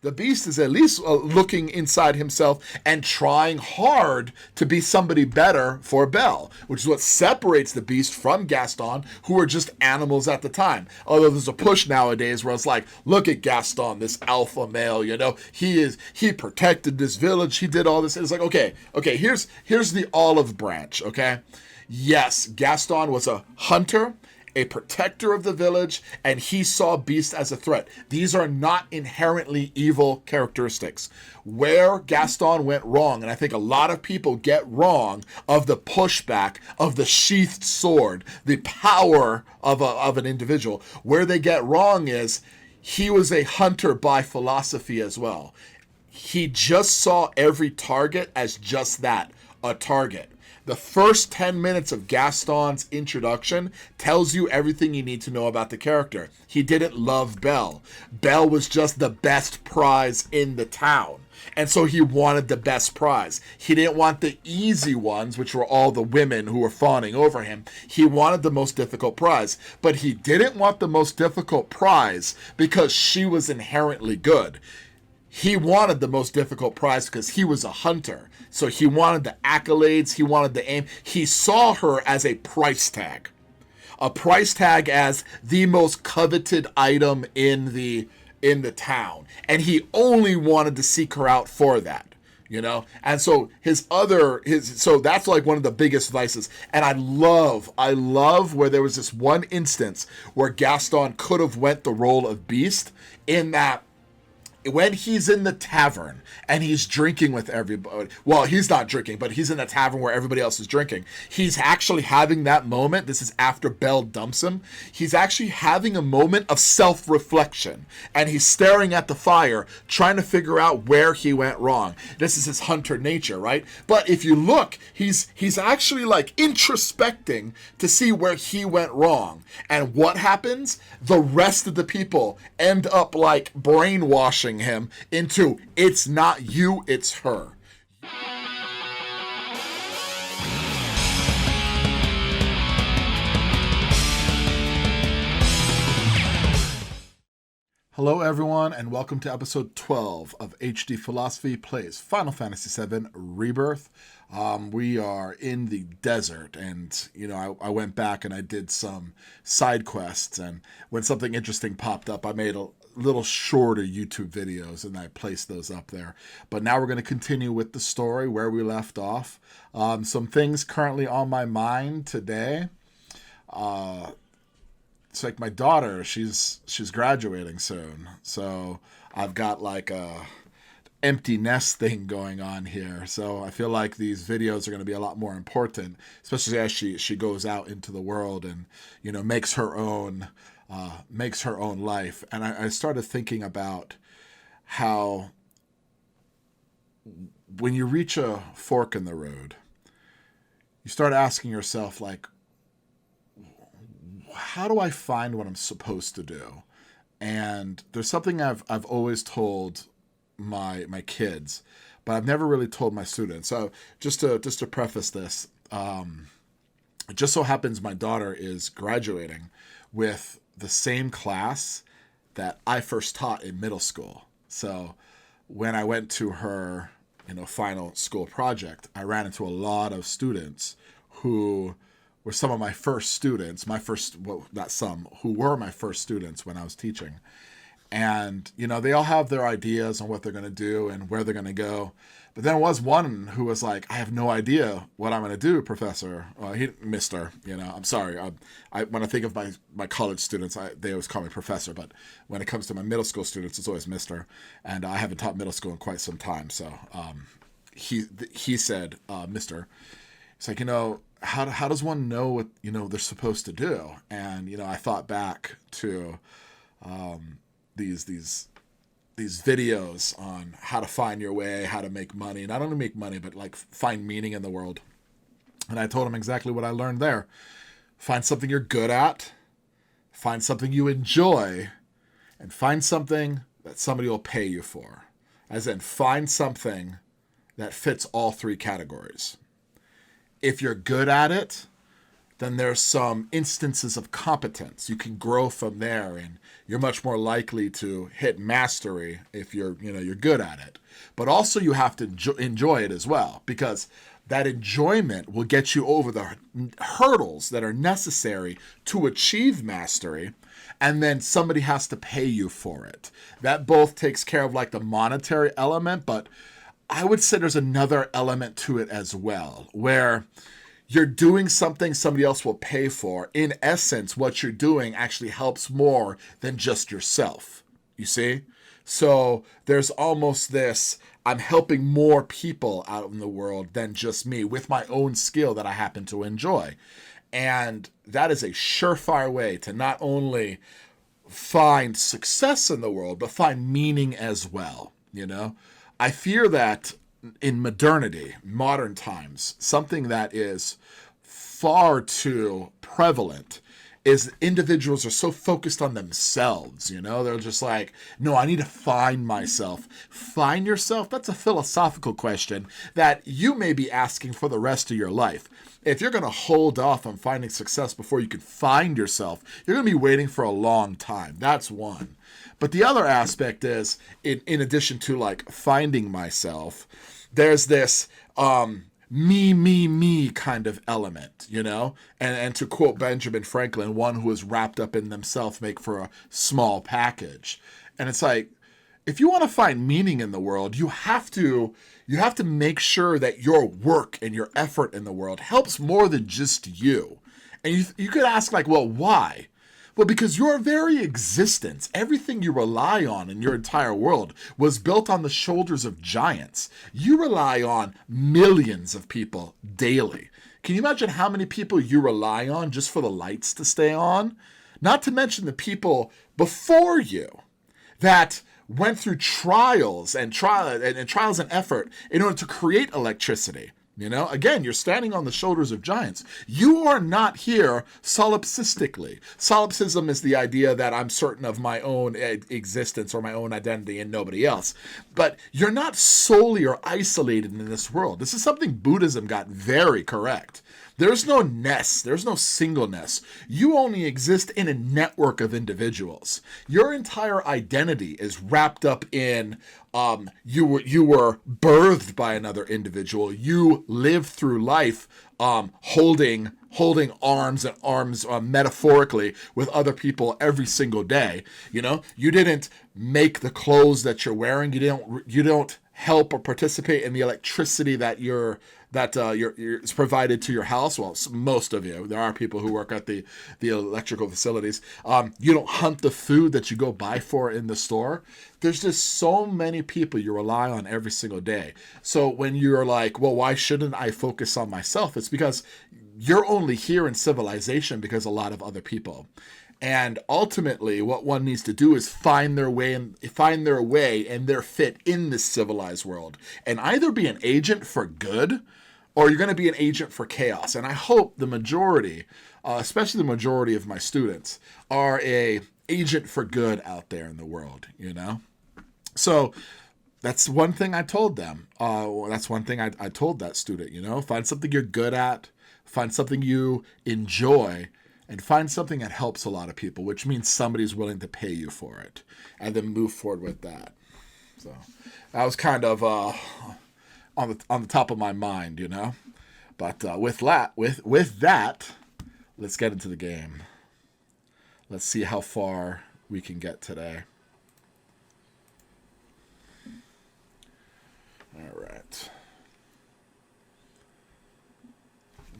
The Beast is at least looking inside himself and trying hard to be somebody better for Belle, which is what separates the Beast from Gaston, who were just animals at the time. Although there's a push nowadays where it's like, look at Gaston, this alpha male, he protected this village, he did all this. It's like, okay, here's the olive branch, okay? Yes, Gaston was a hunter, a protector of the village, and he saw Beast as a threat. These are not inherently evil characteristics. Where Gaston went wrong, and I think a lot of people get wrong, of the pushback, of the sheathed sword, the power of an individual, where they get wrong is he was a hunter by philosophy as well. He just saw every target as just that, a target. The first 10 minutes of Gaston's introduction tells you everything you need to know about the character. He didn't love Belle. Belle was just the best prize in the town. And so he wanted the best prize. He didn't want the easy ones, which were all the women who were fawning over him. He wanted the most difficult prize. But he didn't want the most difficult prize because she was inherently good. He wanted the most difficult prize because he was a hunter. So he wanted the accolades, he wanted the aim. He saw her as a price tag. A price tag as the most coveted item in the town. And he only wanted to seek her out for that. And so so that's like one of the biggest vices. And I love where there was this one instance where Gaston could have went the role of Beast, in that when he's in the tavern and he's drinking with everybody, well, he's not drinking, but he's in a tavern where everybody else is drinking. He's actually having that moment. This is after Belle dumps him. He's actually having a moment of self-reflection, and he's staring at the fire, trying to figure out where he went wrong. This is his hunter nature, right? But if you look, he's actually like introspecting to see where he went wrong. And what happens? The rest of the people end up like brainwashing him into, it's not you, it's her. Hello everyone, and welcome to episode 12 of HD Philosophy Plays Final Fantasy VII Rebirth. We are in the desert, and I went back and I did some side quests, and when something interesting popped up, I made a little shorter YouTube videos and I placed those up there. But now we're going to continue with the story where we left off. Some things currently on my mind today. It's like my daughter, she's graduating soon, so I've got like a empty nest thing going on here. So I feel like these videos are going to be a lot more important, especially as she goes out into the world and makes her own life. And I started thinking about how when you reach a fork in the road, you start asking yourself, like, how do I find what I'm supposed to do? And there's something I've always told my kids, but I've never really told my students. So just to preface this, it just so happens my daughter is graduating with the same class that I first taught in middle school. So when I went to her, final school project, I ran into a lot of students who were some of my first students, who were my first students when I was teaching. And, they all have their ideas on what they're going to do and where they're going to go. But then there was one who was like, I have no idea what I'm going to do, Professor. Mister, I'm sorry. When I think of my college students, they always call me Professor. But when it comes to my middle school students, it's always Mister. And I haven't taught middle school in quite some time. So he said, Mister. It's like, how does one know what, they're supposed to do? And, I thought back to these videos on how to find your way, how to make money, not only make money, but like find meaning in the world. And I told him exactly what I learned there. Find something you're good at, find something you enjoy, and find something that somebody will pay you for. As in, find something that fits all three categories. If you're good at it, then there's some instances of competence. You can grow from there, and you're much more likely to hit mastery if you're good at it. But also you have to enjoy it as well, because that enjoyment will get you over the hurdles that are necessary to achieve mastery, and then somebody has to pay you for it. That both takes care of like the monetary element, but I would say there's another element to it as well, where you're doing something somebody else will pay for. In essence, what you're doing actually helps more than just yourself. You see? So there's almost this, I'm helping more people out in the world than just me with my own skill that I happen to enjoy. And that is a surefire way to not only find success in the world, but find meaning as well. I fear that in modernity, modern times, something that is far too prevalent is individuals are so focused on themselves, They're just like, no, I need to find myself. Find yourself? That's a philosophical question that you may be asking for the rest of your life. If you're going to hold off on finding success before you can find yourself, you're going to be waiting for a long time. That's one. But the other aspect is, in addition to like finding myself, there's this me kind of element, And to quote Benjamin Franklin, one who is wrapped up in themselves make for a small package. And it's like, if you want to find meaning in the world, you have to make sure that your work and your effort in the world helps more than just you. And you could ask like, well, why? Well, because your very existence, everything you rely on in your entire world was built on the shoulders of giants. You rely on millions of people daily. Can you imagine how many people you rely on just for the lights to stay on? Not to mention the people before you that went through trials and effort in order to create electricity. Again, you're standing on the shoulders of giants. You are not here solipsistically. Solipsism is the idea that I'm certain of my own existence or my own identity and nobody else. But you're not solely or isolated in this world. This is something Buddhism got very correct. There's no ness. There's no singleness. You only exist in a network of individuals. Your entire identity is wrapped up in you were birthed by another individual. You live through life holding arms and arms metaphorically with other people every single day. You didn't make the clothes that you're wearing. You don't help or participate in the electricity that is provided to your house. Well, most of you. There are people who work at the electrical facilities. You don't hunt the food that you go buy for in the store. There's just so many people you rely on every single day. So when you're like, well, why shouldn't I focus on myself? It's because you're only here in civilization because a lot of other people. And ultimately, what one needs to do is find their way and their fit in this civilized world, and either be an agent for good, or you're going to be an agent for chaos. And I hope the majority, especially the majority of my students, are a agent for good out there in the world. So that's one thing I told them. That's one thing I told that student. Find something you're good at, find something you enjoy. And find something that helps a lot of people, which means somebody's willing to pay you for it, and then move forward with that. So that was kind of on the top of my mind, But with that, let's get into the game. Let's see how far we can get today. All right.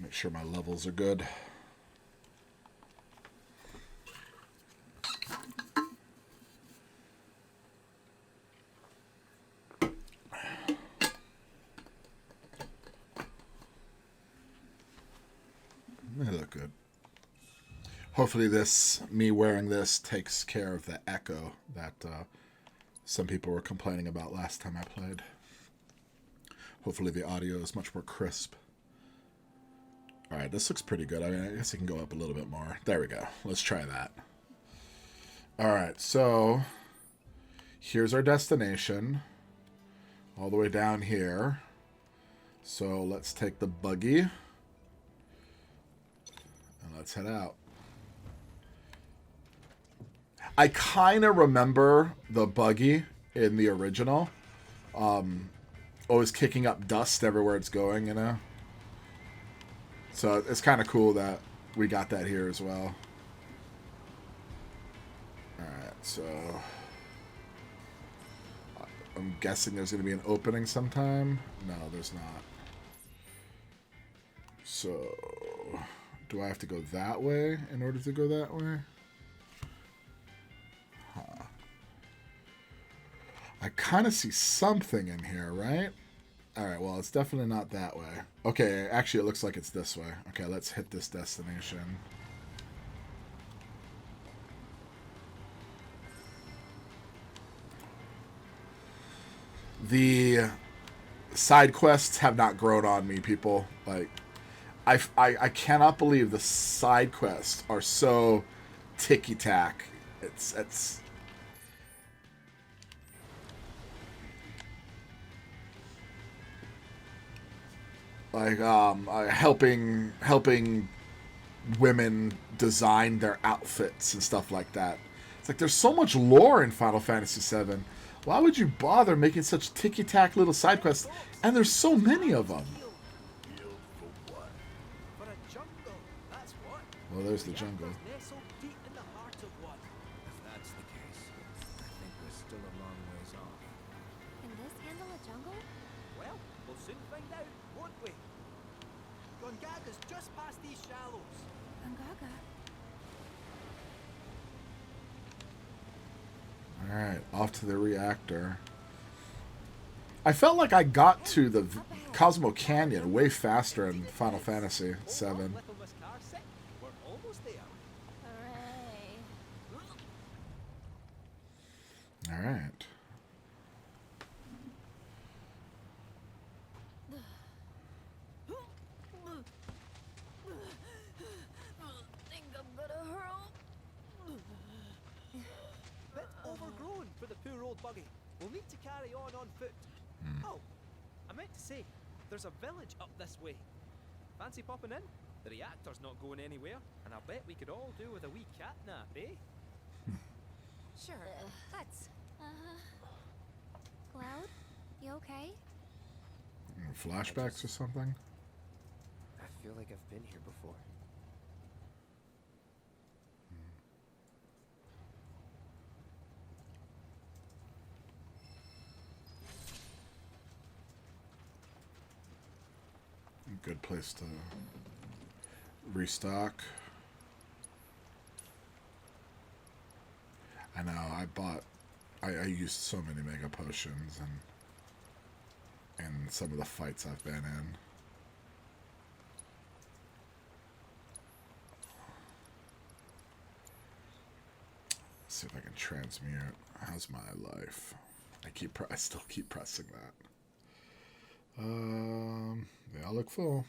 Make sure my levels are good. They look good. Hopefully me wearing this takes care of the echo that some people were complaining about last time I played. Hopefully the audio is much more crisp. All right, this looks pretty good. I mean, I guess it can go up a little bit more. There we go. Let's try that. All right, so here's our destination. All the way down here. So let's take the buggy. Let's head out. I kind of remember the buggy in the original. Always kicking up dust everywhere it's going, you know? So it's kind of cool that we got that here as well. Alright, so... I'm guessing there's going to be an opening sometime. No, there's not. So... Do I have to go that way in order to go that way? Huh. I kind of see something in here, right? Alright, well, it's definitely not that way. Okay, actually, it looks like it's this way. Okay, let's hit this destination. The side quests have not grown on me, people. Like, I cannot believe the side quests are so ticky-tack. It's like helping women design their outfits and stuff like that. It's like there's so much lore in Final Fantasy VII. Why would you bother making such ticky-tack little side quests? And there's so many of them. Well, there's the jungle. If that's the case, I think we're still a long ways off. Can this handle a jungle? Well, we'll soon find out, won't we? Gongaga's just past these shallows. Gongaga. Alright, off to the reactor. I felt like I got to the Cosmo Canyon way faster in Final Fantasy VII. Little Miss Car sick. We're almost there. Hooray. Alright. Think I'm gonna hurl. Bit overgrown for the poor old buggy. We'll need to carry on foot. Oh, I meant to say, there's a village up this way. Fancy popping in? The reactor's not going anywhere, and I bet we could all do with a wee cat nap, eh? Sure, let's. Cloud, you okay? Flashbacks or something? I feel like I've been here before. Good place to restock. I know, I used so many mega potions and some of the fights I've been in. Let's see if I can transmute. How's my life? I still keep pressing that. They all look full.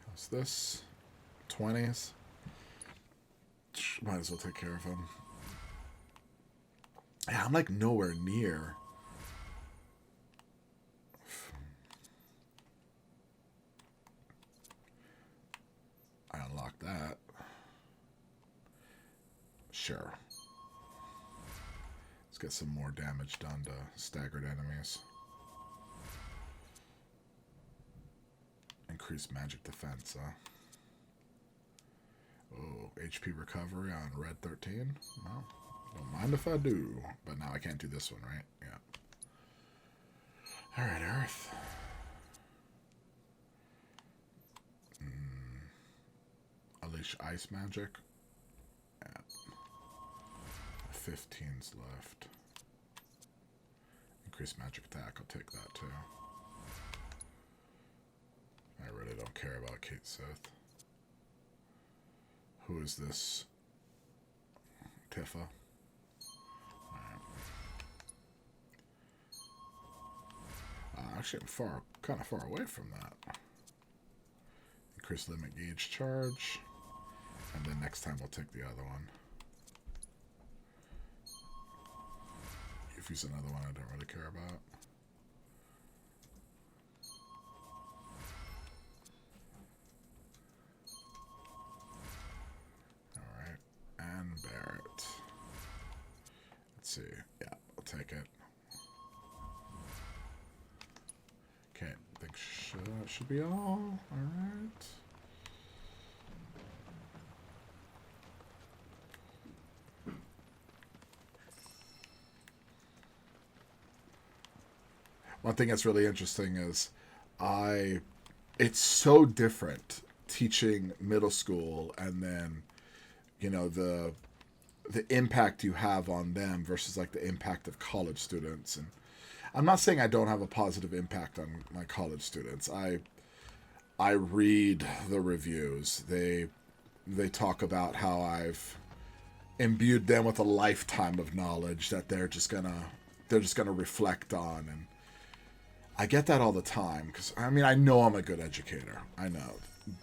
How's this? 20s. Might as well take care of them. Yeah, I'm like nowhere near. I unlocked that. Sure. Let's get some more damage done to staggered enemies. Increased magic defense, huh? Oh, HP recovery on red 13. Well, don't mind if I do. But now I can't do this one, right? Yeah. Alright, Earth. Unleash ice magic. Yeah. 15's left. Increased magic attack. I'll take that too. I really don't care about Kate Sith. Who is this? Tifa. Alright. Actually, I'm kind of far away from that. Increase limit gauge charge. And then next time we'll take the other one. If he's another one I don't really care about. Should be all right. One thing that's really interesting is it's so different teaching middle school and then, you know, the impact you have on them versus like the impact of college students. And I'm not saying I don't have a positive impact on my college students. I read the reviews. They talk about how I've imbued them with a lifetime of knowledge that they're just gonna reflect on, and I get that all the time because I mean I know I'm a good educator. I know,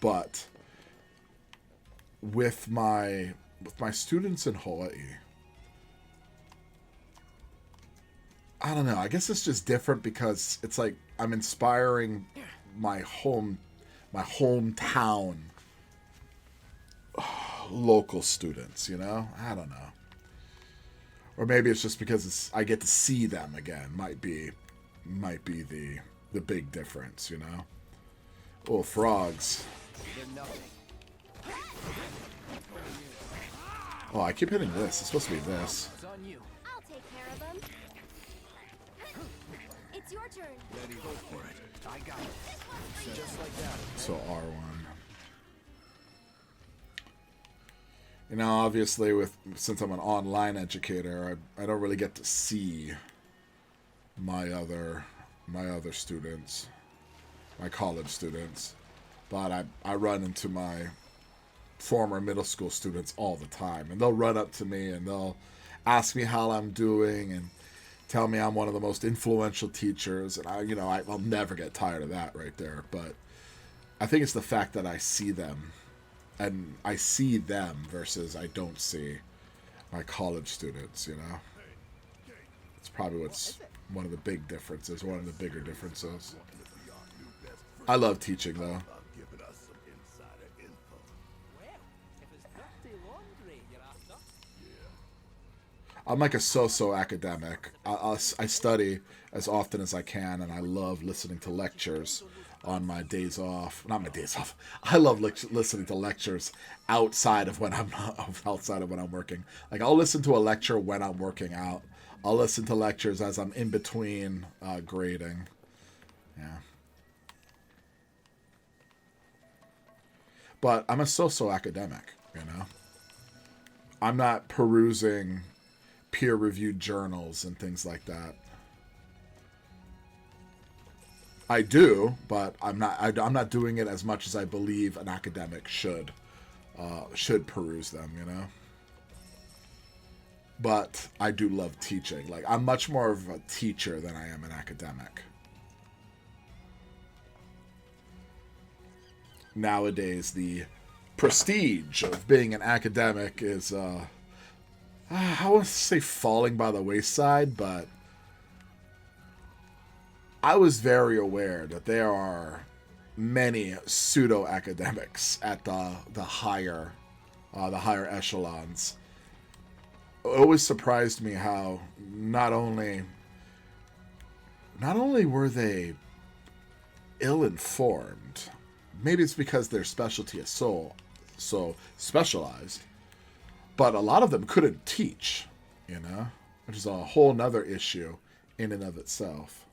but with my students in Hawaii, I don't know. I guess it's just different because it's like I'm inspiring my hometown local students, you know? I don't know. Or maybe it's just because I get to see them again. Might be the big difference, you know? Oh, frogs. Oh, I keep hitting this. It's supposed to be this. I'll take care of them. It's your turn. Ready, go for it. I got it. Just like that. So R1. You know, obviously, since I'm an online educator, I don't really get to see my other students, my college students, but I run into my former middle school students all the time, and they'll run up to me and they'll ask me how I'm doing and tell me I'm one of the most influential teachers, and I'll never get tired of that right there. But I think it's the fact that I see them, and I see them versus I don't see my college students, you know? It's probably what's one of the big differences, one of the bigger differences. I love teaching, though. Well, if it's dirty laundry you're after. I'm like a so-so academic. I study as often as I can, and I love listening to lectures on my days off. Not my days off. I love listening to lectures outside of when I'm working. Like I'll listen to a lecture when I'm working out. I'll listen to lectures as I'm in between grading. Yeah. But I'm a so-so academic, you know. I'm not perusing peer-reviewed journals and things like that. I do, but I'm not doing it as much as I believe an academic should peruse them, you know. But I do love teaching. Like I'm much more of a teacher than I am an academic. Nowadays, the prestige of being an academic is, I wouldn't say falling by the wayside, but I was very aware that there are many pseudo-academics at the higher echelons. It always surprised me how not only were they ill-informed, maybe it's because their specialty is so specialized, but a lot of them couldn't teach, you know, which is a whole nother issue in and of itself.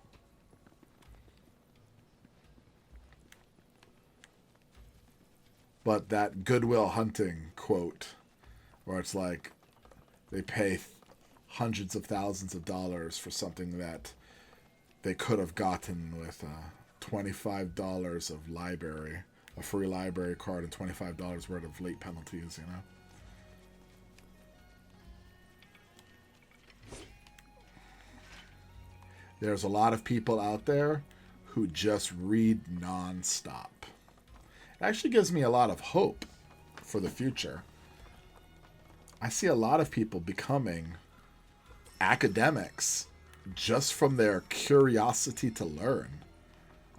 But that Goodwill Hunting quote, where it's like they pay hundreds of thousands of dollars for something that they could have gotten with $25 of library, a free library card, and $25 worth of late penalties, you know? There's a lot of people out there who just read nonstop. It actually gives me a lot of hope for the future. I see a lot of people becoming academics just from their curiosity to learn.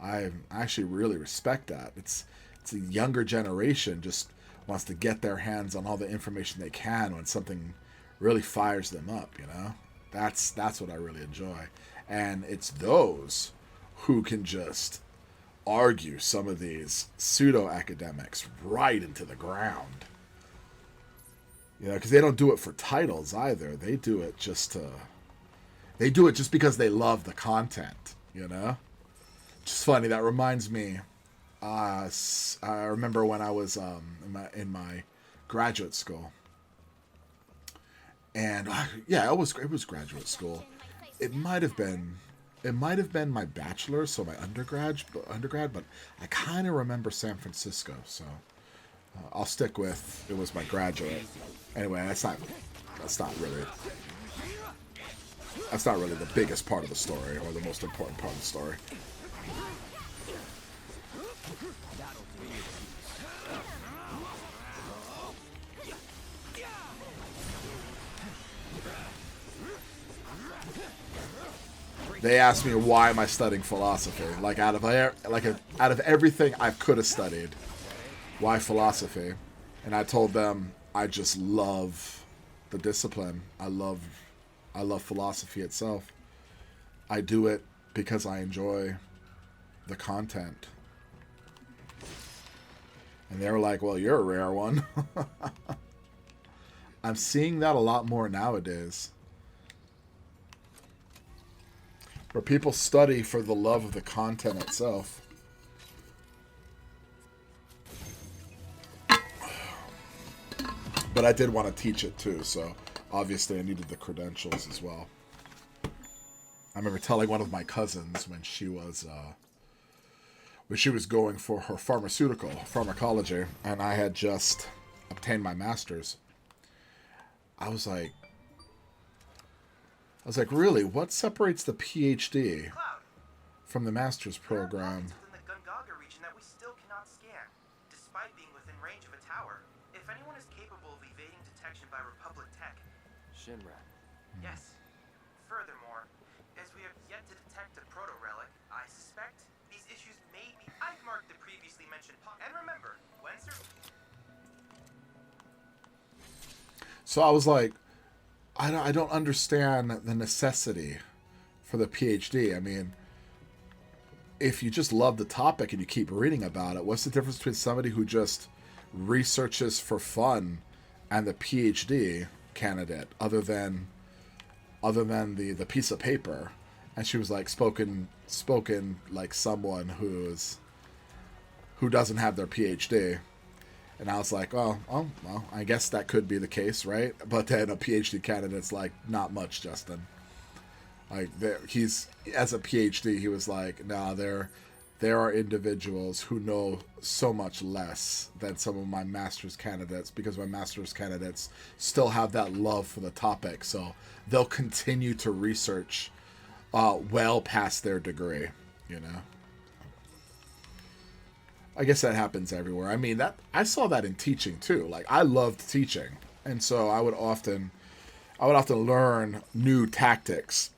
I actually really respect that. It's a younger generation just wants to get their hands on all the information they can when something really fires them up, you know? That's what I really enjoy. And it's those who can just argue some of these pseudo-academics right into the ground. You know, because they don't do it for titles either. They do it just because they love the content, you know? Just funny. That reminds me, I remember when I was in my graduate school. And yeah, it was graduate school. It might have been my bachelor's, so my undergrad, but I kind of remember San Francisco, so I'll stick with it was my graduate. Anyway, that's not really the biggest part of the story or the most important part of the story. They asked me why am I studying philosophy? Like out of everything I could have studied, why philosophy? And I told them I just love the discipline. I love philosophy itself. I do it because I enjoy the content. And they were like, "Well, you're a rare one." I'm seeing that a lot more nowadays. Where people study for the love of the content itself. But I did want to teach it too, so obviously I needed the credentials as well. I remember telling one of my cousins when she was going for her pharmacology, and I had just obtained my master's. I was like, really, what separates the PhD from the master's program? Within the Gungaga region that we still cannot scan, despite being within range of a tower. If anyone is capable of evading detection by Republic tech. Shinra. Yes. Furthermore, as we have yet to detect a proto-relic, I suspect these issues may be... I've marked the previously mentioned... And remember, when... So I was like, I don't understand the necessity for the PhD. I mean, if you just love the topic and you keep reading about it, what's the difference between somebody who just researches for fun and the PhD candidate, other than the piece of paper? And she was like spoken like someone who doesn't have their PhD. And I was like, well, I guess that could be the case, right? But then a PhD candidate's like, not much, Justin. Like, he's, as a PhD, he was like, nah, there are individuals who know so much less than some of my master's candidates, because my master's candidates still have that love for the topic. So they'll continue to research well past their degree, you know? I guess that happens everywhere. I mean, that I saw that in teaching too. Like, I loved teaching, and so I would often learn new tactics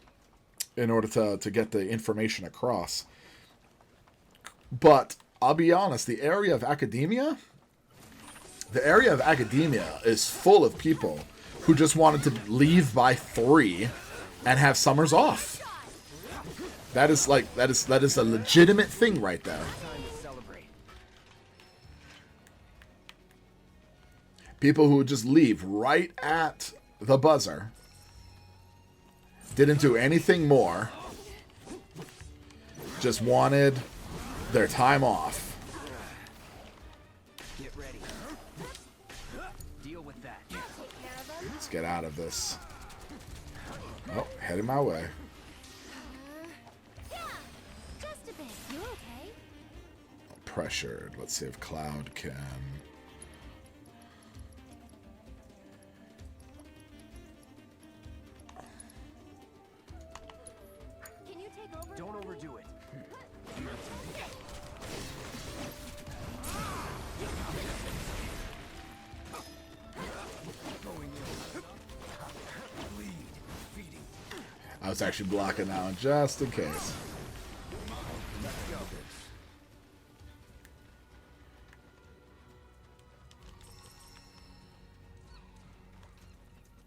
in order to get the information across. But I'll be honest, the area of academia is full of people who just wanted to leave by 3 and have summers off. That is a legitimate thing right there. People who would just leave right at the buzzer, didn't do anything more, just wanted their time off. Get ready. Deal with that. Let's get out of this. Oh, heading my way. Yeah, just a bit. You okay? Pressured. Let's see if Cloud can... Can you take over? Don't overdo it. I was actually blocking that one just in case.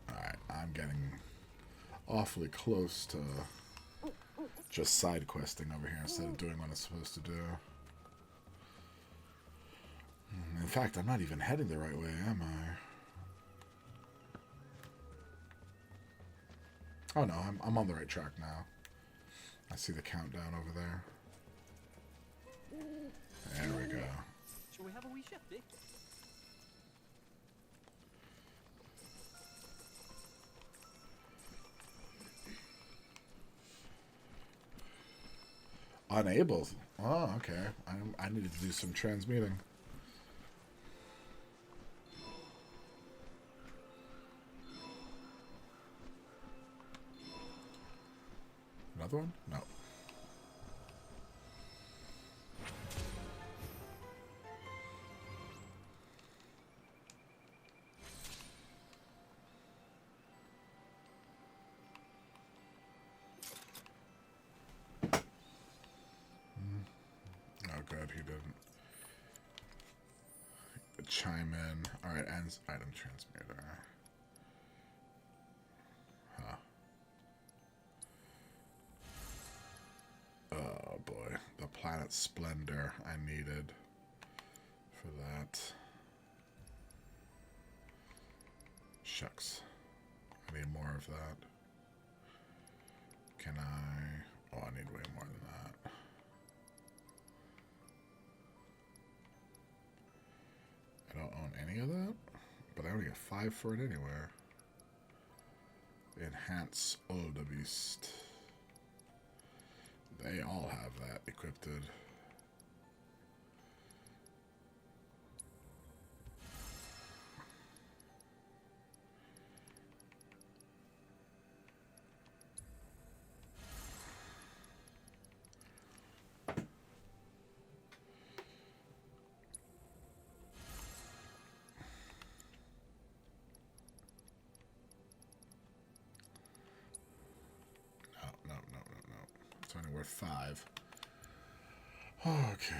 Alright, I'm getting awfully close to just side questing over here instead of doing what I'm supposed to do. In fact, I'm not even heading the right way, am I? Oh no, I'm on the right track now. I see the countdown over there. There we go. Shall we have a wee shift, eh? Unable. Oh, okay. I needed to do some transmuting. Another one? No. Oh, good, he didn't. Chime in. Alright, ends item transmitter. Huh. Oh boy. The planet Splendor I needed for that. Shucks. I need more of that. Can I? Oh, I need way more than that. I don't own any of that, but I only get 5 for it anywhere. Enhance Older Beast. They all have that equipped. No. It's only worth 5. Okay.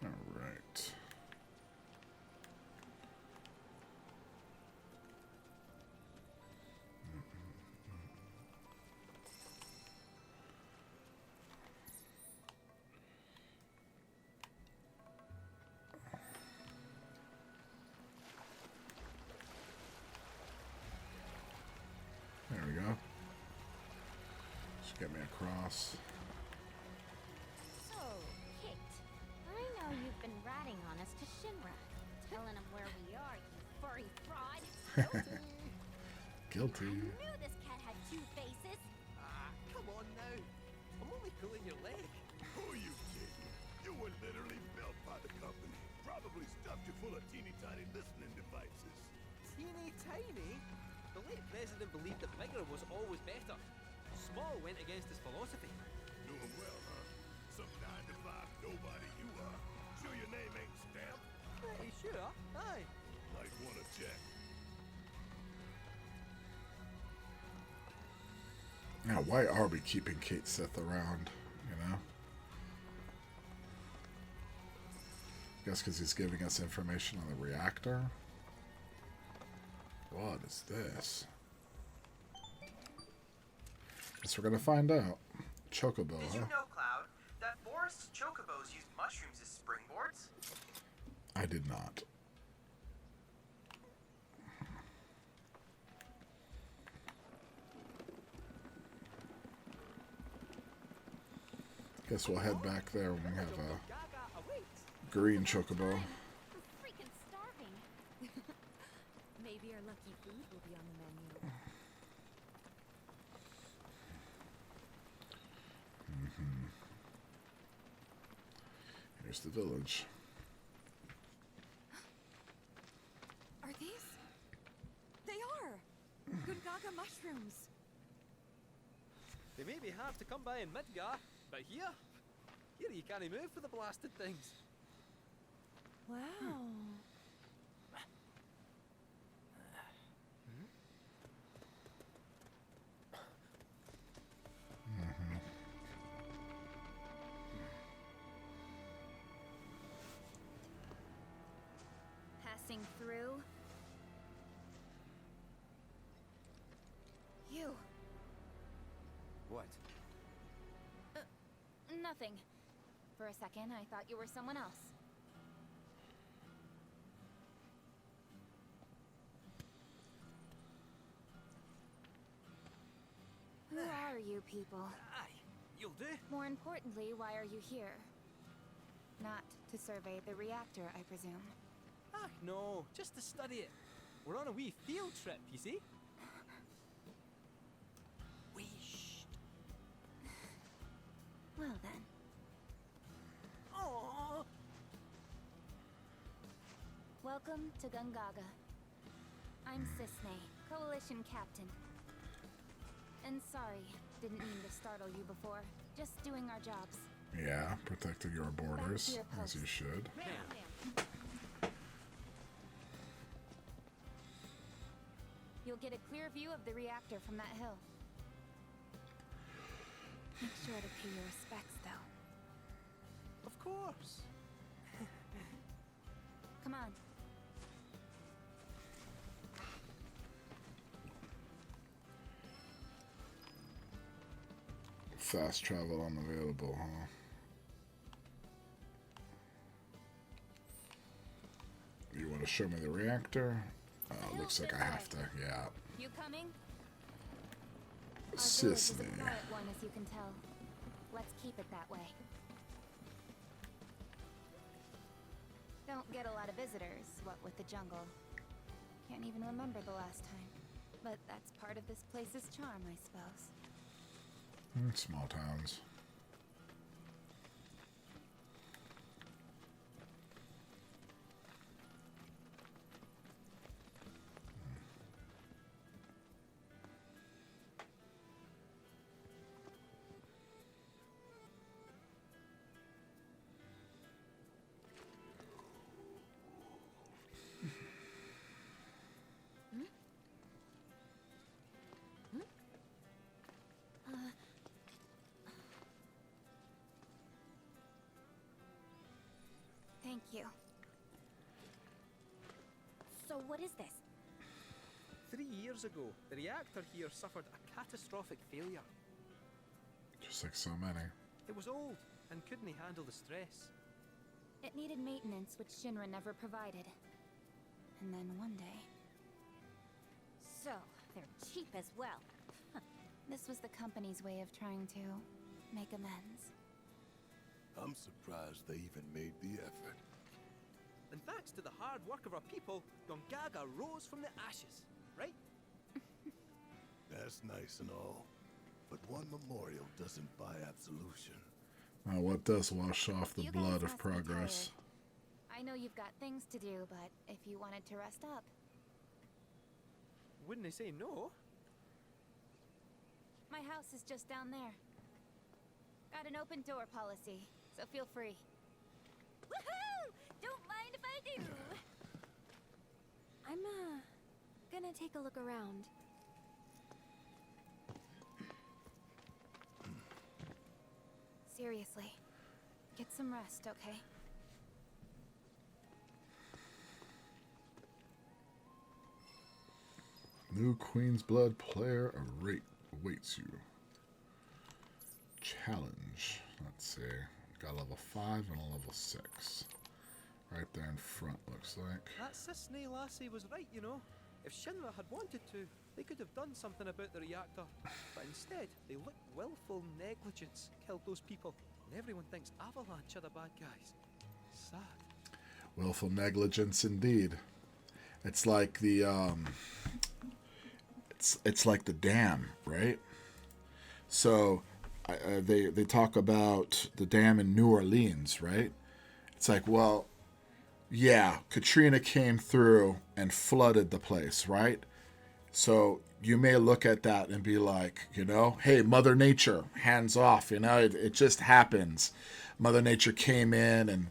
All right. There we go. Just get me across. So, Kate, I know you've been ratting on us to Shinra, telling him where we are, you furry fraud. Guilty. I knew this cat had 2 faces. Ah, come on now. I'm only pulling your leg. Who are you kidding? You were literally built by the company. Probably stuffed you full of teeny tiny listening devices. Teeny tiny? The late president believed that bigger was always better. Small went against his philosophy. Knew him well, huh? Some 9-to-5 nobody you are. Sure your name ain't stamped? Pretty sure, aye. Might wanna check. Now, why are we keeping Kate Sith around, you know? I guess because he's giving us information on the reactor. What is this? Guess we're gonna find out. Chocobo, Did huh? you know, Cloud, that forest chocobos use mushrooms as springboards? I did not. Guess we'll head back there when we have a Gaga awaits. green chocobo. We're freaking starving. Maybe our lucky food will be on the menu. Here's the village. Are these? They are! Gungaga mushrooms. They may be hard to come by in Midgar, but here you can't move for the blasted things. Wow. Passing through. You. What? Nothing. For a second, I thought you were someone else. Who are you people? Aye, you'll do. More importantly, why are you here? Not to survey the reactor, I presume. Ah, no, just to study it. We're on a wee field trip, you see? Wee shh. Well then. Oh. Welcome to Gungaga. I'm Cisne, Coalition Captain. And sorry, didn't mean to startle you before. Just doing our jobs. Yeah, protecting your borders, your as you post. should. You'll get a clear view of the reactor from that hill. Make sure to pay your respects, though. Of course. Come on. Fast travel unavailable, huh? You want to show me the reactor? Looks like I have to, yeah. You coming? Our village is Cisne. a quiet one, as you can tell. Let's keep it that way. Don't get a lot of visitors, what with the jungle. Can't even remember the last time. But that's part of this place's charm, I suppose. Small towns. Thank you. So what is this? 3 years ago, the reactor here suffered a catastrophic failure. Just like so many. It was old and couldn't handle the stress. It needed maintenance, which Shinra never provided. And then one day... So, they're cheap as well. This was the company's way of trying to make amends. I'm surprised they even made the effort. And thanks to the hard work of our people, Gongaga rose from the ashes, right? That's nice and all, but one memorial doesn't buy absolution. Now, what does wash off the You guys blood of must be progress? tired. I know you've got things to do, but if you wanted to rest up... Wouldn't they say no? My house is just down there. Got an open door policy, so feel free. Woohoo! Don't mind if I do! I'm, gonna take a look around. Seriously, get some rest, okay? New Queen's Blood player awaits you. Challenge. Let's see. Got a level 5 and a level 6. Right there in front, looks like. That Cisne lassie was right, you know. If Shinra had wanted to, they could have done something about the reactor. But instead, they let willful negligence killed those people. And everyone thinks Avalanche are the bad guys. Sad. Willful negligence indeed. It's like the it's like the dam, right? So they talk about the dam in New Orleans, right? It's like, well, yeah, Katrina came through and flooded the place, right? So you may look at that and be like, hey, Mother Nature, hands off. It just happens. Mother Nature came in and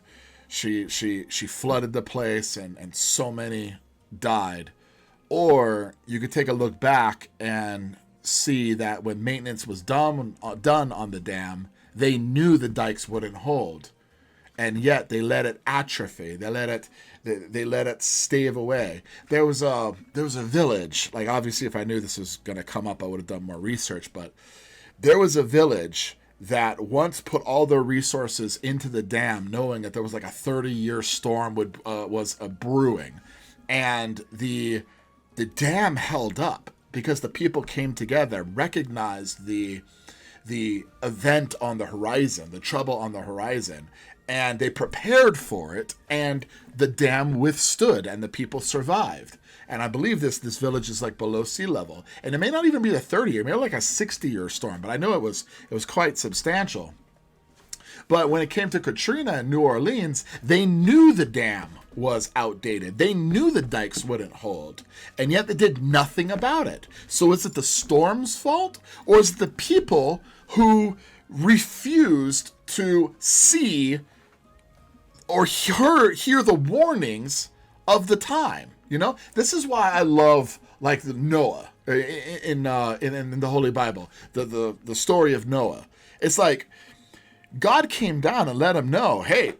she flooded the place and so many died. Or you could take a look back and see that when maintenance was done on the dam, they knew the dikes wouldn't hold, and yet they let it atrophy. They let it stave away. There was a village. Like, obviously, if I knew this was going to come up, I would have done more research. But there was a village that once put all their resources into the dam, knowing that there was like a 30-year storm was brewing, and the dam held up because the people came together, recognized the event on the horizon, the trouble on the horizon, and they prepared for it, and the dam withstood, and the people survived. And I believe this village is like below sea level, and it may not even be a 30-year, maybe like a 60-year storm, but I know it was quite substantial. But when it came to Katrina in New Orleans, they knew the dam was outdated. They knew the dikes wouldn't hold, and yet they did nothing about it. So is it the storm's fault, or is it the people who refused to see or hear the warnings of the time? This is why I love like the Noah in the Holy Bible, the story of Noah. It's like God came down and let him know, hey,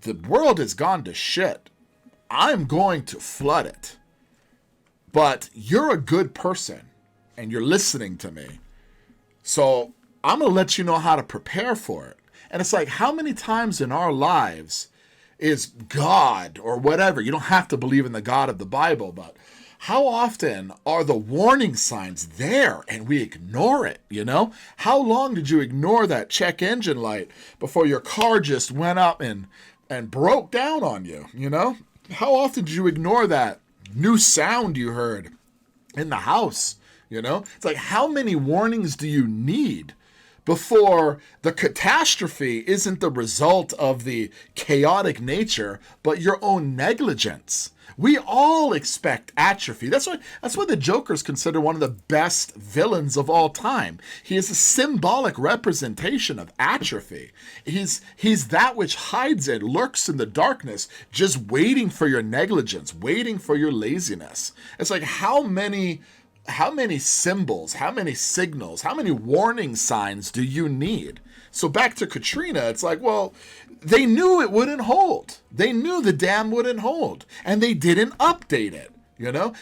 the world has gone to shit. I'm going to flood it. But you're a good person and you're listening to me. So I'm going to let you know how to prepare for it. And it's like, how many times in our lives is God or whatever, you don't have to believe in the God of the Bible, but how often are the warning signs there and we ignore it, How long did you ignore that check engine light before your car just went up and broke down on you, How often did you ignore that new sound you heard in the house, It's like, how many warnings do you need before the catastrophe isn't the result of the chaotic nature, but your own negligence? We all expect atrophy. That's why the Joker is considered one of the best villains of all time. He is a symbolic representation of atrophy. He's that which hides and lurks in the darkness, just waiting for your negligence, waiting for your laziness. It's like, how many symbols, how many signals, how many warning signs do you need? So back to Katrina, it's like, well, they knew it wouldn't hold. They knew the dam wouldn't hold, and they didn't update it.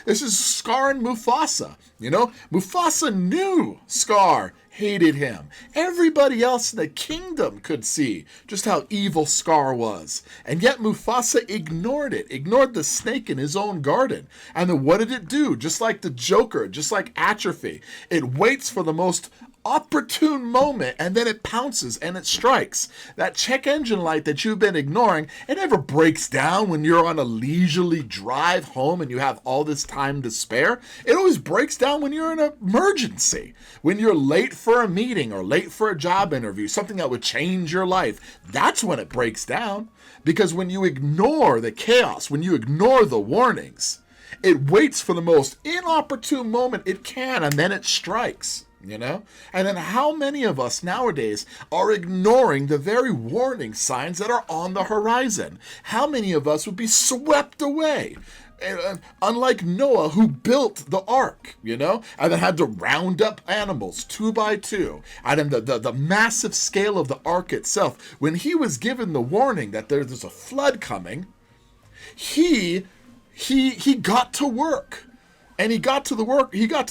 This is Scar and Mufasa. Mufasa knew Scar hated him. Everybody else in the kingdom could see just how evil Scar was. And yet Mufasa ignored it, ignored the snake in his own garden. And then what did it do? Just like the Joker, just like atrophy, it waits for the most opportune moment, and then it pounces and it strikes. That check engine light that you've been ignoring, it never breaks down when you're on a leisurely drive home and you have all this time to spare. It always breaks down when you're in an emergency, when you're late for a meeting or late for a job interview, something that would change your life. That's when it breaks down, because when you ignore the chaos, when you ignore the warnings, it waits for the most inopportune moment it can, and then it strikes. And then how many of us nowadays are ignoring the very warning signs that are on the horizon? How many of us would be swept away? Unlike Noah, who built the ark, and then had to round up animals 2 by 2. And then the massive scale of the ark itself, when he was given the warning that there's a flood coming, he got to work. And he got to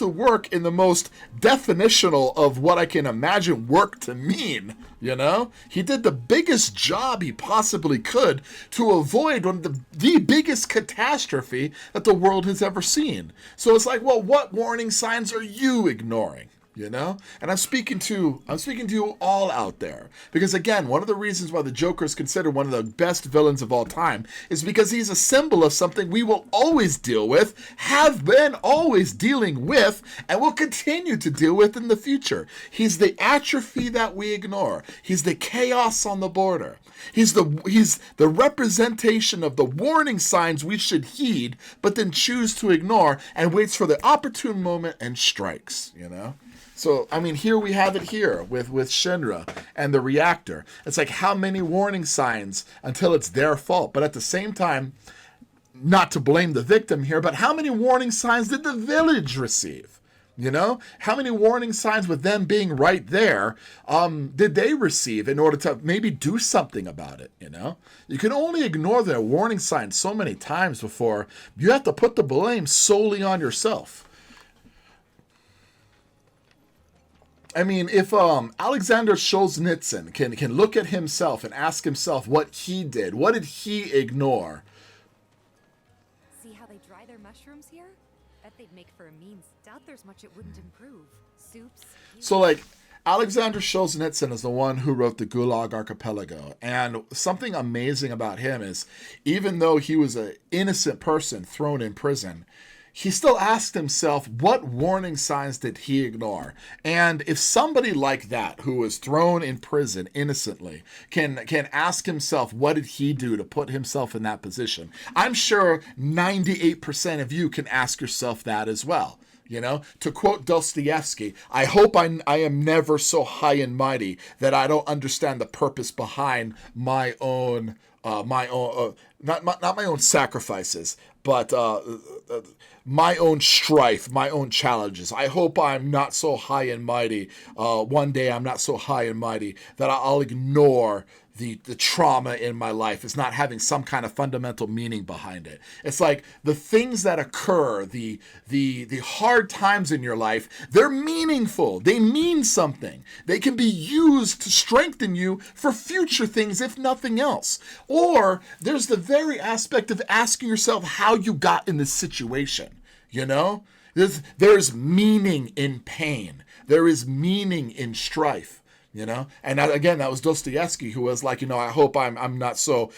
work in the most definitional of what I can imagine work to mean, He did the biggest job he possibly could to avoid one of the biggest catastrophe that the world has ever seen. So it's like, well, what warning signs are you ignoring? you know? And I'm speaking to you all out there, because again, one of the reasons why the Joker is considered one of the best villains of all time is because he's a symbol of something we will always deal with, have been always dealing with, and will continue to deal with in the future. He's the atrophy that we ignore. He's the chaos on the border. He's the representation of the warning signs we should heed, but then choose to ignore, and waits for the opportune moment and strikes, you know? So, I mean, here we have it here with Shinra and the reactor. It's like, how many warning signs until it's their fault? But at the same time, not to blame the victim here, but how many warning signs did the village receive? You know, how many warning signs with them being right there did they receive in order to maybe do something about it? You know, you can only ignore their warning signs so many times before you have to put the blame solely on yourself. I mean, if Alexander Solzhenitsyn can look at himself and ask himself what he did, what did he ignore? See how they dry their mushrooms here? Bet they'd make for a mean. Doubt there's much it wouldn't improve. Soups. So, like, Alexander Solzhenitsyn is the one who wrote the Gulag Archipelago. And something amazing about him is, even though he was an innocent person thrown in prison, he still asked himself, what warning signs did he ignore? And if somebody like that, who was thrown in prison innocently, can ask himself, what did he do to put himself in that position? I'm sure 98% of you can ask yourself that as well. You know, to quote Dostoevsky, I hope I am never so high and mighty that I don't understand the purpose behind my own not my own sacrifices, but my own strife, my own challenges. I hope I'm not so high and mighty. One day I'm not so high and mighty that I'll ignore the trauma in my life. It's not having some kind of fundamental meaning behind it. It's like the things that occur, the hard times in your life, they're meaningful. They mean something. They can be used to strengthen you for future things, if nothing else. Or there's the very aspect of asking yourself how you got in this situation. You know, there's meaning in pain. There is meaning in strife. You know, and again, that was Dostoevsky, who was like, you know, I hope I'm not so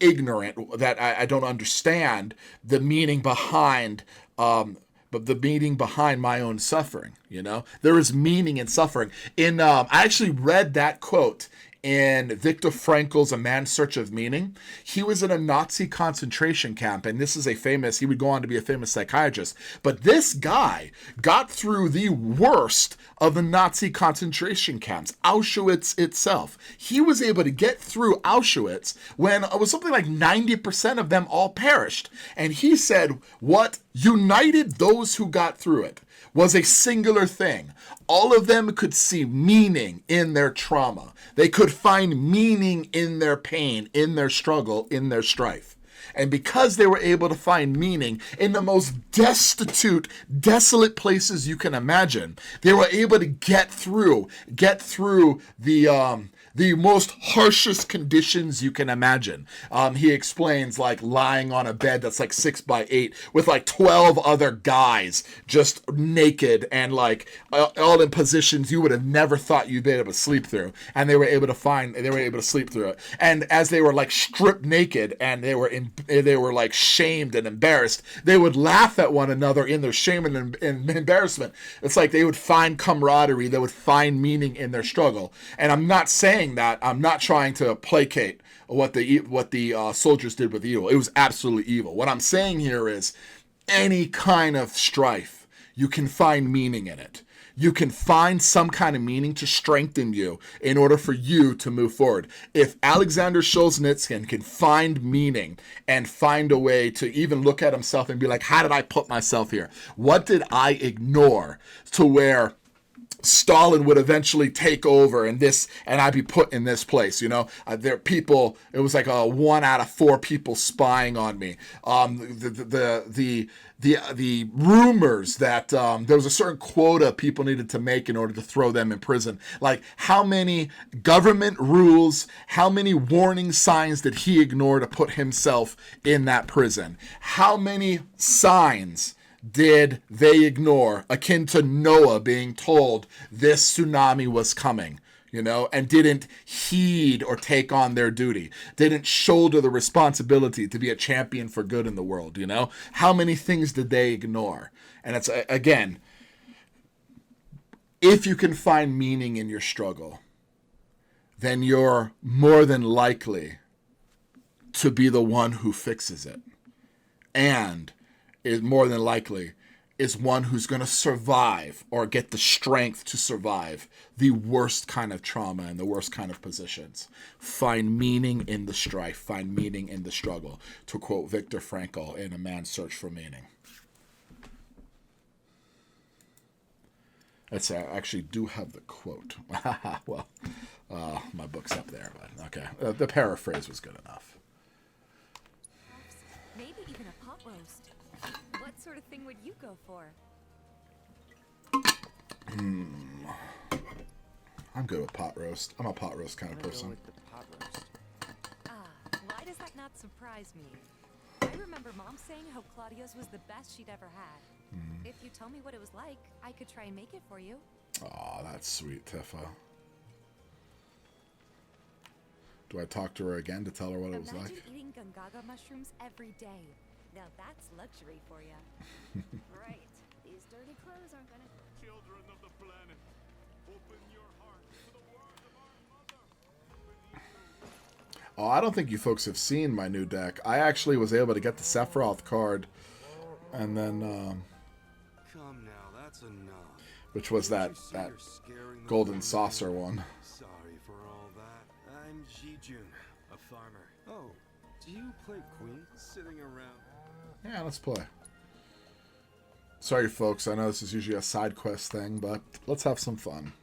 ignorant that I don't understand the meaning behind but the meaning behind my own suffering. You know, there is meaning in suffering. I actually read that quote in Viktor Frankl's A Man's Search of Meaning. He was in a Nazi concentration camp, and he would go on to be a famous psychiatrist. But this guy got through the worst of the Nazi concentration camps, Auschwitz itself. He was able to get through Auschwitz when it was something like 90% of them all perished. And he said what united those who got through it was a singular thing. All of them could see meaning in their trauma. They could find meaning in their pain, in their struggle, in their strife. And because they were able to find meaning in the most destitute, desolate places you can imagine, they were able to get through the most harshest conditions you can imagine. He explains, like, lying on a bed that's like 6x8 with like 12 other guys just naked and like all in positions you would have never thought you'd be able to sleep through. And they were able to sleep through it. And as they were like stripped naked and they were like shamed and embarrassed, they would laugh at one another in their shame and embarrassment. It's like they would find camaraderie, they would find meaning in their struggle. And I'm not saying that, I'm not trying to placate what the soldiers did with evil. It was absolutely evil. What I'm saying here is any kind of strife, you can find meaning in it. You can find some kind of meaning to strengthen you in order for you to move forward. If Alexander Solzhenitsyn can find meaning and find a way to even look at himself and be like, how did I put myself here? What did I ignore to where Stalin would eventually take over and I'd be put in this place, you know? There are people, it was like 1 out of 4 people spying on me. The rumors that there was a certain quota people needed to make in order to throw them in prison. Like, how many government rules, how many warning signs did he ignore to put himself in that prison? How many signs did they ignore, akin to Noah being told this tsunami was coming, you know, and didn't heed or take on their duty, didn't shoulder the responsibility to be a champion for good in the world, you know? How many things did they ignore? And it's, again, if you can find meaning in your struggle, then you're more than likely to be the one who fixes it. And is more than likely is one who's going to survive or get the strength to survive the worst kind of trauma and the worst kind of positions. Find meaning in the strife. Find meaning in the struggle. To quote Viktor Frankl in A Man's Search for Meaning. I actually do have the quote. Well, my book's up there, but okay. The paraphrase was good enough. Maybe even a pot roast. What sort of thing would you go for? I'm good with pot roast. I'm a pot roast kind of I'm gonna go person. with the pot roast. Why does that not surprise me? I remember Mom saying how Claudio's was the best she'd ever had. If you tell me what it was like, I could try and make it for you. Aw, that's sweet, Tifa. Do I talk to her again to tell her what it was Imagine like? eating gungaga mushrooms every day. Now that's luxury for you. Right. These dirty clothes aren't gonna... Children of the planet, open your hearts to the words of our mother. Oh, I don't think you folks have seen my new deck. I actually was able to get the Sephiroth card, and then, Come now, that's enough. which was that Can't you see that you're scaring the golden women? saucer one. Sorry for all that. I'm Jijun, a farmer. Oh, do you play Queen? Sitting around. Yeah, let's play. Sorry, folks. I know this is usually a side quest thing, but let's have some fun.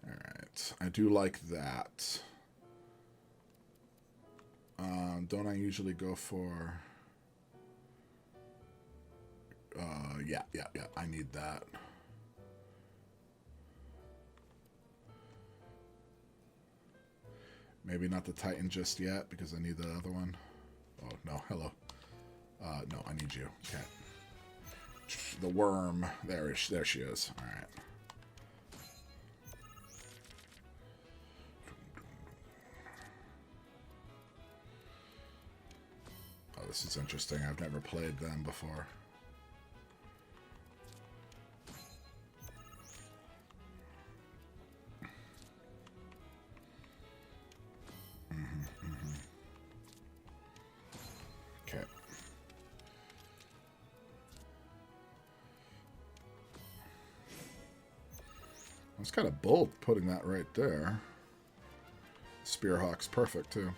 Alright. I do like that. Don't I usually go for... yeah. I need that. Maybe not the Titan just yet, because I need the other one. Oh, no. Hello. No, I need you. Okay. The worm. There she is. All right. Oh, this is interesting. I've never played them before. Okay. I was kind of bold putting that right there. Spearhawk's perfect, too.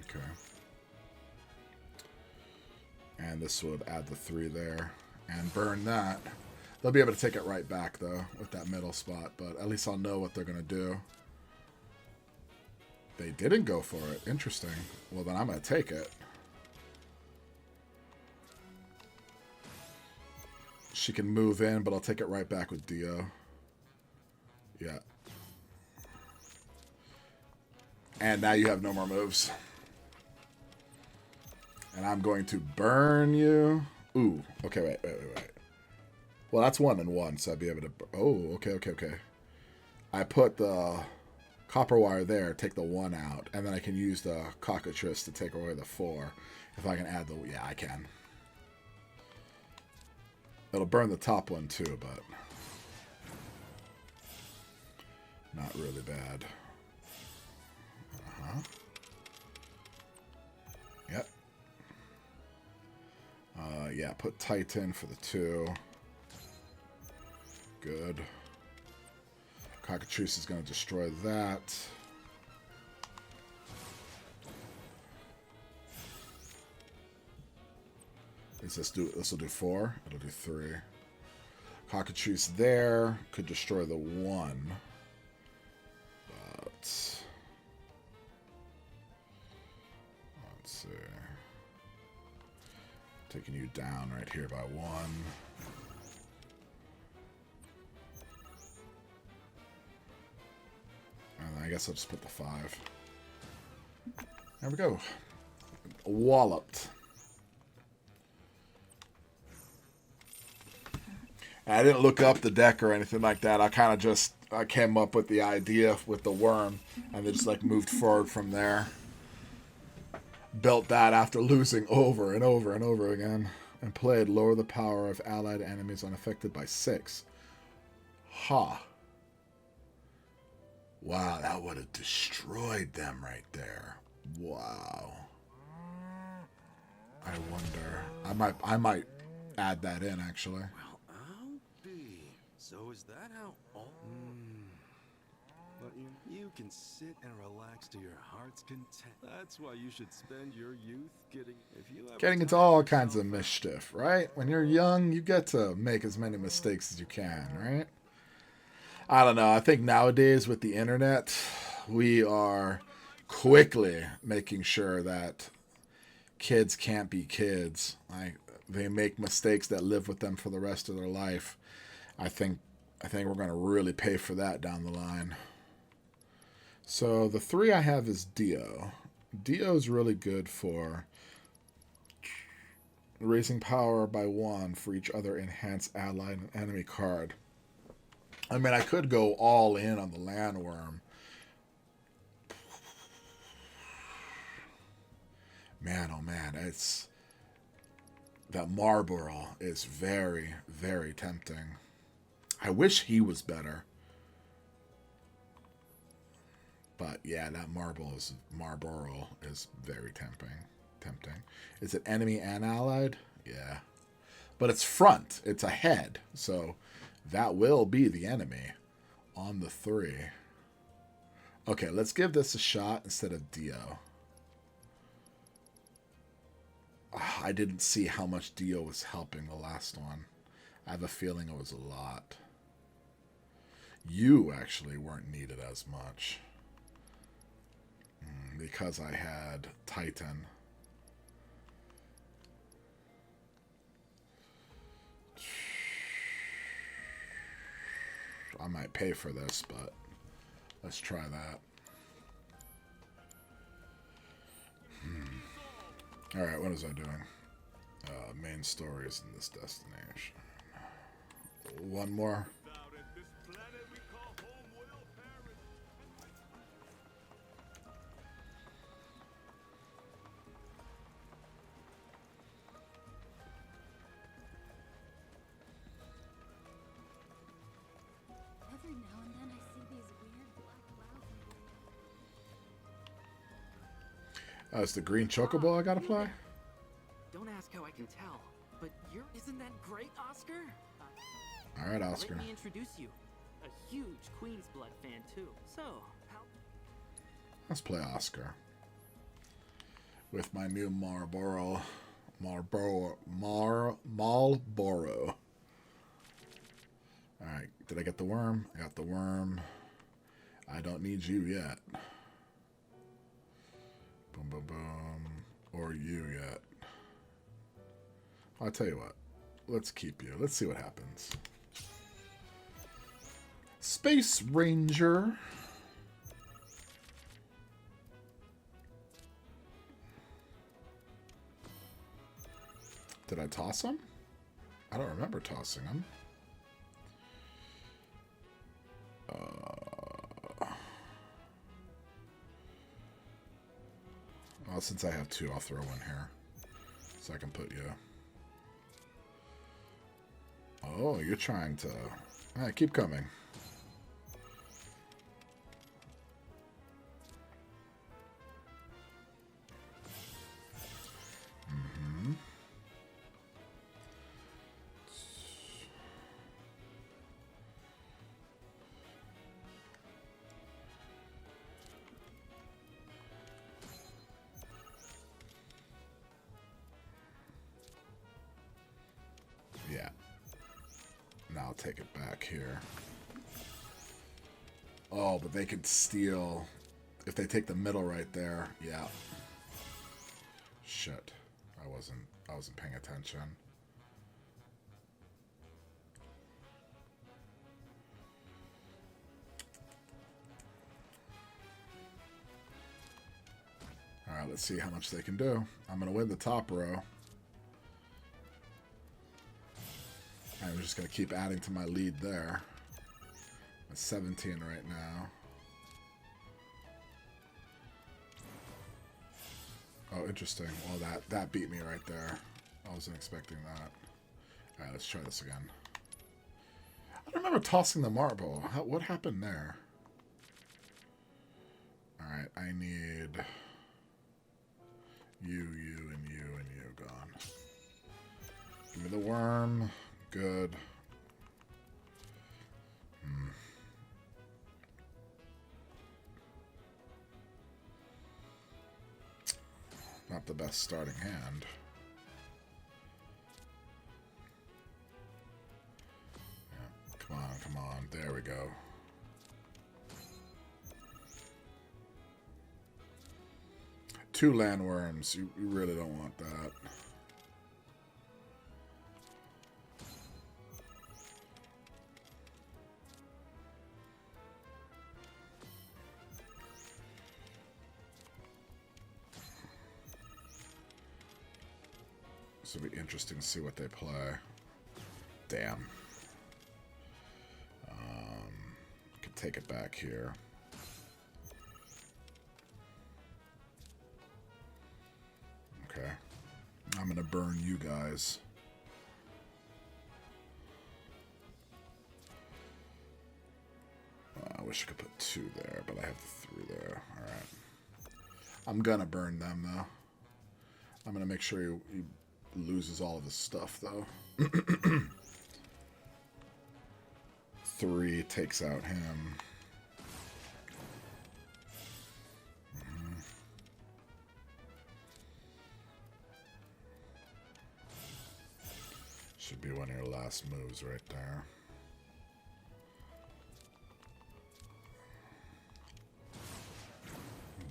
Okay. And this would add the 3 there. And burn that. They'll be able to take it right back, though, with that middle spot. But at least I'll know what they're going to do. They didn't go for it. Interesting. Well, then I'm going to take it. She can move in, but I'll take it right back with Dio. Yeah. And now you have no more moves. And I'm going to burn you. Ooh. Okay, wait. Well, that's 1 and 1, so I'd be able to... Oh, okay. I put the copper wire there, take the 1 out, and then I can use the cockatrice to take away the 4. If I can add the... Yeah, I can. It'll burn the top one, too, but... Not really bad. Uh-huh. Yep. Yeah, put Titan for the 2. Good. Cockatrice is going to destroy that. This will do 4. It'll do 3. Cockatrice there could destroy the 1. But let's see. Taking you down right here by 1. guess I'll just put the 5. There we go. Walloped. I didn't look up the deck or anything like that. I kind of just I came up with the idea with the worm and then just like moved forward from there. Built that after losing over and over and over again. And played lower the power of allied enemies unaffected by 6. Ha. Wow, that would have destroyed them right there. Wow. I wonder. I might add that in actually. Well, I'll be. So is that how all... But you can sit and relax to your heart's content. That's why you should spend your youth getting into all kinds of mischief, right? When you're young, you get to make as many mistakes as you can, right? I don't know. I think nowadays with the internet, we are quickly making sure that kids can't be kids. Like they make mistakes that live with them for the rest of their life. I think we're going to really pay for that down the line. So the 3 I have is Dio. Dio is really good for raising power by 1 for each other enhanced ally and enemy card. I mean, I could go all in on the landworm. Man, oh man, it's... That Marlboro is very, very tempting. I wish he was better. But yeah, that Marlboro is very tempting. Is it enemy and allied? Yeah. But it's front. It's ahead. So that will be the enemy on the 3. Okay, let's give this a shot instead of Dio. I didn't see how much Dio was helping the last one. I have a feeling it was a lot. You actually weren't needed as much. Because I had Titan. I might pay for this, but let's try that. Alright, what is I doing? Main story is in this destination. One more. Every now and then I see these weird black clouds in the It's the green chocobo I gotta play? Don't ask how I can tell, but isn't that great, Oscar? Alright, Oscar. Let me introduce you. A huge Queen's Blood fan, too. So, how... Let's play Oscar. With my new Marlboro. Alright, did I get the worm? I got the worm. I don't need you yet. Boom, boom, boom. Or you yet. I'll tell you what. Let's keep you. Let's see what happens. Space Ranger. Did I toss him? I don't remember tossing him. Well, since I have 2, I'll throw one here. So I can put you. Oh, you're trying to... Alright, keep coming. Yeah. Now I'll take it back here. Oh, but they could steal if they take the middle right there. Yeah. Shit. I wasn't paying attention. Let's see how much they can do. I'm going to win the top row. I'm just going to keep adding to my lead there. I'm at 17 right now. Oh, interesting. Well, that beat me right there. I wasn't expecting that. Alright, let's try this again. I don't remember tossing the marble. What happened there? Alright, I need you, and you gone. Give me the worm. Good. Not the best starting hand. Yeah, come on. There we go. Two landworms. You really don't want that. This will be interesting to see what they play. Damn. Could take it back here. Okay. I'm gonna burn you guys. I wish I could put 2 there, but I have the 3 there. Alright. I'm gonna burn them, though. I'm gonna make sure he loses all of his stuff, though. 3 takes out him. Should be one of your last moves right there.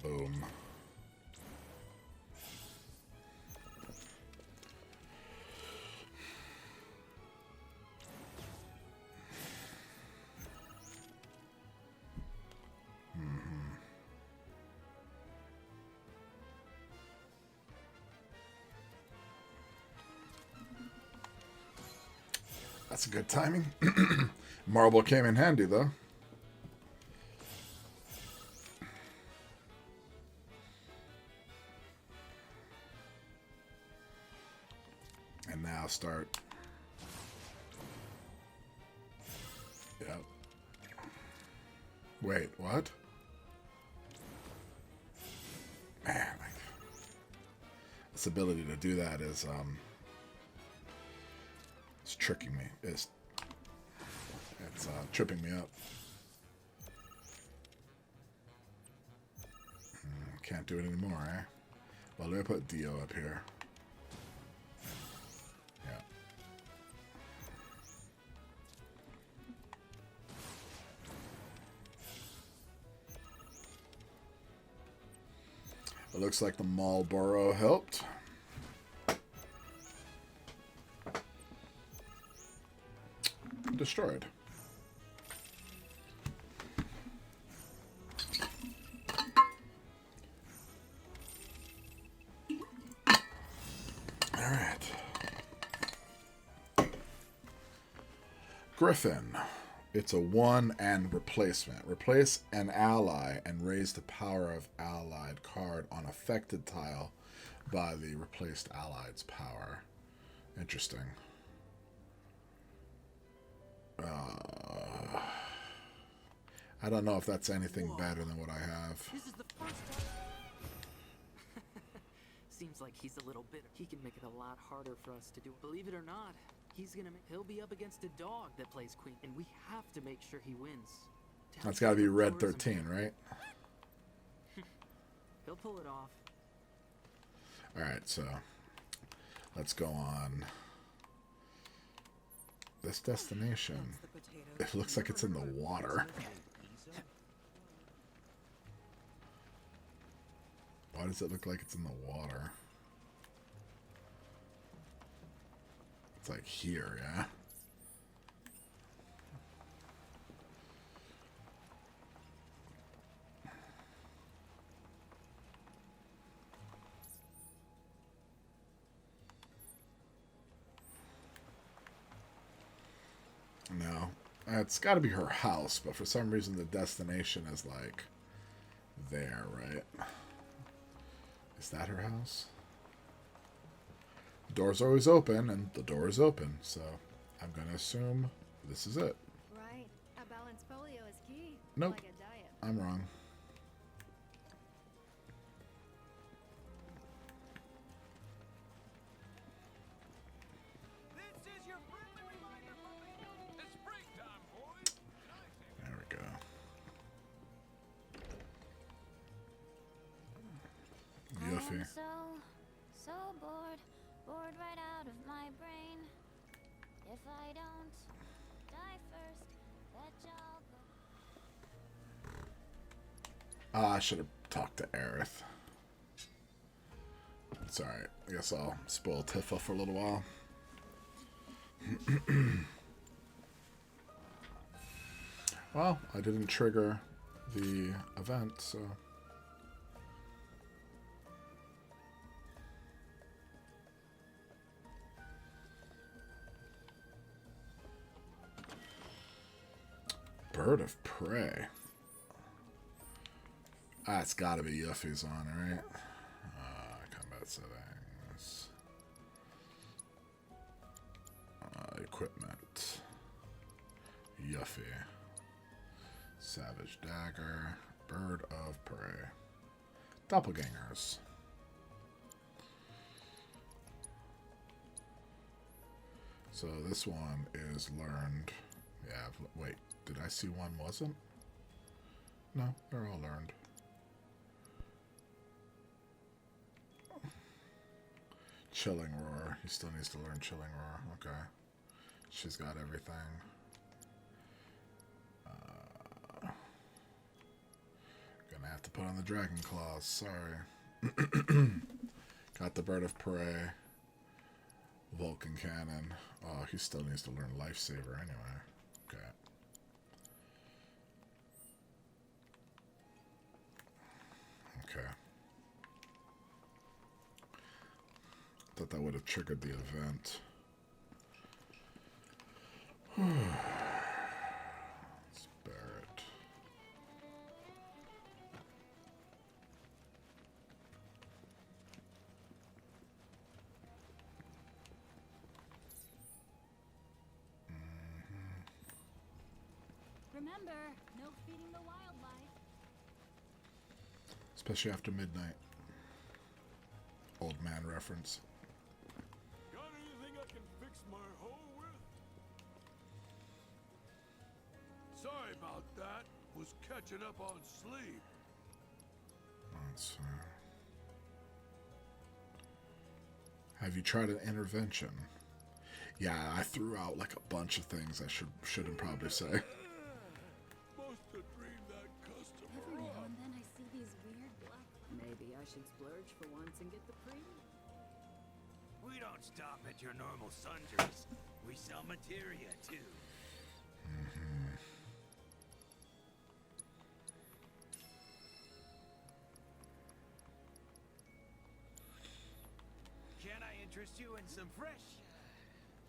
Boom. That's a good timing. Marble came in handy, though. And now start. Yep. Wait, what? Man, this ability to do that is it's tricking me. It's tripping me up. Can't do it anymore, eh? Well, let me put Dio up here. Yeah. It looks like the Marlboro helped. Destroyed. All right. Griffin. It's a 1 and replacement. Replace an ally and raise the power of allied card on affected tile by the replaced allied's power. Interesting. I don't know if that's anything better than what I have. This is the first time. Seems like he's a little bitter. He can make it a lot harder for us to do. Believe it or not, he'll be up against a dog that plays queen, and we have to make sure he wins. That's got to be red 13, right? He'll pull it off. All right, so let's go on this destination. It looks like it's in the water. Why does it look like it's in the water? It's like here, yeah? No. It's got to be her house, but for some reason the destination is like there, right? Is that her house? The door's always open, and the door is open, so I'm going to assume this is it. Right. A balanced folio is key. Nope. Like a diet. I'm wrong. This is your friendly reminder from the it's springtime, boys. There we go. I Yuffie. am so bored. Bored right out of my brain. If I don't die first, that y'all go. I should have talked to Aerith. It's alright. I guess I'll spoil Tifa for a little while. Well, I didn't trigger the event, so... Bird of Prey. That's gotta be Yuffie's on, right? Combat settings. Equipment. Yuffie. Savage Dagger. Bird of Prey. Doppelgangers. So this one is learned. Yeah, wait. Did I see one wasn't? No, they're all learned. Chilling Roar. He still needs to learn Chilling Roar. Okay. She's got everything. Gonna have to put on the Dragon Claws. Sorry. Got the Bird of Prey. Vulcan Cannon. Oh, he still needs to learn Lifesaver anyway. Okay. Okay. Thought that would have triggered the event. Barrett. Remember, no feeding the wildlife. Especially after midnight. Old man reference. Got anything I can fix my hole with? Sorry about that. Was catching up on sleep. Let's see. Have you tried an intervention? Yeah, I threw out like a bunch of things I shouldn't probably say. Must have dreamed that customer Every now up. and then I see these weird black. Maybe I should splurge for once and get the premium. We don't stop at your normal sundries. We sell materia too. Can I interest you in some fresh?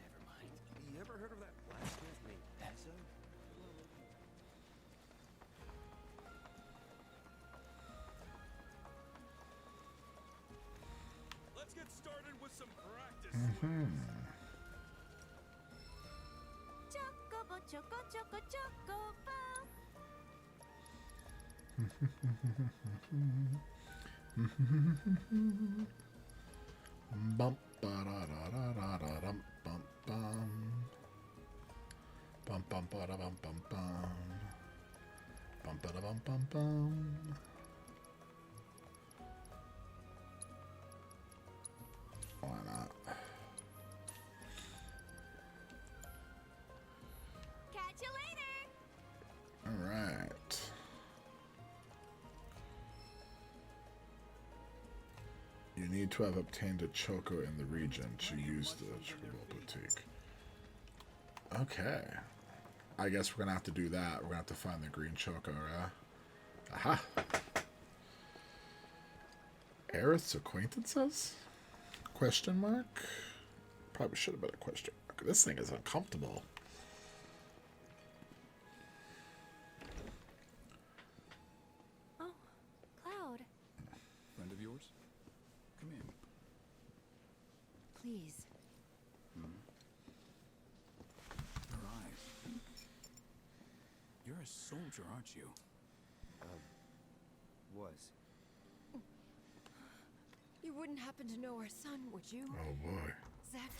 Never mind. You ever heard of that blacksmith named Pezzo? Let's get started with some practice. Chocobo, choco, choco, chocobo. Bump ba da da da da da dum bum bum. Bum bum ba da bum bum bum. Bum ba da bum bum bum. Why not? Catch you later. All right. You need to have obtained a Choco in the region to use the Chocobo Boutique. Okay. I guess we're gonna have to do that. We're gonna have to find the green Choco, right? Aha! Aerith's acquaintances? Question mark? Probably should have been a question mark. This thing is uncomfortable. please. Your eyes. You're a soldier, aren't you? Was. You wouldn't happen to know our son, would you? Oh boy. Zack?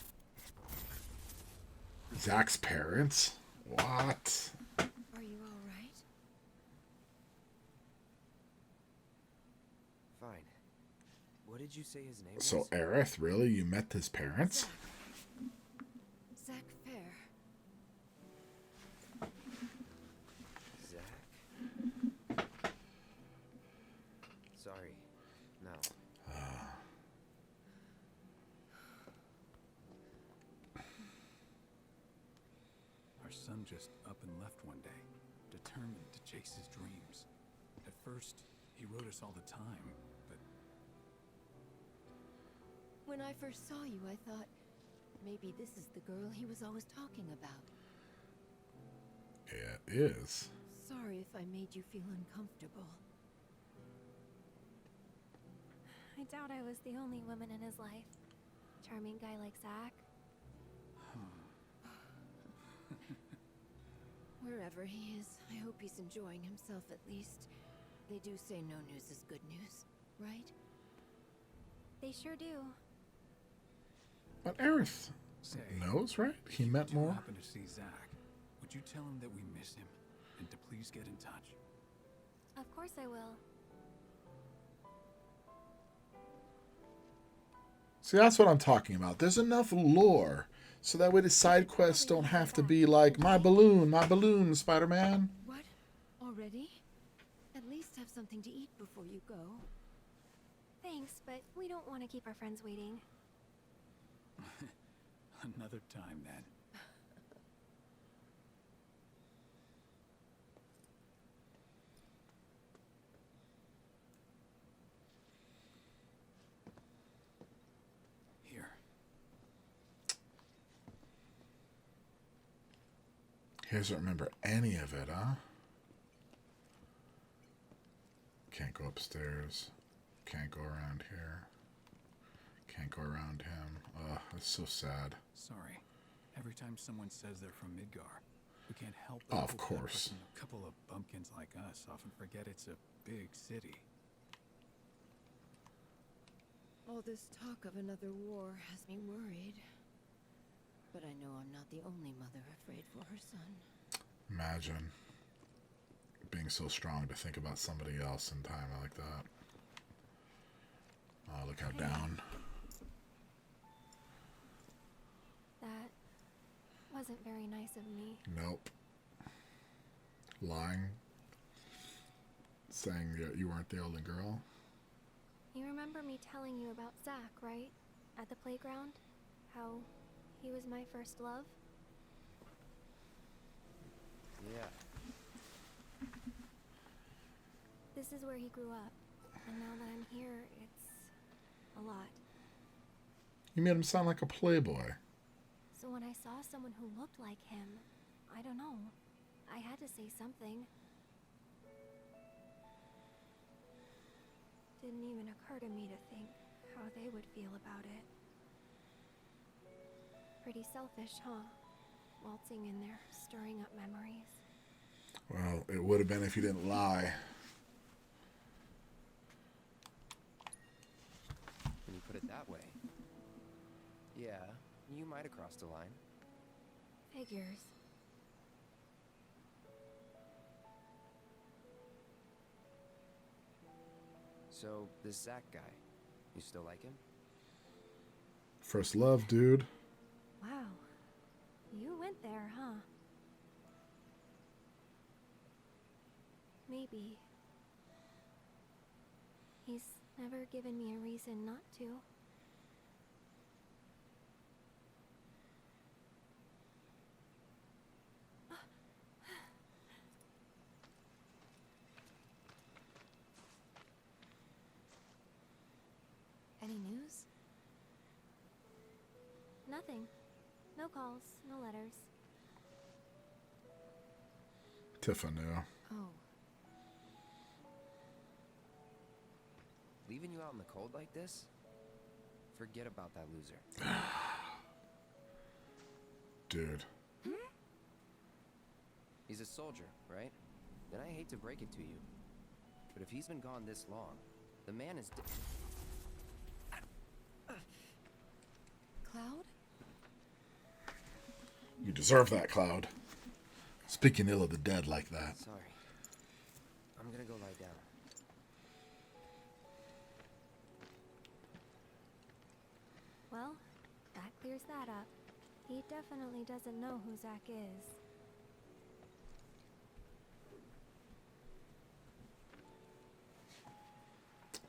Zack's parents? What? Are you all right? Fine. What did you say his name So, was? Aerith, really? You met his parents? Zack Fair. Zack. Sorry. No. Our son just up and left one day, determined to chase his dreams. At first, he wrote us all the time, but When I first saw you, I thought maybe this is the girl he was always talking about. It is. Sorry if I made you feel uncomfortable. I doubt I was the only woman in his life. Charming guy like Zack. Wherever he is, I hope he's enjoying himself at least. They do say no news is good news, right? They sure do. But Aerith say, knows, right? He if meant you do more. happen to see Zack, would you tell him that we miss him and to please get in touch? Of course I will. See, that's what I'm talking about. There's enough lore so that way the side quests don't have to be like, my balloon, Spider-Man. What? Already? At least have something to eat before you go. Thanks, but we don't want to keep our friends waiting. Another time, then. Here. He doesn't remember any of it, huh? Can't go upstairs. Can't go around here. Can't go around him. Ugh, that's so sad. Sorry. Every time someone says they're from Midgar, we can't help Oh, but of hope that course. A couple of bumpkins like us often forget it's a big city. All this talk of another war has me worried. But I know I'm not the only mother afraid for her son. Imagine being so strong to think about somebody else in time like that. Oh, look how down. That wasn't very nice of me. Nope. Lying. Saying that you weren't the only girl. You remember me telling you about Zack, right? At the playground? How he was my first love? Yeah. This is where he grew up. And now that I'm here, it's a lot. You made him sound like a playboy. So when I saw someone who looked like him, I don't know. I had to say something. Didn't even occur to me to think how they would feel about it. Pretty selfish, huh? Waltzing in there, stirring up memories. Well, it would have been if you didn't lie. When you put it that way. Yeah, you might have crossed a line. Figures. So, this Zack guy, you still like him? First love, dude. Wow. You went there, huh? Maybe. He's never given me a reason not to. Any news? Nothing. No calls, no letters. Tifa knew. Oh, Leaving you out in the cold like this? Forget about that loser. dude. He's a soldier, right? And I hate to break it to you, but if he's been gone this long, the man is Cloud? You deserve that, Cloud. Speaking ill of the dead like that. Sorry. I'm gonna go lie down. Well, that clears that up. He definitely doesn't know who Zack is.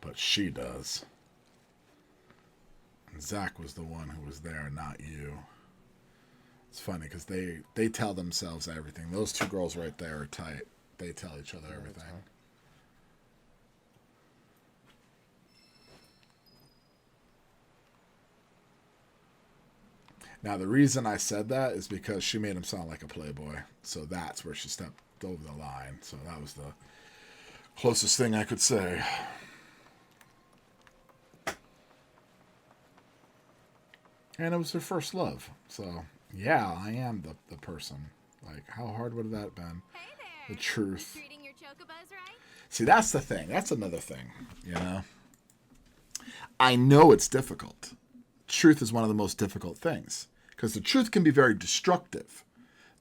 But she does. And Zack was the one who was there, not you. It's funny because they tell themselves everything. Those two girls right there are tight. They tell each other everything. Now, the reason I said that is because she made him sound like a playboy. So that's where she stepped over the line. So that was the closest thing I could say. And it was her first love. So, yeah, I am the person. Like, how hard would that have been? Hey there. The truth. You treating your chocobos right? See, that's the thing. That's another thing, you know? I know it's difficult. Truth is one of the most difficult things. Because the truth can be very destructive.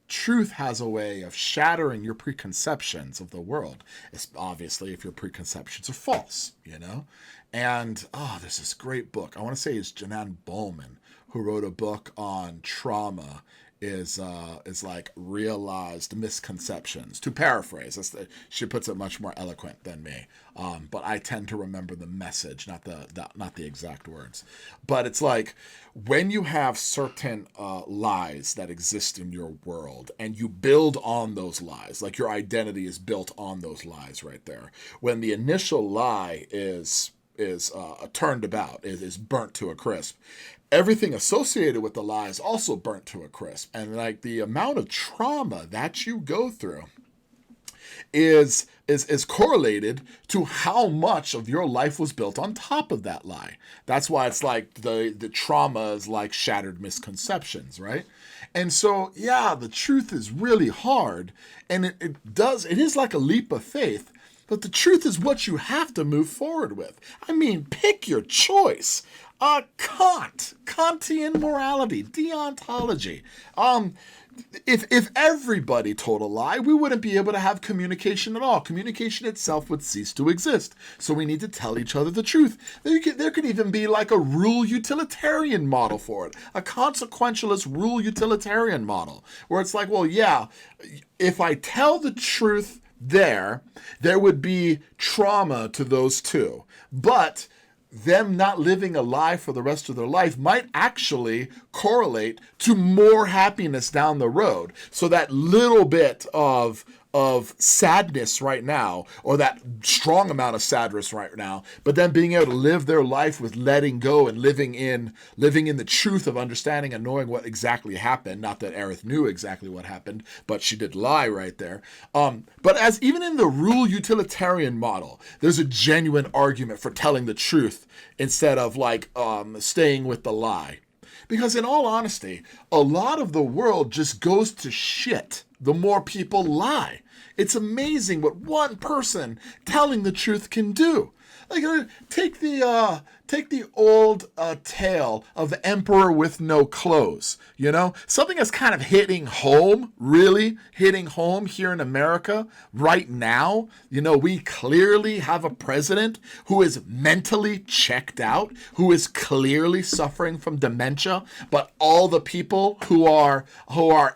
Truth has a way of shattering your preconceptions of the world. It's obviously if your preconceptions are false, you know? And, there's this great book. I want to say it's Janan Bowman, who wrote a book on trauma, is like realized misconceptions. To paraphrase, she puts it much more eloquent than me. But I tend to remember the message, not the exact words. But it's like when you have certain lies that exist in your world, and you build on those lies, like your identity is built on those lies right there. When the initial lie is turned about, is burnt to a crisp, everything associated with the lie is also burnt to a crisp. And like the amount of trauma that you go through is correlated to how much of your life was built on top of that lie. That's why it's like the trauma is like shattered misconceptions, right? And so, yeah, the truth is really hard, and it is like a leap of faith. But the truth is what you have to move forward with. I mean, pick your choice. Kantian morality, deontology. If everybody told a lie, we wouldn't be able to have communication at all. Communication itself would cease to exist. So we need to tell each other the truth. There could even be like a rule utilitarian model for it, a consequentialist rule utilitarian model, where it's like, well, yeah, if I tell the truth there would be trauma to those two. But them not living a lie for the rest of their life might actually correlate to more happiness down the road. So that little bit of sadness right now, or that strong amount of sadness right now, but then being able to live their life with letting go and living in the truth of understanding and knowing what exactly happened. Not that Aerith knew exactly what happened, but she did lie right there. But as even in the rule utilitarian model, there's a genuine argument for telling the truth instead of like staying with the lie. Because in all honesty, a lot of the world just goes to shit the more people lie. It's amazing what one person telling the truth can do. Like, take the old tale of the emperor with no clothes, you know? Something that's kind of really hitting home here in America right now. You know, we clearly have a president who is mentally checked out, who is clearly suffering from dementia, but all the people who are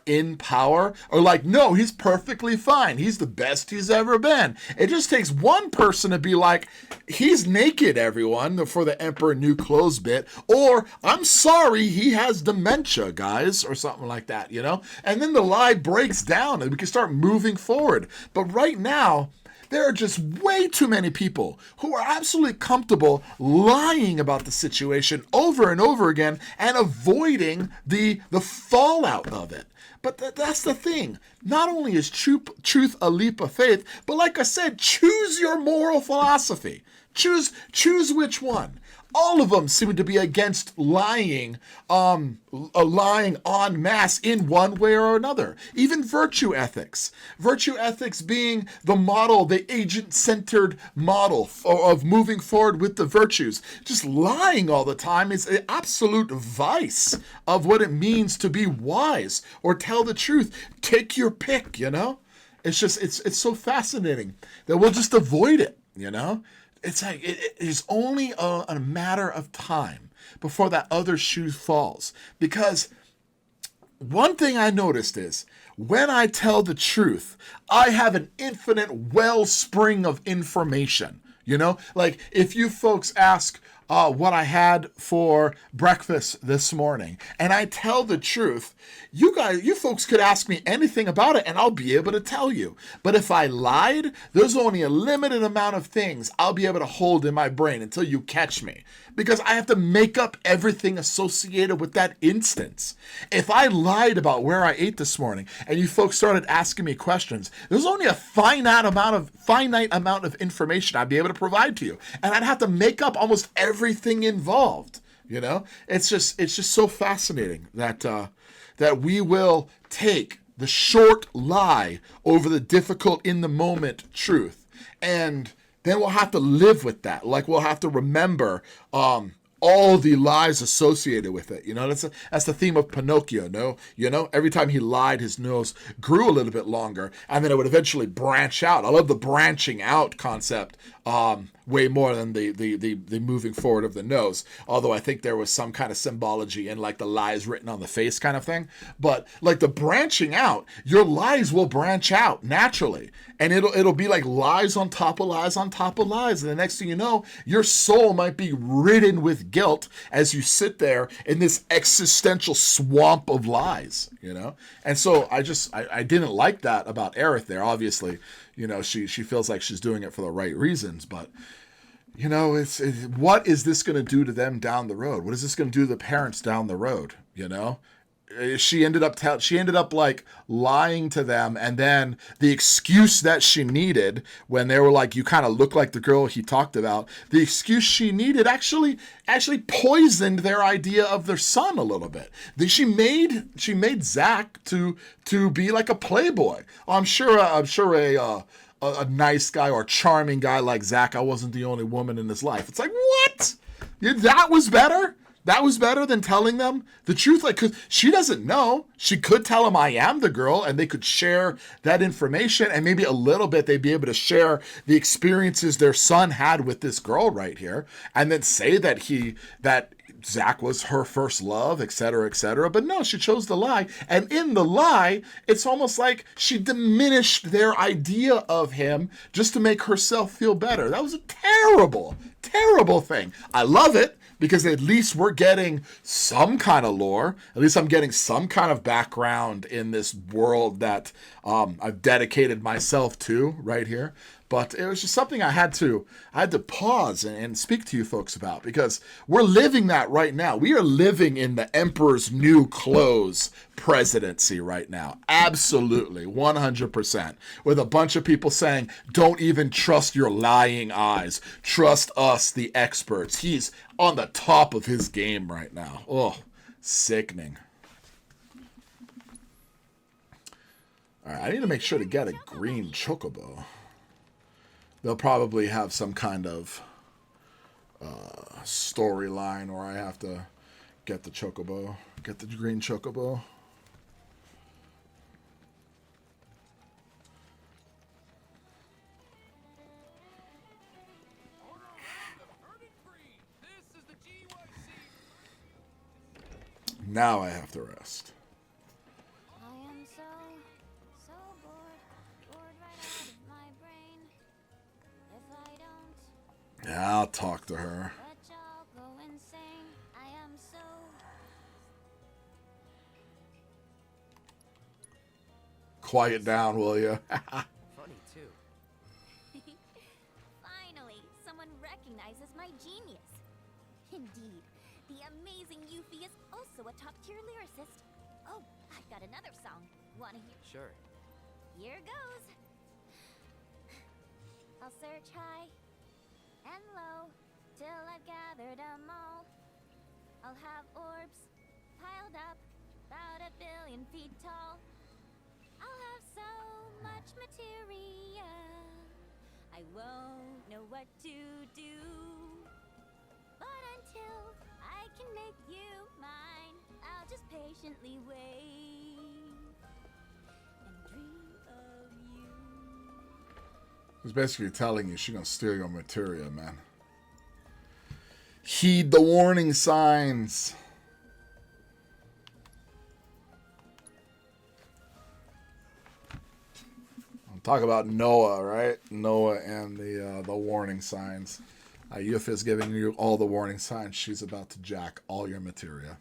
in power are like, no, he's perfectly fine. He's the best he's ever been. It just takes one person to be like, he's naked, everyone, for the emperor new clothes bit, or I'm sorry, he has dementia, guys, or something like that, you know? And then the lie breaks down and we can start moving forward. But right now, there are just way too many people who are absolutely comfortable lying about the situation over and over again and avoiding the fallout of it. But that's the thing. Not only is truth a leap of faith, but like I said, choose your moral philosophy. Choose which one. All of them seem to be against lying, lying en masse in one way or another. Even virtue ethics. Virtue ethics being the model, the agent-centered model of moving forward with the virtues. Just lying all the time is an absolute vice of what it means to be wise or tell the truth. Take your pick, you know? It's just, it's so fascinating that we'll just avoid it, you know? It's like it is only a matter of time before that other shoe falls. Because one thing I noticed is when I tell the truth, I have an infinite wellspring of information. You know, like if you folks ask what I had for breakfast this morning, and I tell the truth, you folks could ask me anything about it and I'll be able to tell you. But if I lied, there's only a limited amount of things I'll be able to hold in my brain until you catch me, because I have to make up everything associated with that instance. If I lied about where I ate this morning and you folks started asking me questions, there's only a finite amount of information I'd be able to provide to you, and I'd have to make up almost everything involved. You know, it's just so fascinating that that we will take the short lie over the difficult in the moment truth, and then we'll have to live with that. Like we'll have to remember all the lies associated with it. You know, that's the theme of Pinocchio. No, you know, every time he lied, his nose grew a little bit longer, and then it would eventually branch out. I love the branching out concept way more than the moving forward of the nose. Although I think there was some kind of symbology in like the lies written on the face kind of thing. But like the branching out, your lies will branch out naturally, and it'll be like lies on top of lies on top of lies. And the next thing you know, your soul might be ridden with guilt as you sit there in this existential swamp of lies, you know? And so I didn't like that about Aerith there. Obviously, you know, she feels like she's doing it for the right reasons, but you know, it's what is this going to do to them down the road? What is this going to do to the parents down the road? You know, she ended up like lying to them, and then the excuse that she needed when they were like, you kind of look like the girl he talked about, the excuse she needed actually poisoned their idea of their son a little bit. She made Zach to be like a playboy. I'm sure a nice guy or charming guy like Zach, I wasn't the only woman in his life. It's like, what? That was better? That was better than telling them the truth? Like, 'cause she doesn't know. She could tell him I am the girl, and they could share that information, and maybe a little bit they'd be able to share the experiences their son had with this girl right here, and then say that Zach was her first love, etc., etc. But no, she chose to lie. And in the lie, it's almost like she diminished their idea of him just to make herself feel better. That was a terrible, terrible thing. I love it, because at least we're getting some kind of lore. At least I'm getting some kind of background in this world that I've dedicated myself to right here. But it was just something I had to pause and speak to you folks about, because we're living that right now. We are living in the Emperor's New Clothes presidency right now. Absolutely, 100%. With a bunch of people saying, don't even trust your lying eyes. Trust us, the experts. He's on the top of his game right now. Oh, sickening. All right, I need to make sure to get a green chocobo. They'll probably have some kind of storyline where I have to get the chocobo, get the green chocobo. Now I have to rest. I am so bored right out of my brain. If I don't, Yeah, I'll talk to her. let y'all go insane. I am so. Quiet down, will you? Funny too. Finally, someone recognizes my genius. Indeed, the amazing Yuffie is also a top-tier lyricist. Oh, I got another song. Wanna hear? Sure. Here goes. I'll search high and low till I've gathered them all. I'll have orbs piled up about 1 billion feet tall. I'll have so much materia, I won't know what to do. But until I can make you mine, I'll just patiently wait and dream of you. He's basically telling you she's gonna steal your materia, man. Heed the warning signs. Talk about Noah, right? Noah and the warning signs. Yuffie is giving you all the warning signs. She's about to jack all your materia.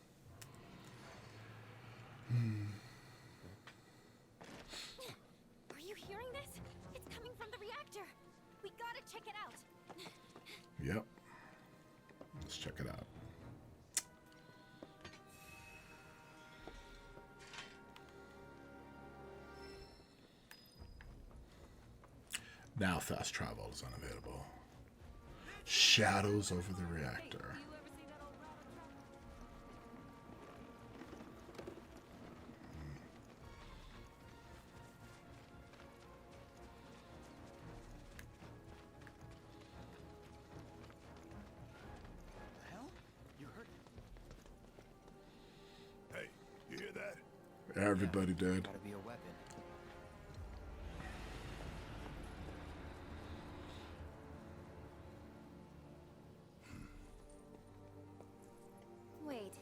Are you hearing this? It's coming from the reactor. We gotta check it out. Yep. Let's check it out. Now fast travel is unavailable. Shadows over the reactor. The hell? You heard it? Hey, you hear that? Everybody did. Gotta be a weapon. Wait,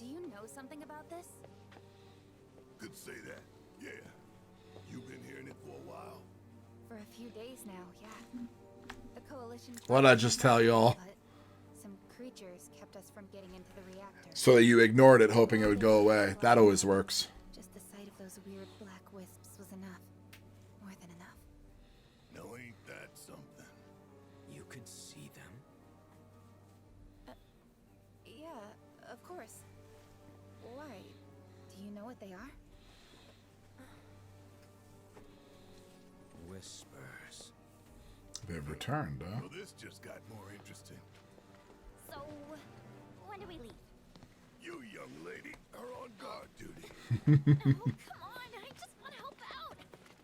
do you know something about this? Could say that. Yeah. You've been hearing it for a while. For a few days now, yeah. The Coalition... What'd I just tell y'all? But some creatures kept us from getting into the reactor. So that you ignored it, hoping it would go away. That always works. Just the sight of those weird black wisps was enough. More than enough. No, ain't that something? You could see them? Yeah, of course. Why? Do you know what they are? Whispers. They've returned, huh? Well, this just got more interesting. So, when do we leave? You, young lady, are on guard duty. Oh, come on! I just want to help out!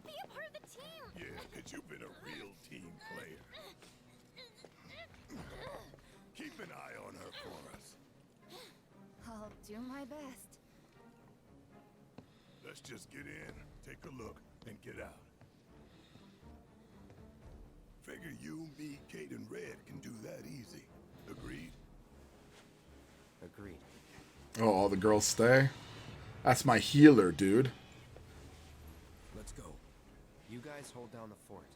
Be a part of the team! Yeah, 'cause you've been a real team player. Keep an eye on her for us. I'll do my best. Let's just get in, take a look, and get out. Figure you, me, Kate, and Red can do that easy. Agreed? Agreed. Oh, all the girls stay? That's my healer, dude. Let's go. You guys hold down the fort.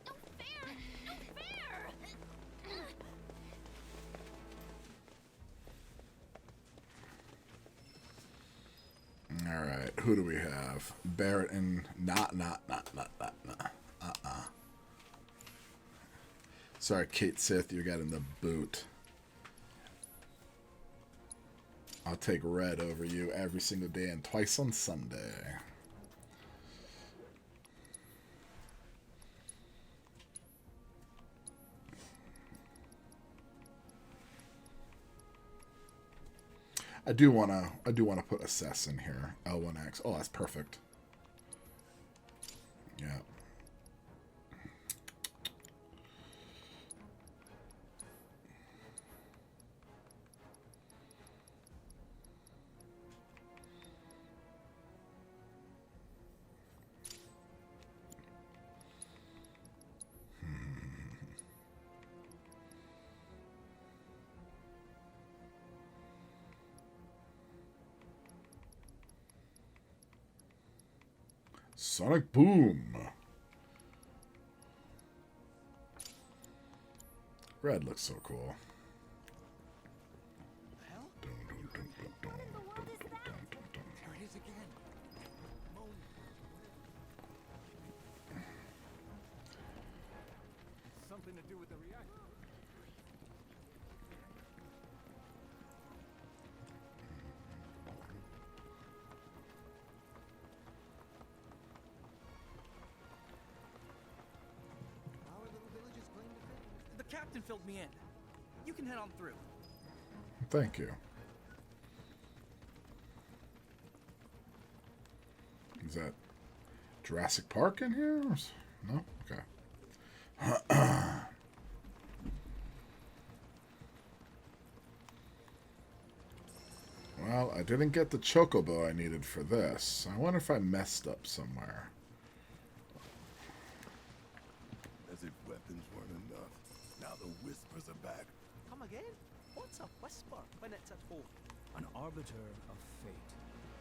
No fair! No fair! Alright, who do we have? Barrett and not. Sorry, Kate Sith, you're getting the boot. I'll take Red over you every single day and twice on Sunday. I do wanna put assess in here. L1X. Oh, that's perfect. Yeah. Sonic Boom. Red looks so cool. The hell? What in the world is that? There it is again. Moan. Something to do with the reactor. captain filled me in. You can head on through. Thank you. Is that Jurassic Park in here? No? Okay. Well, I didn't get the chocobo I needed for this. I wonder if I messed up somewhere. As if weapons weren't enough. Now the whispers are back. Come again? What's a whisper when it's at home? An arbiter of fate.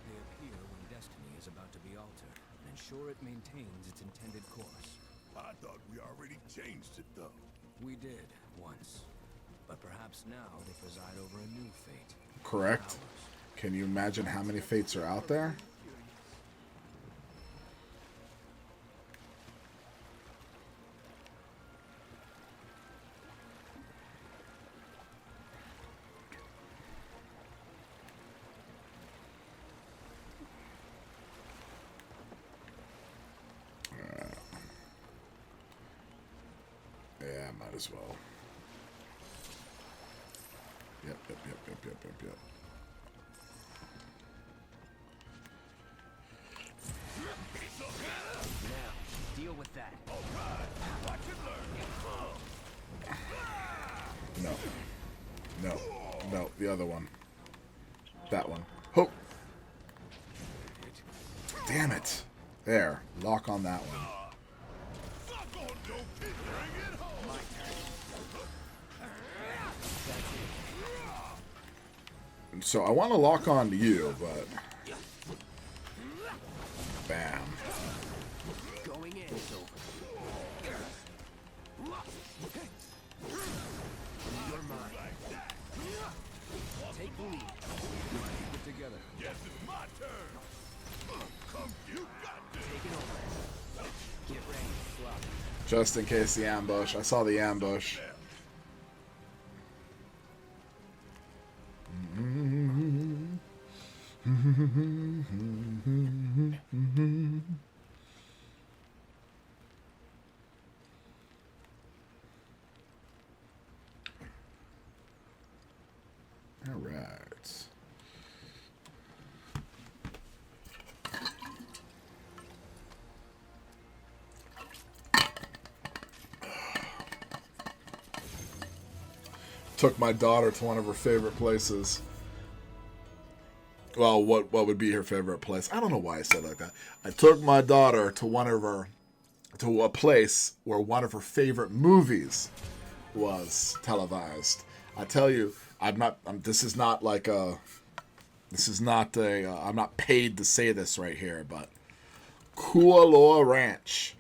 They appear when destiny is about to be altered, and ensure it maintains its intended course. I thought we already changed it, though. We did, once. But perhaps now they preside over a new fate. Correct. Can you imagine how many fates are out there? Yeah, might as well. Yep. Now, deal with that. No, the other one. That one. Oh! Damn it. There, lock on that one. So I want to lock on to you, but... Bam. Going in. You're mine. Take the lead. Keep it together. Yes, it's my turn. Come, you got this. Take it over. Get ready. Flop. Just in case the ambush. I saw the ambush. All right. Took my daughter to one of her favorite places. Well, what would be her favorite place? I don't know why I said it like that. I took my daughter to a place where one of her favorite movies was televised. I tell you, I'm not paid to say this right here, but Kualoa Ranch.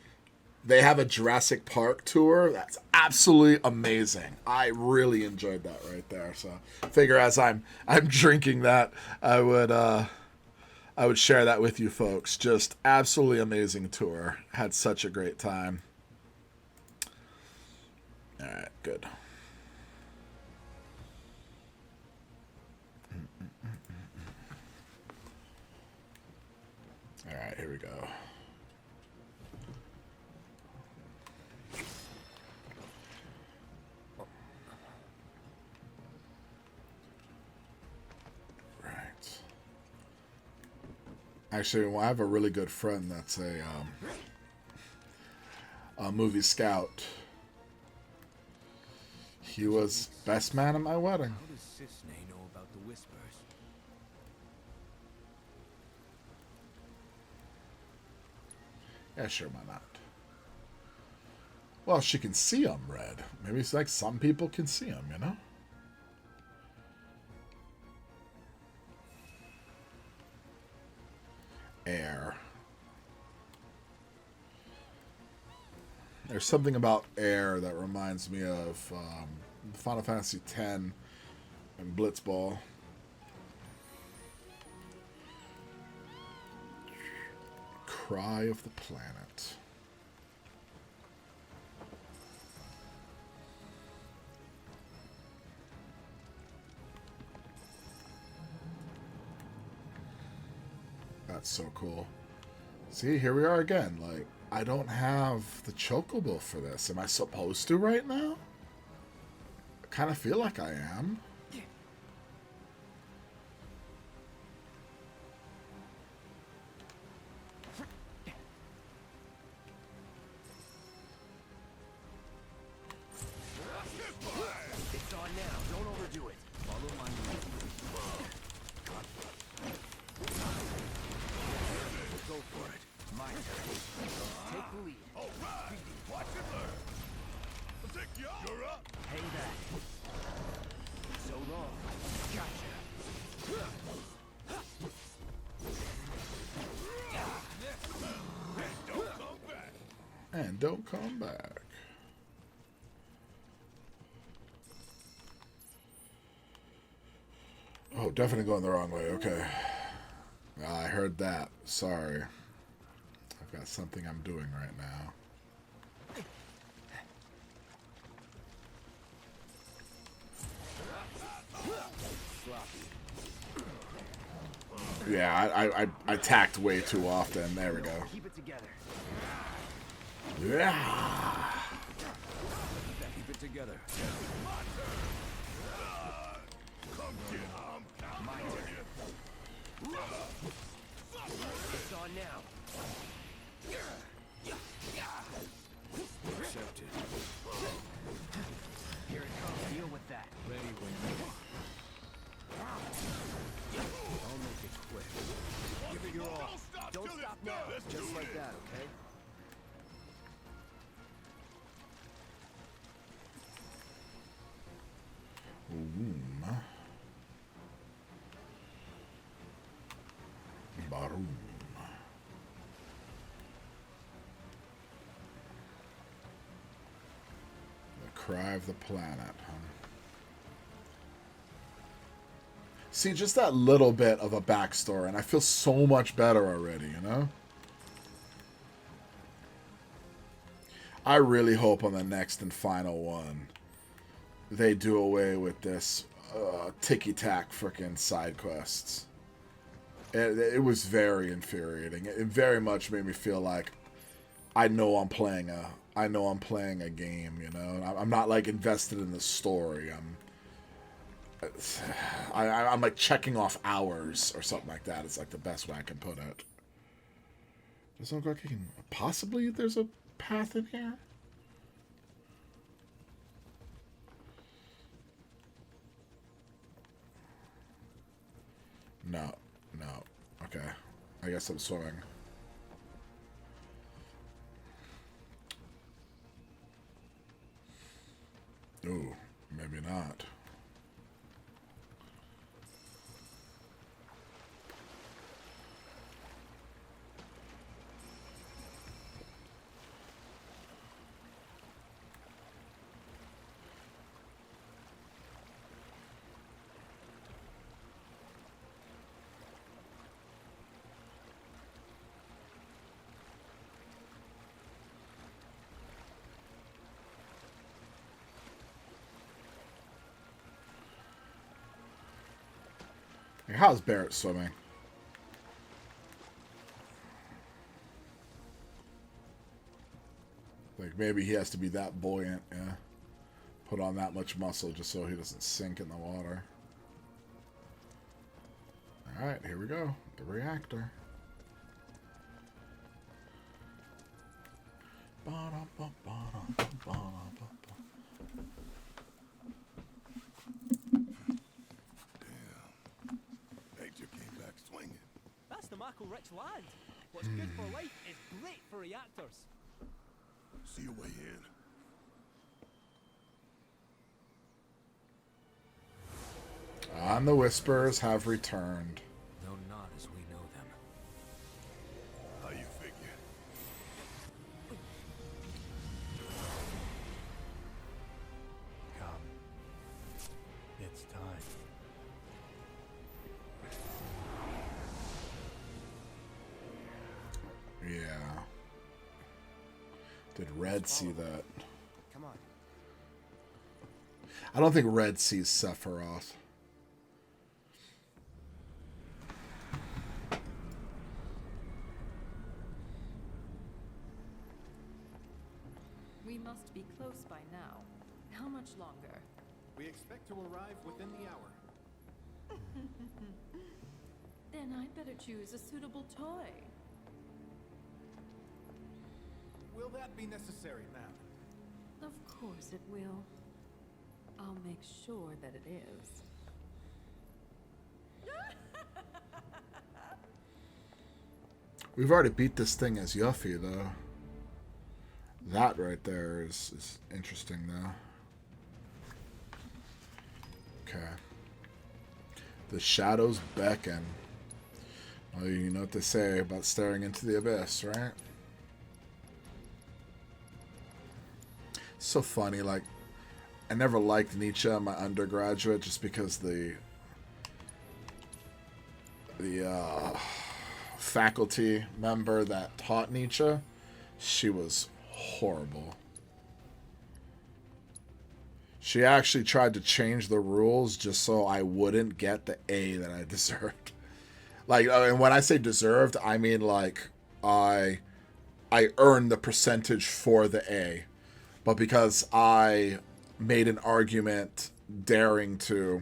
They have a Jurassic Park tour. That's absolutely amazing. I really enjoyed that right there. So figure as I'm drinking that, I would share that with you folks. Just absolutely amazing tour. Had such a great time. All right, good. All right, here we go. Actually, well, I have a really good friend that's a movie scout. He was best man at my wedding. How does Sisney know about the whispers? Yeah, sure, why not? Well, she can see them, Red. Maybe it's like some people can see them, you know? Air. There's something about air that reminds me of Final Fantasy X and Blitzball. Cry of the Planet. That's so cool. See, here we are again. Like, I don't have the chocobo for this. Am I supposed to right now? Kind of feel like I am. It's on now. Don't overdo it. Follow my lead. Go for it. My turn. Take the lead. All right. Watch and learn. I'll take you out. You're up. Hang back. So long. Gotcha. Don't come back. And don't come back. Oh, definitely going the wrong way. Okay. I heard that. Sorry. I've got something I'm doing right now. Yeah, I attacked way too often. There we go. Keep it together. Yeah. Keep it together. Come get I'm My turn. It's on now. Accepted. Here it comes. Deal with that. Ready when you are. I'll make it quick. Give it your all. Don't stop now. Just like that, okay? Barum. The cry of the planet, huh? See, just that little bit of a backstory, and I feel so much better already, you know? I really hope on the next and final one they do away with this ticky-tack frickin' side quests. It was very infuriating. It very much made me feel like I know I'm playing a game, you know? I'm not, like, invested in the story. I'm like checking off hours or something like that. It's like the best way I can put it. Doesn't look like I can... Possibly there's a path in here? No. No. Okay. I guess I'm swimming. Ooh, maybe not. How's Barrett swimming? Like, maybe he has to be that buoyant, yeah. Put on that much muscle just so he doesn't sink in the water. Alright, here we go. The reactor. That's the Mako-rich land. What's good for life is great for reactors. See your way in. And the Whispers have returned. Though not as we know them. How you figure? Come. It's time. Yeah. Did Red see that? Come on. I don't think Red sees Sephiroth. We must be close by now. How much longer? We expect to arrive within the hour. Then I'd better choose a suitable toy. Will that be necessary, ma'am? Of course it will. I'll make sure that it is. We've already beat this thing as Yuffie, though. That right there is interesting, though. Okay. The shadows beckon. Well, you know what they say about staring into the abyss, right? So funny, like, I never liked Nietzsche in my undergraduate just because the faculty member that taught Nietzsche, she was horrible. She actually tried to change the rules just so I wouldn't get the A that I deserved. Like, and when I say deserved, I mean like I earned the percentage for the A. But because I made an argument daring to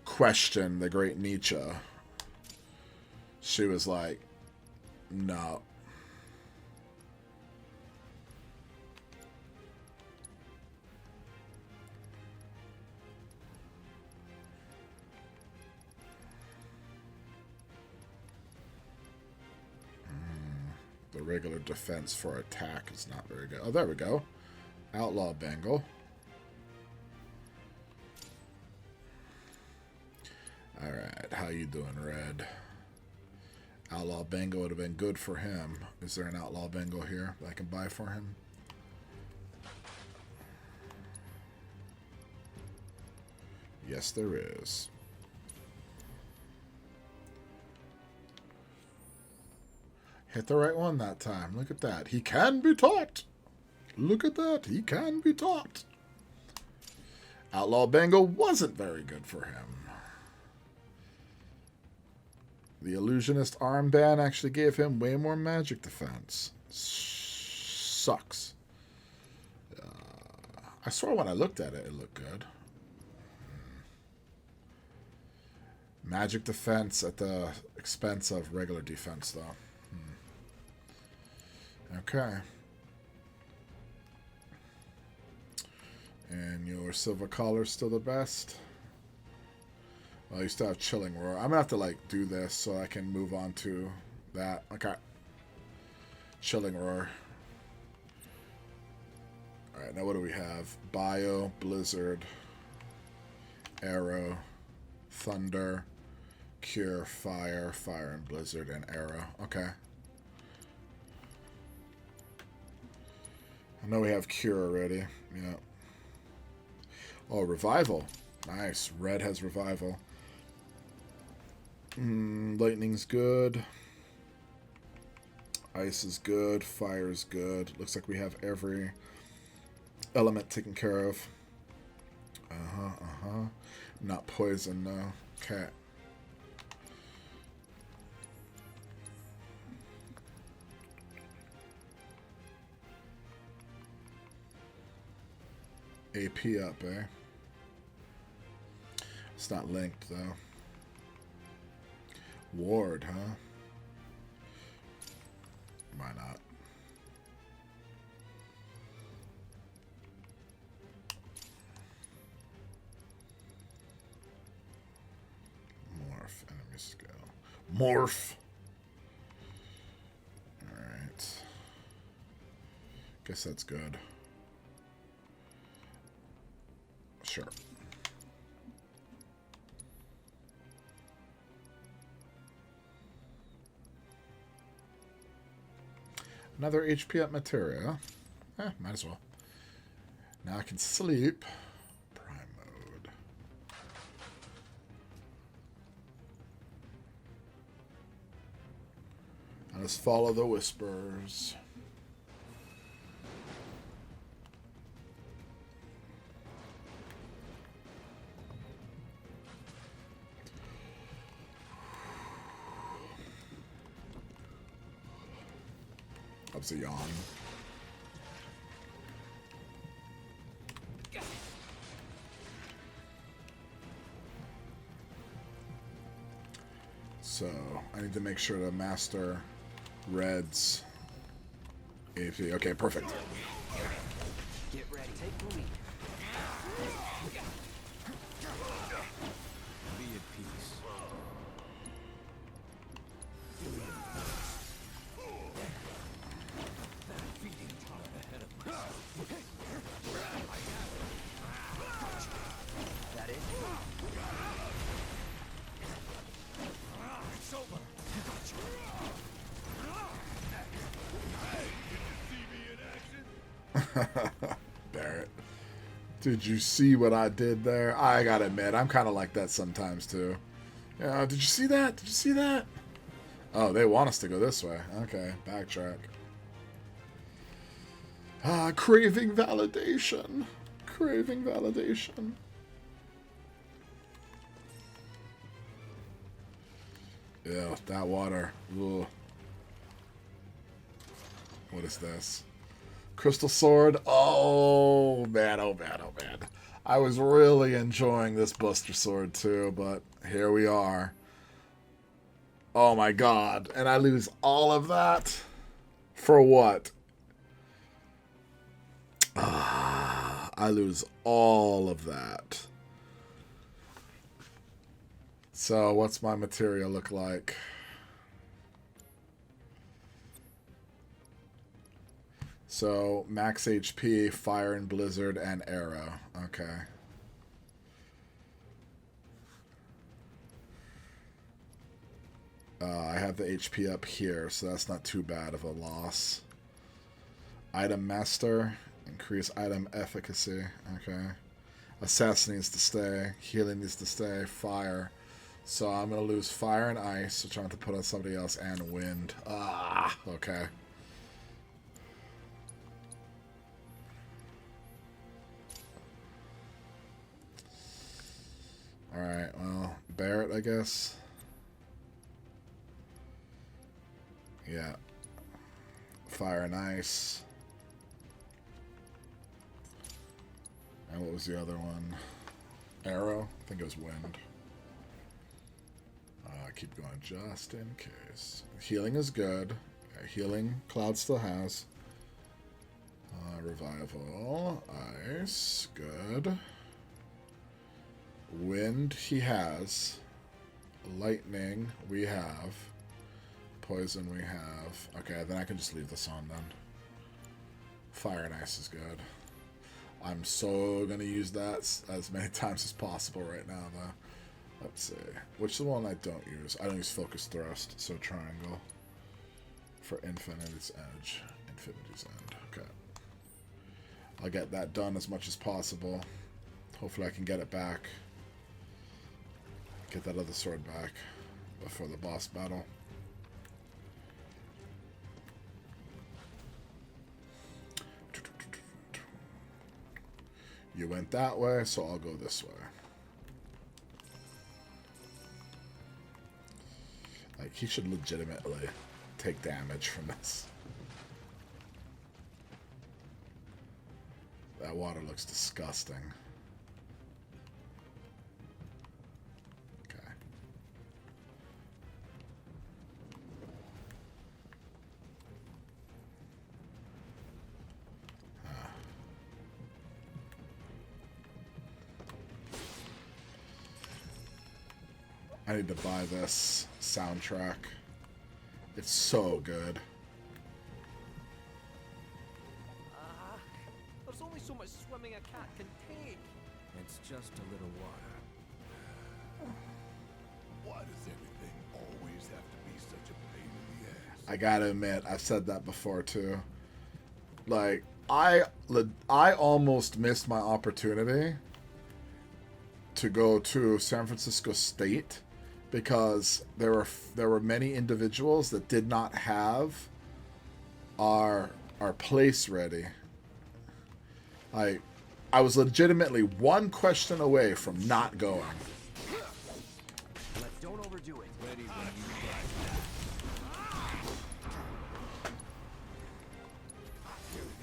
question the great Nietzsche, she was like, no. The regular defense for attack is not very good. Oh, there we go. Outlaw Bengal. Alright, how you doing, Red? Outlaw Bengal would have been good for him. Is there an Outlaw Bengal here that I can buy for him? Yes, there is. Hit the right one that time. Look at that. He can be taught. Look at that. He can be taught. Outlaw Bengal wasn't very good for him. The illusionist armband actually gave him way more magic defense. Sucks. I swear when I looked at it, it looked good. Magic defense at the expense of regular defense, though. Okay. And your silver collar's still the best. Well, you still have Chilling Roar. I'm gonna have to like do this so I can move on to that. Okay. Chilling Roar. Alright, now what do we have? Bio, Blizzard, Arrow, Thunder, Cure, Fire, Fire and Blizzard, and Arrow. Okay. I know we have Cure already. Yeah. Oh, Revival. Nice. Red has Revival. Lightning's good. Ice is good. Fire is good. Looks like we have every element taken care of. Not poison, no. Okay. AP up, eh? It's not linked, though. Ward, huh? Why not? Morph, enemy skill. Morph! Alright. Guess that's good. Sure. Another HP up materia. Might as well. Now I can sleep. Prime mode. I'll just follow the whispers. That was a yawn. need to make sure to master Red's AP. Okay, perfect. Get ready. Take the lead. Be at peace. Feeding time ahead of myself. That it? It's over. Barrett. Did you see what I did there? I gotta admit, I'm kind of like that sometimes too. Yeah, did you see that? Did you see that? Oh, they want us to go this way. Okay, backtrack. Craving validation. Craving validation. Yeah, that water. Ugh. What is this? Crystal Sword. Oh, man, oh, man, oh, man. I was really enjoying this Buster Sword, too, but here we are. Oh, my God. And I lose all of that? For what? I lose all of that. So, what's my material look like? So, max HP, Fire and Blizzard, and Arrow. Okay. I have the HP up here, so that's not too bad of a loss. Item Master, increase item efficacy. Okay. Assassin needs to stay. Healing needs to stay. Fire. So I'm going to lose Fire and Ice, which I want to put on somebody else, and Wind. Okay. Alright, well, Barrett, I guess. Yeah. Fire and Ice. And what was the other one? Arrow? I think it was Wind. Keep going just in case. Healing is good. Okay, healing, Cloud still has. Revival. Ice. Good. Wind he has. Lightning we have. Poison we have. Okay, then I can just leave this on then. Fire and Ice is good. I'm so gonna use that as many times as possible right now though. Let's see. Which is the one I don't use? I don't use Focus Thrust, so Triangle. For Infinity's Edge. Infinity's End. Okay. I'll get that done as much as possible. Hopefully I can get it back. Get that other sword back before the boss battle. You went that way, so I'll go this way. Like, he should legitimately take damage from this. That water looks disgusting. Okay. I need to buy this soundtrack. It's so good. There's only so much swimming a cat can take. It's just a little water. Why does everything always have to be such a pain in the ass? I gotta admit, I've said that before too. Like, I almost missed my opportunity to go to San Francisco State because there were many individuals that did not have our place ready. I was legitimately one question away from not going. Don't overdo it. Ready when you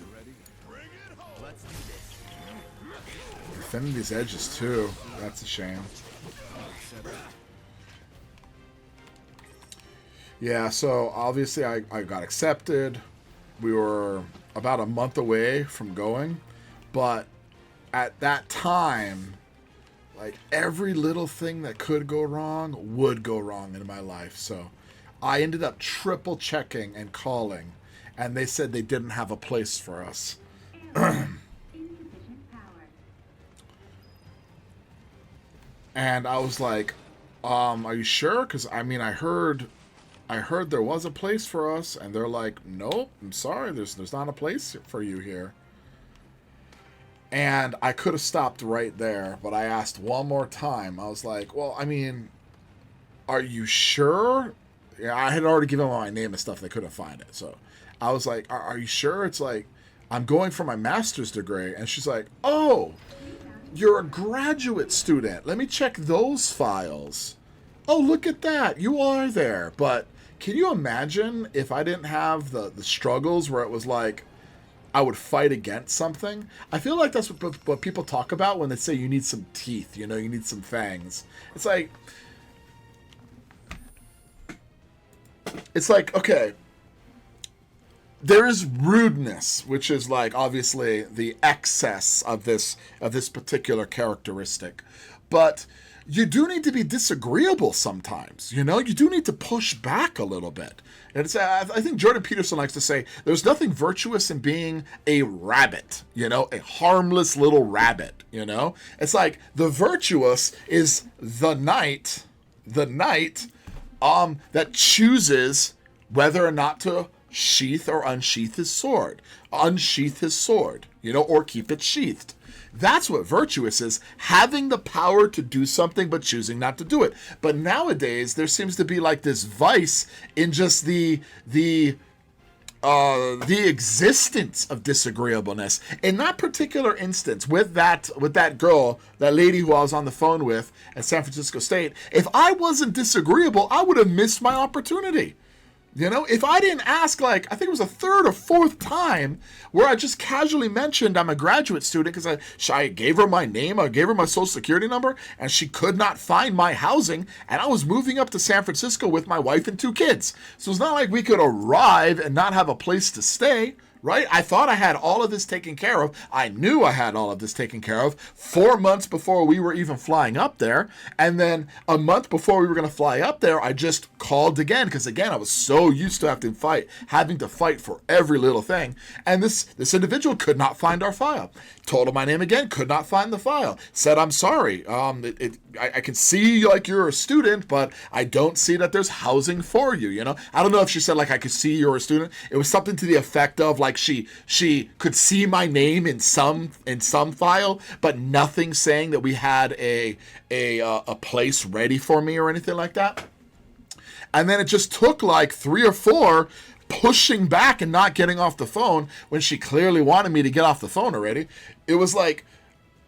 You ready? Bring it home. Let's do this. Infinity's Edges too. That's a shame. Yeah, so obviously I got accepted. We were about a month away from going. But at that time, like every little thing that could go wrong would go wrong in my life. So I ended up triple checking and calling. And they said they didn't have a place for us. And I was like, are you sure? Because, I mean, I heard there was a place for us, and they're like, nope, I'm sorry, there's not a place for you here. And I could have stopped right there, but I asked one more time. I was like, well, I mean, are you sure? Yeah, I had already given them my name and stuff. They couldn't find it. So I was like, are you sure? It's like, I'm going for my master's degree. And she's like, oh, you're a graduate student. Let me check those files. Oh, look at that. You are there. But can you imagine if I didn't have the struggles where it was like I would fight against something? I feel like that's what people talk about when they say you need some teeth, you know, you need some fangs. It's like, okay, there is rudeness, which is like obviously the excess of this particular characteristic. But you do need to be disagreeable sometimes, you know? You do need to push back a little bit. And I think Jordan Peterson likes to say, there's nothing virtuous in being a rabbit, you know? A harmless little rabbit, you know? It's like the virtuous is the knight that chooses whether or not to sheath or unsheath his sword. Unsheath his sword, you know, or keep it sheathed. That's what virtuous is, having the power to do something but choosing not to do it. But nowadays, there seems to be like this vice in just the existence of disagreeableness. In that particular instance, with that girl, that lady who I was on the phone with at San Francisco State, if I wasn't disagreeable, I would have missed my opportunity. You know, if I didn't ask, like, I think it was a third or fourth time where I just casually mentioned I'm a graduate student because I gave her my name, I gave her my social security number, and she could not find my housing, and I was moving up to San Francisco with my wife and 2 kids. So it's not like we could arrive and not have a place to stay. Right? I thought I had all of this taken care of. I knew I had all of this taken care of 4 months before we were even flying up there. And then a month before we were going to fly up there, I just called again. Because again, I was so used to having to fight for every little thing. And this individual could not find our file. Told him my name again, could not find the file. Said, I'm sorry. I can see like you're a student, but I don't see that there's housing for you, you know? I don't know if she said like I could see you're a student. It was something to the effect of like she could see my name in some file, but nothing saying that we had a place ready for me or anything like that. And then it just took like 3 or 4 pushing back and not getting off the phone when she clearly wanted me to get off the phone already. It was like,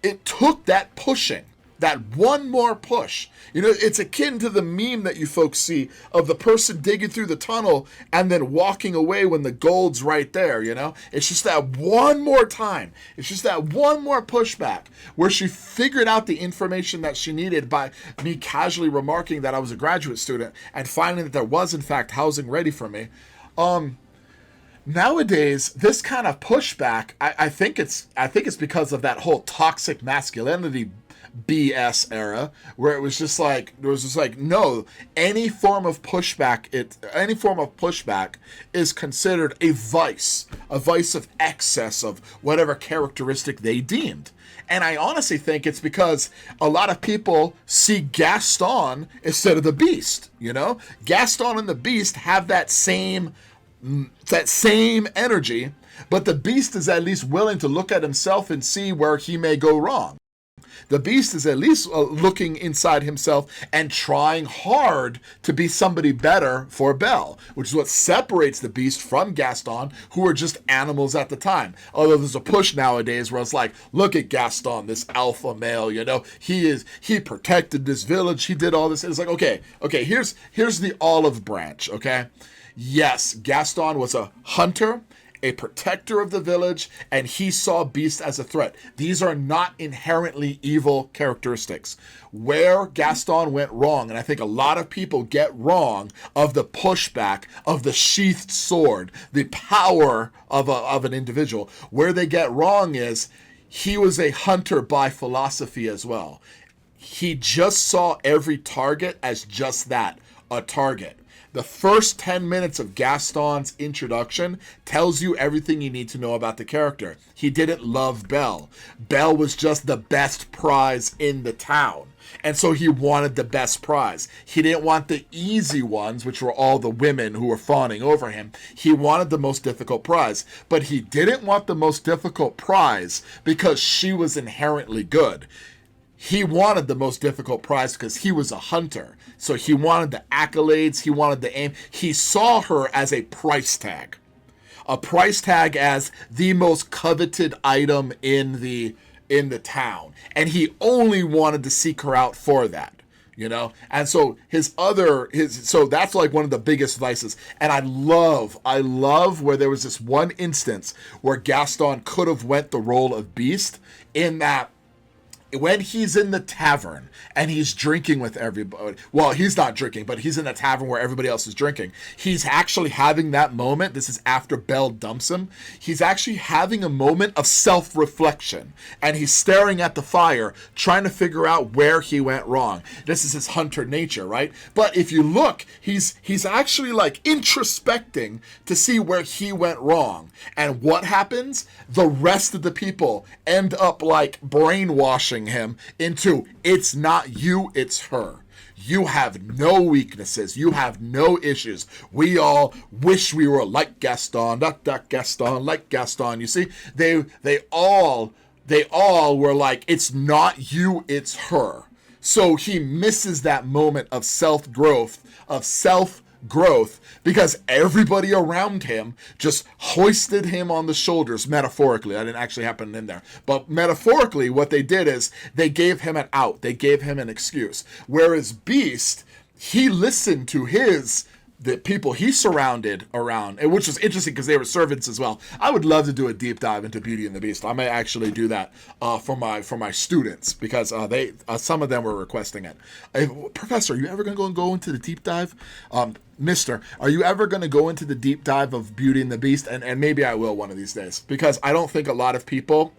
it took that pushing, that one more push. You know, it's akin to the meme that you folks see of the person digging through the tunnel and then walking away when the gold's right there, you know? It's just that one more time. It's just that one more pushback where she figured out the information that she needed by me casually remarking that I was a graduate student and finding that there was, in fact, housing ready for me. Nowadays, this kind of pushback, I think it's because of that whole toxic masculinity BS era, where it was just like no, any form of pushback is considered a vice of excess of whatever characteristic they deemed. And I honestly think it's because a lot of people see Gaston instead of the Beast. You know, Gaston and the Beast have that same energy, but the Beast is at least willing to look at himself and see where he may go wrong. The Beast is at least looking inside himself and trying hard to be somebody better for Belle, which is what separates the Beast from Gaston, who are just animals at the time. Although there's a push nowadays where it's like, look at Gaston, this alpha male, you know, he protected this village, he did all this. It's like, okay, here's the olive branch, okay? Yes, Gaston was a hunter a protector of the village, and he saw Beast as a threat. These are not inherently evil characteristics. Where Gaston went wrong, and I think a lot of people get wrong, of the pushback, of the sheathed sword, the power of an individual, where they get wrong is he was a hunter by philosophy as well. He just saw every target as just that, a target. The first 10 minutes of Gaston's introduction tells you everything you need to know about the character. He didn't love Belle. Belle was just the best prize in the town. And so he wanted the best prize. He didn't want the easy ones, which were all the women who were fawning over him. He wanted the most difficult prize. But he didn't want the most difficult prize because she was inherently good. He wanted the most difficult prize because he was a hunter. So he wanted the accolades, he wanted the aim. He saw her as a price tag. A price tag as the most coveted item in the town. And he only wanted to seek her out for that. You know? And so so that's like one of the biggest vices. And I love where there was this one instance where Gaston could have went the role of Beast, in that when he's in the tavern and he's drinking with everybody, well, he's not drinking, but he's in the tavern where everybody else is drinking. He's actually having that moment. This is after Belle dumps him. He's actually having a moment of self-reflection, and he's staring at the fire, trying to figure out where he went wrong. This is his hunter nature, right? But if you look, he's actually like introspecting to see where he went wrong. And what happens? The rest of the people end up like brainwashing him into, it's not you, it's her. You have no weaknesses. You have no issues. We all wish we were like Gaston, not that Gaston, like Gaston. You see, they all were like, it's not you, it's her. So he misses that moment of self-growth, because everybody around him just hoisted him on the shoulders, metaphorically. That didn't actually happen in there. But metaphorically, what they did is they gave him an out. They gave him an excuse. Whereas Beast, he listened to the people he surrounded around, which was interesting because they were servants as well. I would love to do a deep dive into Beauty and the Beast. I may actually do that for my students, because some of them were requesting it. Professor, are you ever going to go into the deep dive? Mister, are you ever going to go into the deep dive of Beauty and the Beast? And maybe I will one of these days, because I don't think a lot of people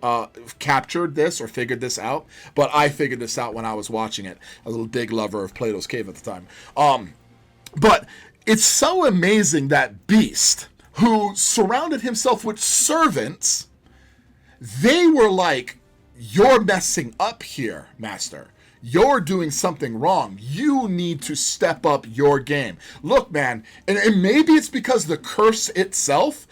captured this or figured this out, but I figured this out when I was watching it. A little big lover of Plato's Cave at the time. But it's so amazing that Beast, who surrounded himself with servants, they were like, you're messing up here, master. You're doing something wrong. You need to step up your game. Look, man, and maybe it's because the curse itself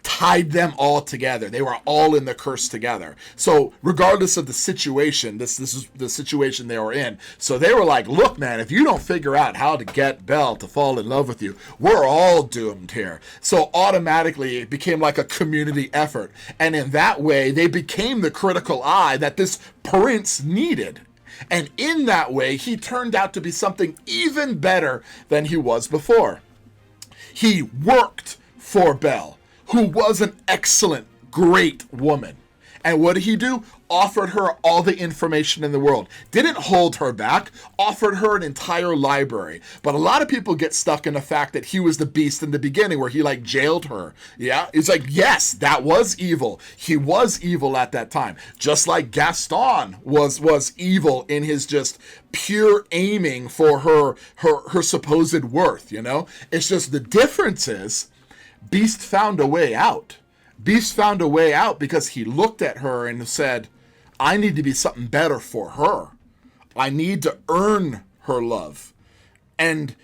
tied them all together. They were all in the curse together. So regardless of the situation, this is the situation they were in. So they were like, look, man, if you don't figure out how to get Belle to fall in love with you, we're all doomed here. So automatically it became like a community effort. And in that way, they became the critical eye that this prince needed. And in that way, he turned out to be something even better than he was before. He worked for Belle, who was an excellent, great woman. And what did he do? Offered her all the information in the world. Didn't hold her back. Offered her an entire library. But a lot of people get stuck in the fact that he was the Beast in the beginning, where he like jailed her. Yeah? It's like, yes, that was evil. He was evil at that time. Just like Gaston was evil in his just pure aiming for her supposed worth, you know? It's just the difference is Beast found a way out. Beast found a way out because he looked at her and said, I need to be something better for her. I need to earn her love. And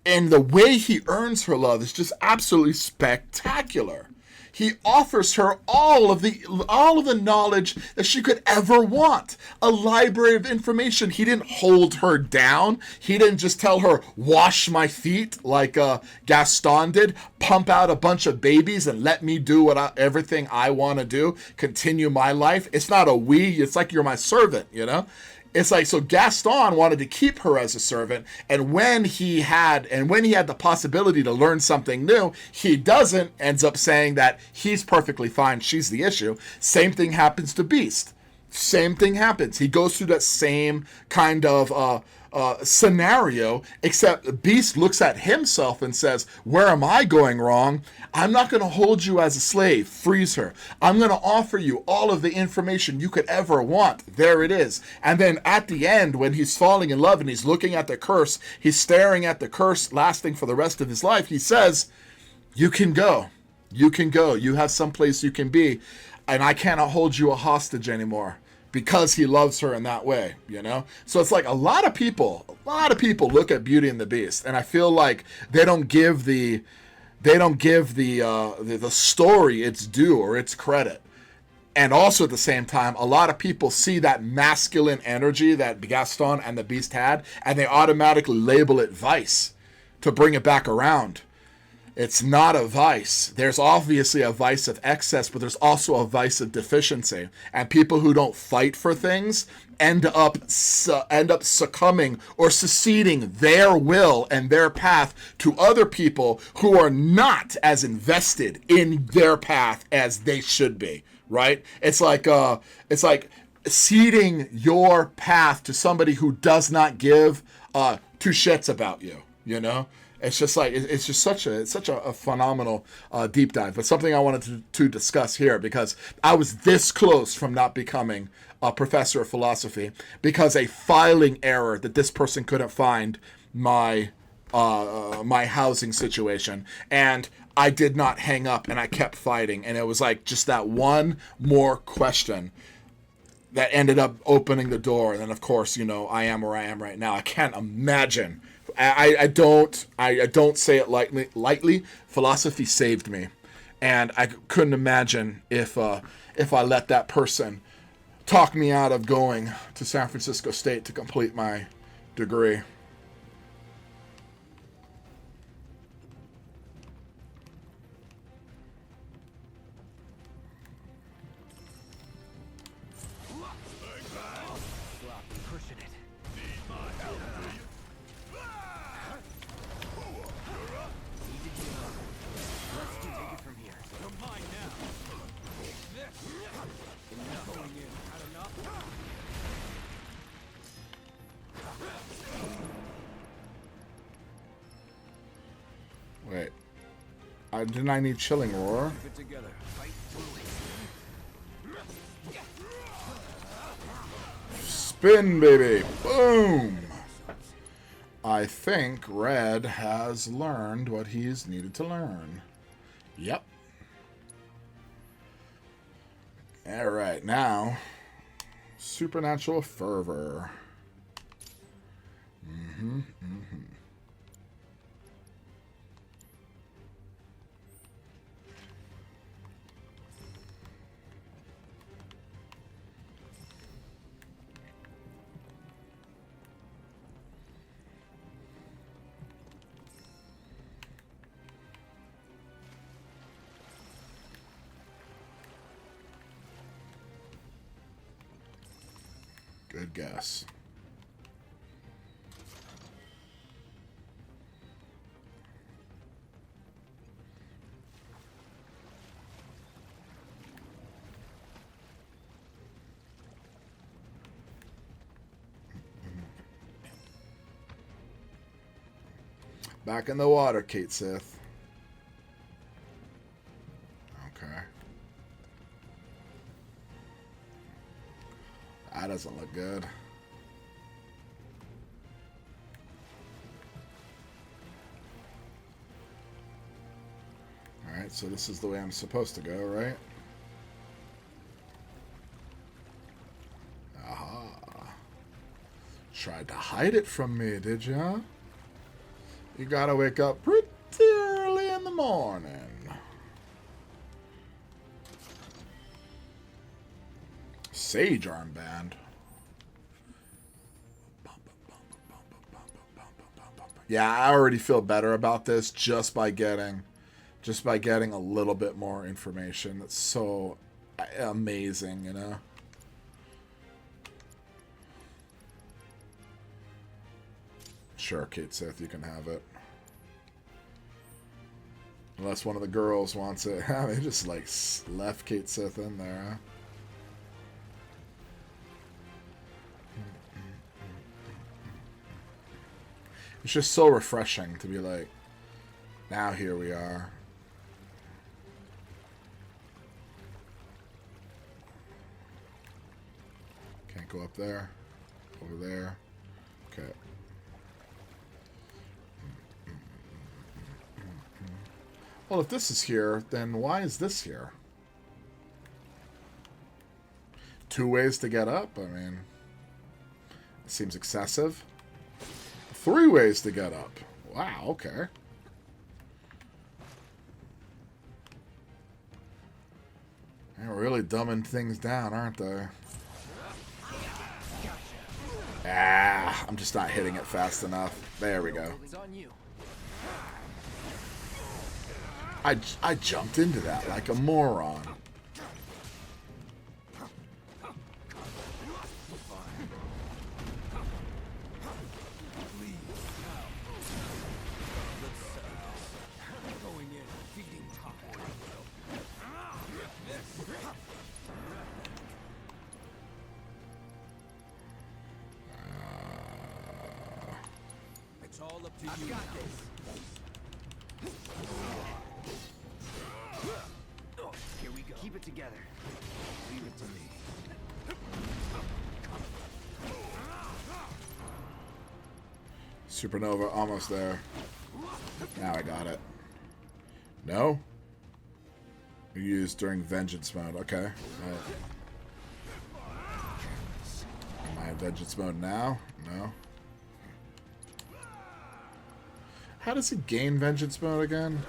the way he earns her love is just absolutely spectacular. He offers her all of the knowledge that she could ever want. A library of information. He didn't hold her down. He didn't just tell her, wash my feet like Gaston did. Pump out a bunch of babies and let me do everything I want to do. Continue my life. It's not a we. It's like you're my servant, you know? it's like, so Gaston wanted to keep her as a servant, and when he had the possibility to learn something new, he doesn't, ends up saying that he's perfectly fine, she's the issue. Same thing happens to Beast. Same thing happens. He goes through that same kind of scenario, except Beast looks at himself and says, where am I going wrong? I'm not going to hold you as a slave. Freeze her. I'm going to offer you all of the information you could ever want. There it is. And then at the end, when he's falling in love and he's looking at the curse, he's staring at the curse lasting for the rest of his life, he says, you can go. You can go. You have someplace you can be. And I cannot hold you a hostage anymore, because he loves her in that way, you know? So it's like a lot of people look at Beauty and the Beast, and I feel like they don't give the story its due or its credit. And also at the same time, a lot of people see that masculine energy that Gaston and the Beast had, and they automatically label it vice to bring it back around. It's not a vice. There's obviously a vice of excess, but there's also a vice of deficiency. And people who don't fight for things end up succumbing or seceding their will and their path to other people who are not as invested in their path as they should be. Right? It's like ceding your path to somebody who does not give two shits about you. You know. It's just like, it's such a phenomenal deep dive, but something I wanted to discuss here, because I was this close from not becoming a professor of philosophy because a filing error that this person couldn't find my housing situation, and I did not hang up and I kept fighting, and it was like just that one more question that ended up opening the door, and then of course, you know, I am where I am right now. I can't imagine. I don't say it lightly. Philosophy saved me, and I couldn't imagine if I let that person talk me out of going to San Francisco State to complete my degree. Wait. Didn't I need Chilling Roar? Spin, baby! Boom! I think Red has learned what he's needed to learn. Yep. Alright, now... Supernatural Fervor. Good guess. Back in the water, Kate Sith. Okay. That doesn't look good. Alright, so this is the way I'm supposed to go, right? Aha. Tried to hide it from me, did ya? You gotta wake up pretty early in the morning. Sage armband. Yeah, I already feel better about this just by getting a little bit more information. That's so amazing, you know. Sure, Kate Sith, you can have it. Unless one of the girls wants it. They just, like, left Kate Sith in there, huh? It's just so refreshing to be like, now here we are. Can't go up there. Over there. Okay. Well, if this is here, then why is this here? 2 ways to get up? I mean, it seems excessive. 3 ways to get up. Wow, okay. They're really dumbing things down, aren't they? Ah, I'm just not hitting it fast enough. There we go. I jumped into that like a moron. It's all up to you. I've got this. Here we go. Keep it together. Leave it to me. Supernova, almost there. Now I got it. No? Used during Vengeance mode. Okay. Right. Am I in Vengeance mode now? No. How does he gain Vengeance mode again?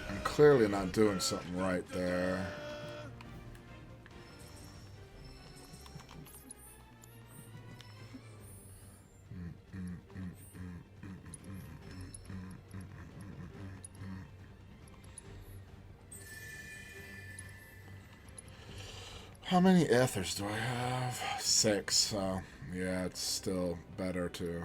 I'm clearly not doing something right there. How many ethers do I have? 6, so yeah, it's still better to...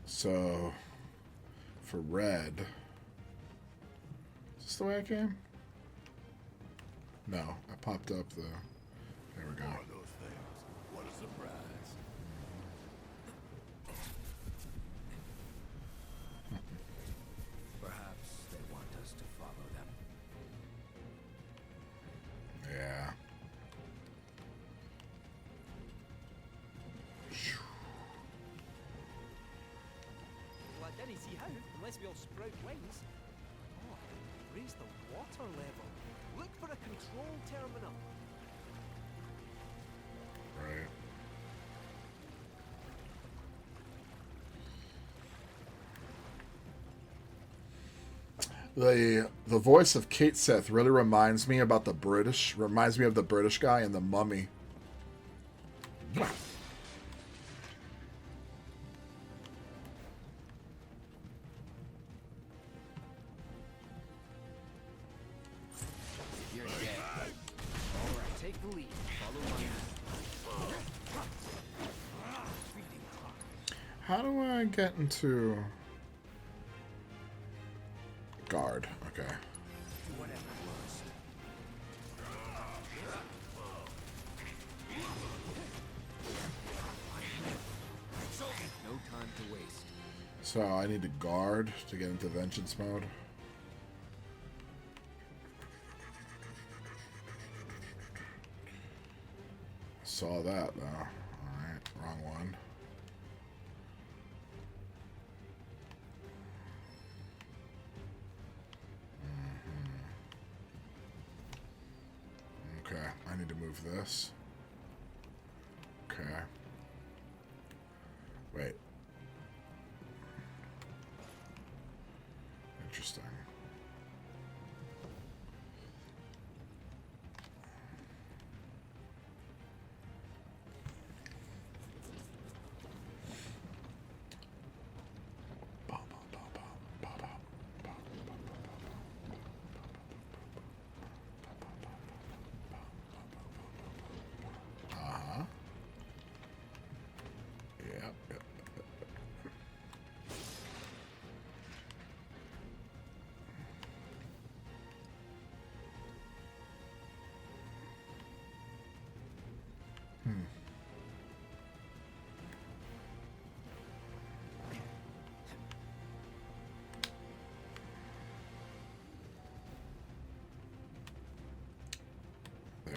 So, for red... Is this the way I came? No, I popped up the... There we go. What a surprise. Perhaps they want us to follow them. Yeah. Well, I didn't see how, unless we all sprout wings. Oh, raise the water level. Look for a control terminal. Right. The voice of Kate Sith really reminds me of the British guy in The Mummy. You're dead. All right, take the lead. Follow my How do I get into guard? Okay. Do whatever you must. No time to waste. So I need to guard to get into vengeance mode. Saw that though. Alright, wrong one. Okay, I need to move this. Okay. Wait. Interesting.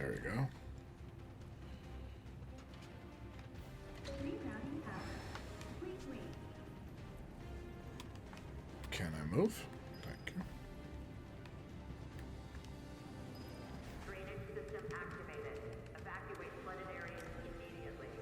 There we go. Can I move? Thank you. Drainage system activated. Evacuate flooded areas immediately.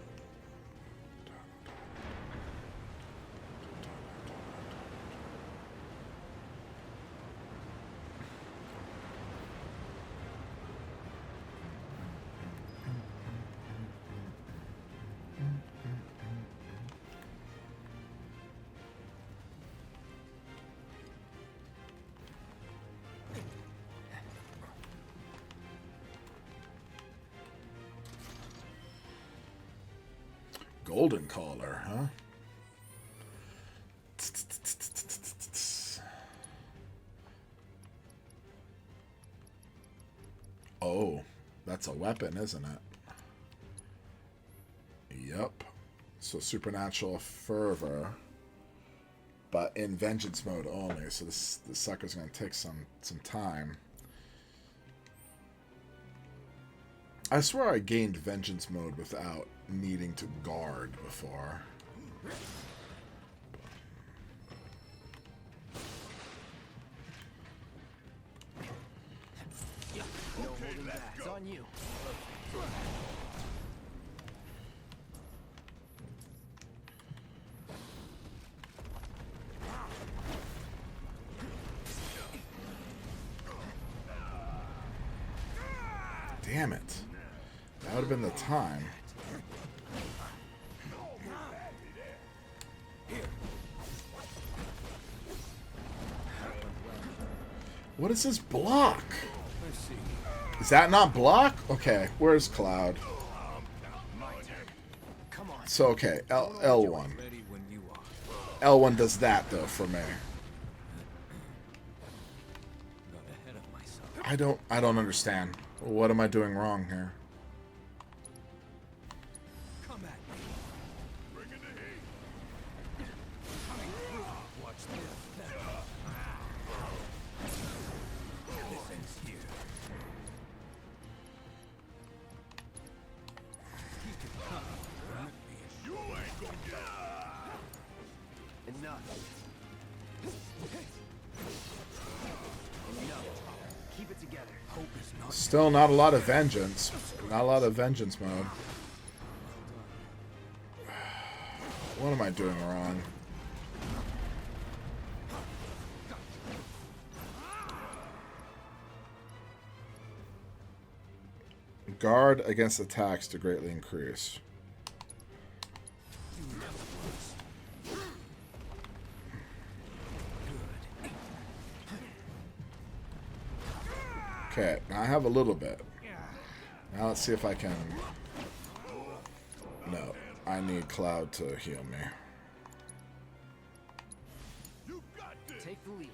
Golden collar, huh? Oh, that's a weapon, isn't it? Yep. So supernatural fervor, but in vengeance mode only. So this sucker's gonna take some time. I swear I gained vengeance mode without needing to guard before. No holding back. It's on you. Damn it. That would have been the time. What is this block? Is that not block? Okay, where's Cloud? So, okay, L1. L1 does that, though, for me. I don't understand. What am I doing wrong here? Still not a lot of vengeance. Not a lot of vengeance mode. What am I doing wrong? Guard against attacks to greatly increase. Okay, now I have a little bit. Now let's see if I can... No, I need Cloud to heal me. Take the lead.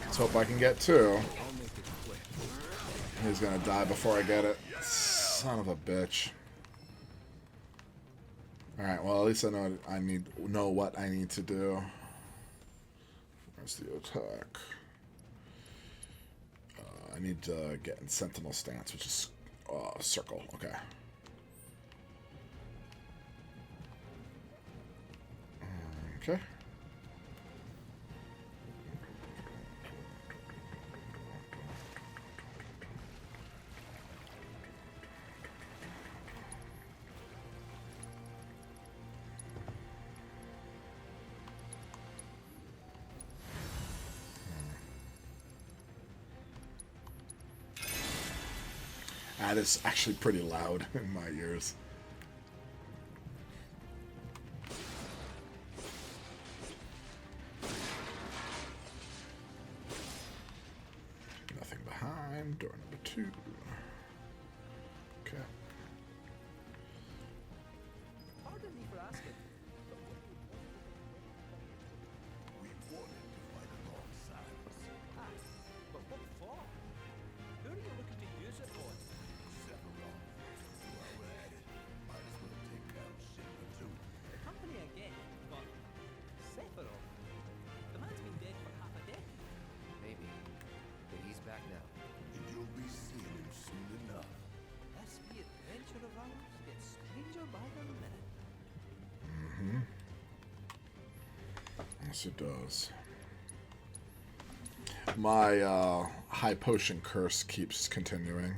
Let's hope I can get two. He's gonna die before I get it. Son of a bitch. Alright, well at least I know what I need to do. Where's the attack? I need to get in Sentinel stance, which is circle. Okay. Okay. That is actually pretty loud in my ears. Nothing behind. Door number 2. Okay. Pardon me for asking. We wanted to fight alongside us. Aye, but what for? Who are you looking to use it on? Sephiroth. While we're at it, might as well take down Shinra too. The company again, but Sephiroth? The man's been dead for half a decade. Maybe. But he's back now. And you'll Yes, it does. My high potion curse keeps continuing.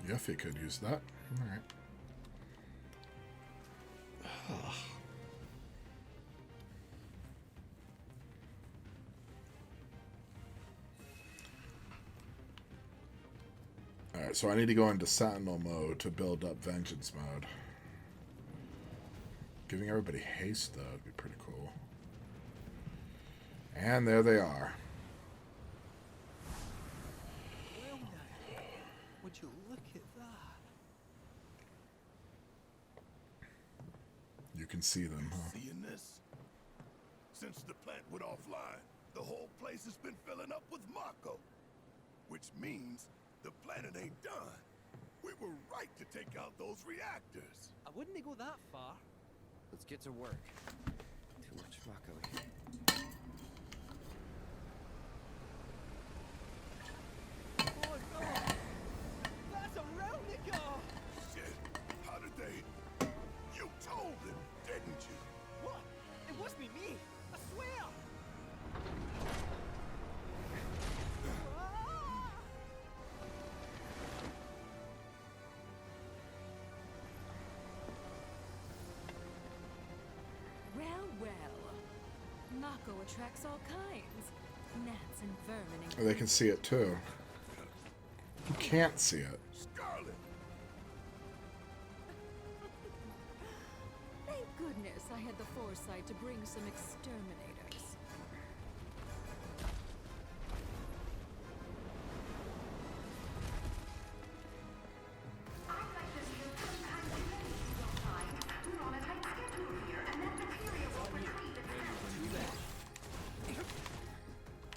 Yuffie could use that. Alright. Alright, so I need to go into Sentinel mode to build up Vengeance mode. Giving everybody haste, though, would be pretty cool. And there they are. Well now, would you look at that? You can see them, huh? Seeing this? Since the plant went offline, the whole place has been filling up with Mako. Which means the planet ain't done. We were right to take out those reactors. I wouldn't go that far. Let's get to work. Too much Mako here. Oh no! That's a Ravnica! Shit, how did they... You told them, didn't you? What? It wasn't me! I swear! Well, Mako attracts all kinds. Gnats and vermin and... They can see it, too. You can't see it. Scarlet! Thank goodness I had the foresight to bring some exterminators.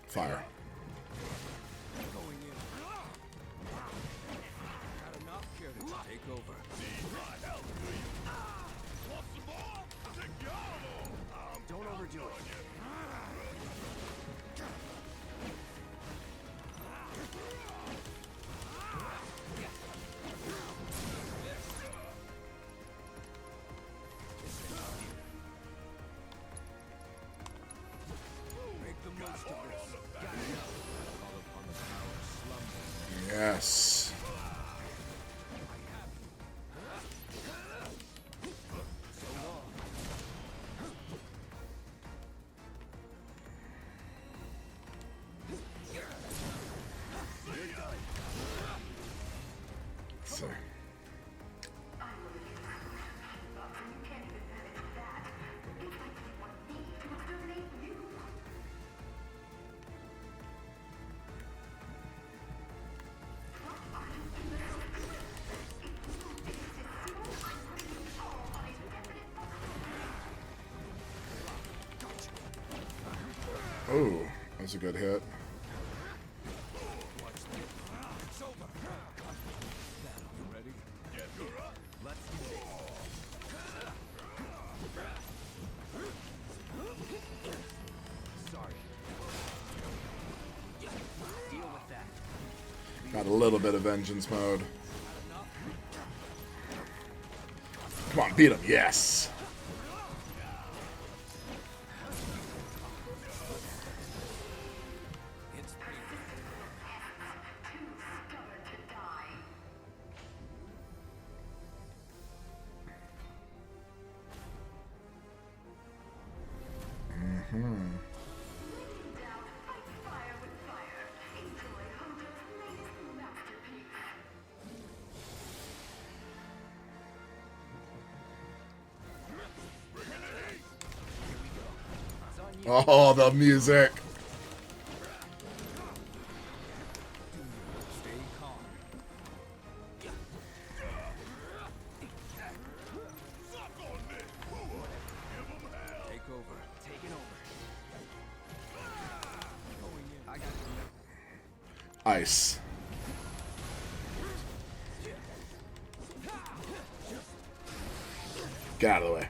Fire. Going in. Got enough here to take over. Don't overdo it. Make the most of this. Call upon the power of slumber. Yes. So. Oh, that was a good hit. It's over. You ready? Let's do it. Sorry. Deal with that. Got a little bit of vengeance mode. Come on, beat him. Yes. Oh, the music. Stay calm. Take over. Take it over. Going in. I got you. Ice. Get out of the way.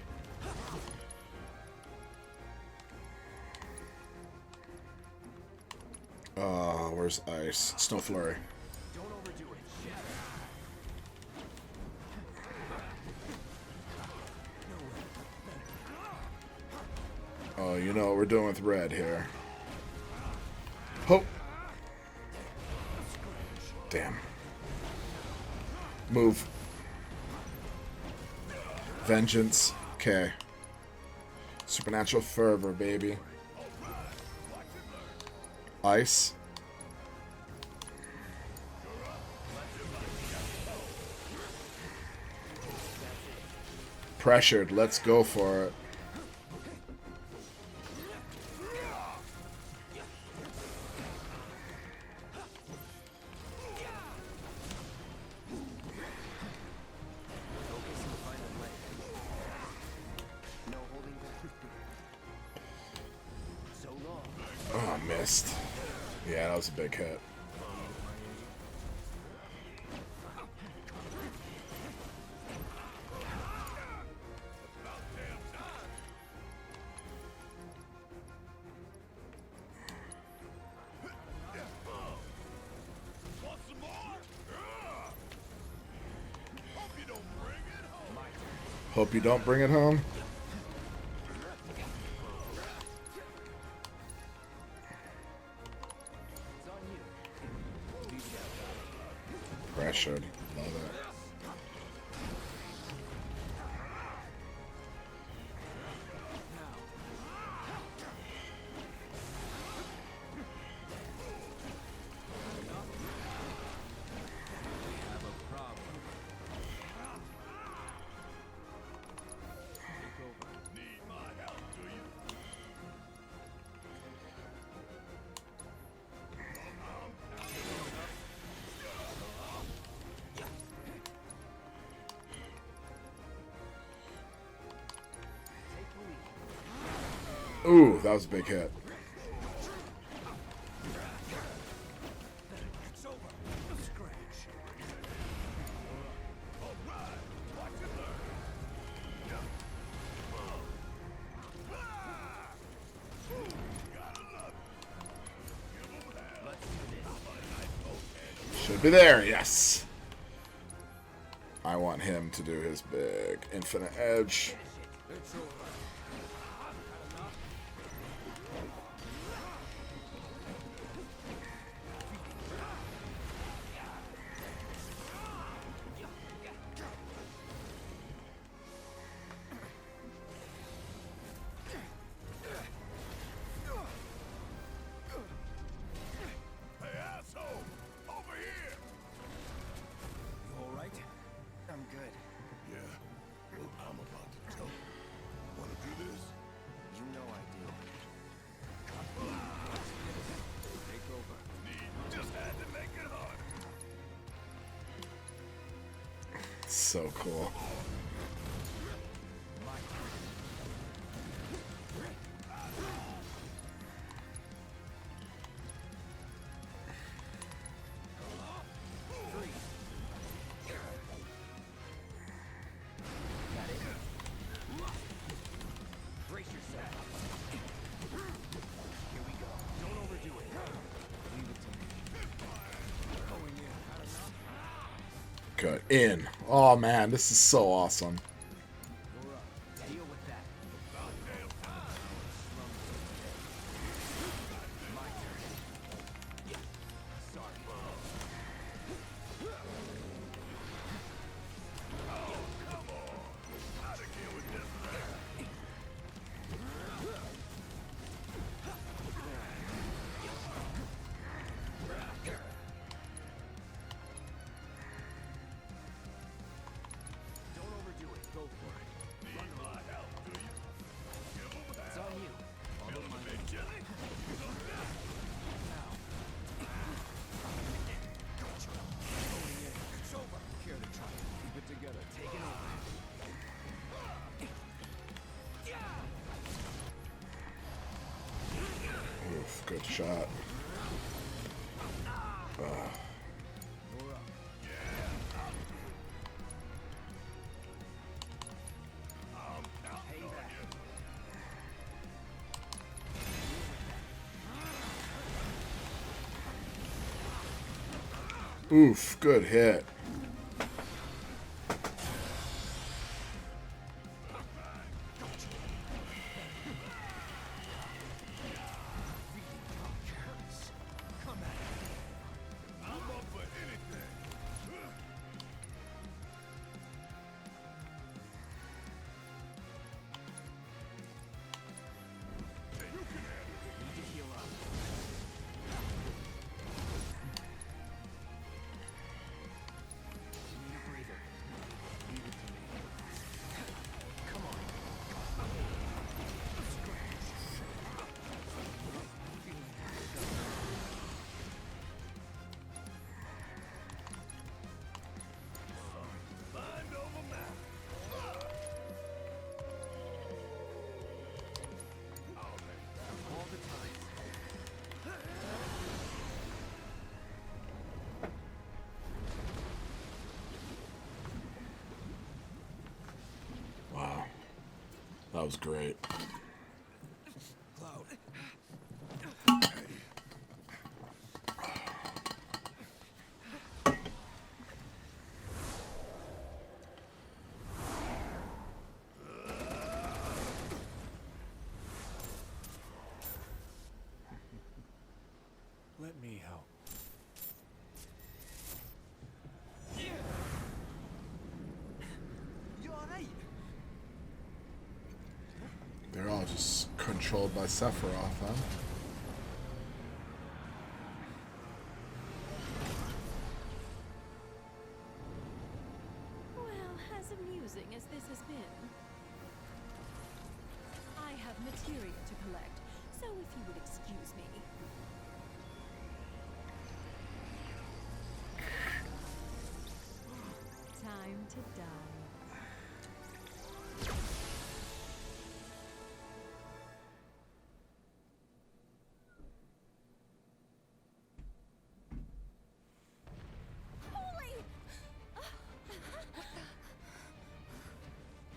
Where's ice? Snow flurry. Don't overdo it. Shatter. Oh, you know what we're doing with red here. Hope. Damn. Move. Vengeance. Okay. Supernatural fervor, baby. Ice. Pressured. Let's go for it. Oh, I missed. Yeah, that was a big hit. Hope you don't bring it home. Pressured. Love it. Ooh, that was a big hit. Should be there, yes. I want him to do his big infinite edge. So cool. Brace yourself. Here we go. Don't overdo it. Leave it to me. Going in. Had enough? Good. In. Oh man, this is so awesome. Deal with that. My turn. Sorry. Don't overdo it. Go for it. Run my help, do you? It's on you. Follow my lead. Now. Going in. It's over. Care to try it. Keep it together. Taking over. Oof, good shot. Oof, good hit. Wow. That was great. Let me help. You alright? They're all just controlled by Sephiroth, huh? Well, as amusing as this has been, I have materia to collect, so if you would excuse me. Time to die. Holy!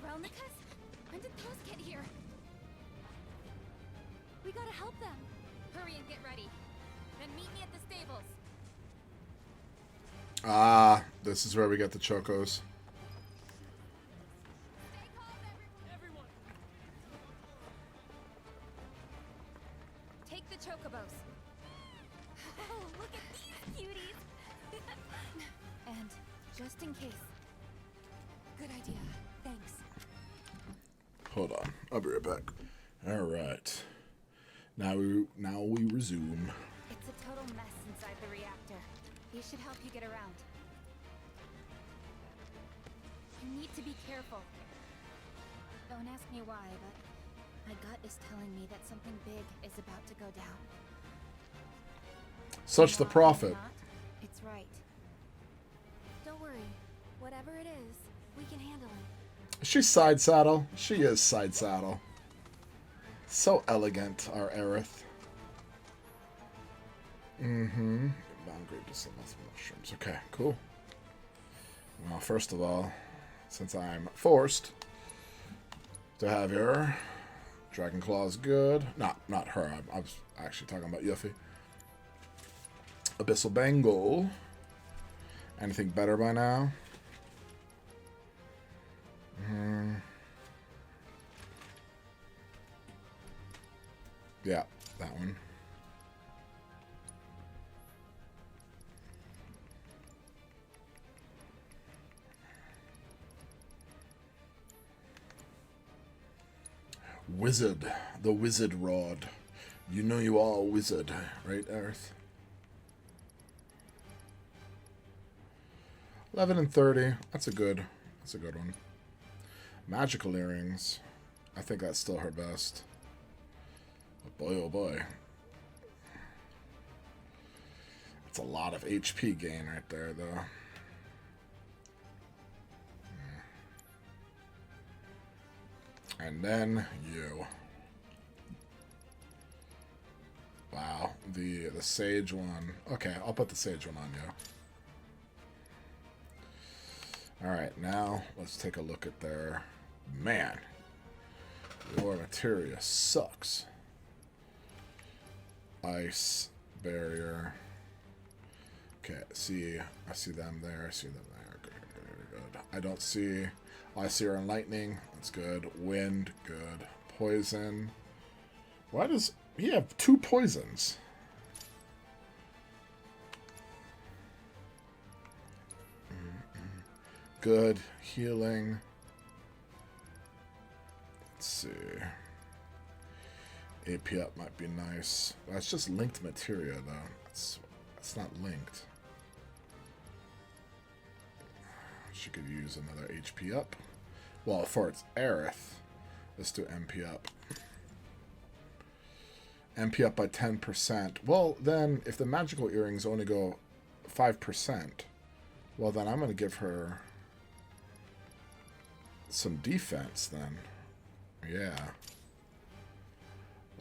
Relnicus? When did those get here? We gotta help them. Hurry and get ready. Then meet me at the stables. Ah, this is where we get the Chocos. Take the chocobos. Oh, look at these cuties. And just in case. Good idea. Thanks. Hold on. I'll be right back. All right. Now we resume. It's a total mess inside the reactor. He should help you get around. You need to be careful. Don't ask me why, but my gut is telling me that something big is about to go down. Such the prophet. Not, it's right. Don't worry. Whatever it is, we can handle it. Is she side saddle? She is side saddle. So elegant, our Aerith. Mm-hmm. Downgrade to some mushrooms. Okay, cool. Well, first of all, since I'm forced to have her, Dragon Claw is good. Not her. I was actually talking about Yuffie. Abyssal Bangle. Anything better by now? Yeah, that one. Wizard. The Wizard Rod. You know you are a wizard, right, Aerith? 11 and 30. That's a good one. Magical earrings. I think that's still her best. But boy, oh boy. It's a lot of HP gain right there, though. And then you. Wow, the Sage one. Okay, I'll put the Sage one on you. Alright, now let's take a look at their... Man, your materia sucks. Ice, barrier, Okay, I see them there. I see them there. Good, good, good. I don't see... I see her in lightning. That's good. Wind, good. Poison. Why does he have 2 poisons? Good. Healing. Let's see. AP up might be nice. That's just linked materia, though. It's not linked. She could use another HP up. Well, for its Aerith, let's do MP up. MP up by 10%. Well, then, if the magical earrings only go 5%, well, then I'm going to give her some defense, then. Yeah.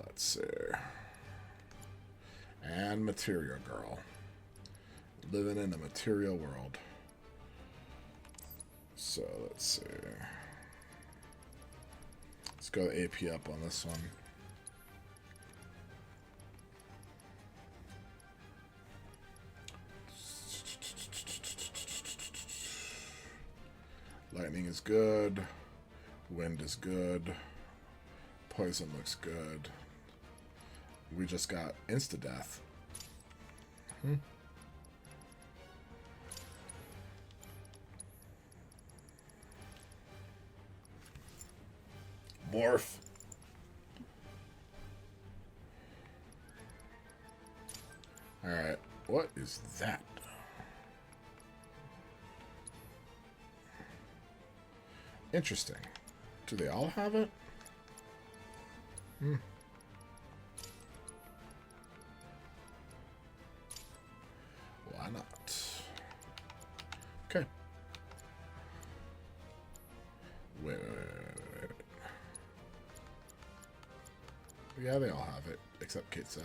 Let's see. And Materia Girl. Living in a material world. So, let's see. Let's go AP up on this one. Lightning is good. Wind is good. Poison looks good. We just got insta-death. Morph. Alright, what is that? Interesting. Do they all have it? Why not? Okay. Wait. Yeah, they all have it, except Kate Seth.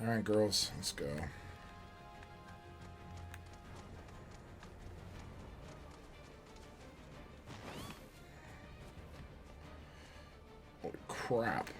Alright, girls, let's go. Holy crap.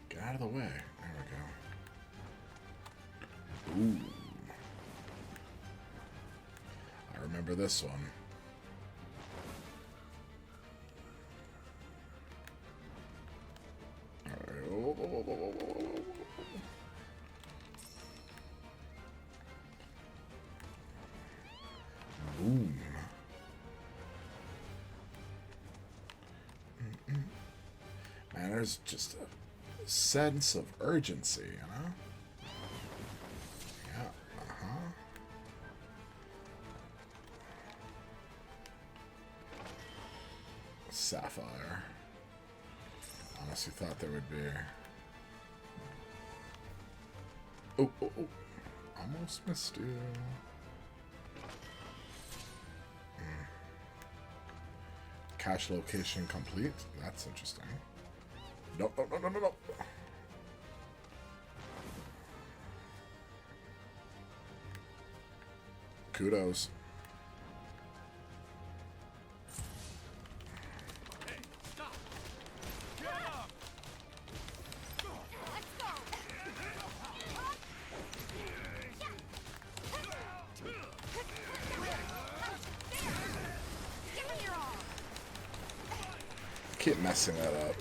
Get out of the way. There we go. Ooh. I remember this one. Alright. Boom. Man, there's just a sense of urgency, you know? Yeah, Sapphire. Honestly thought there would be... Oh. Almost missed you. Cache location complete. That's interesting. No. Kudos. Hey, stop! Get up! Let's go! Give me your all! Keep messing that up.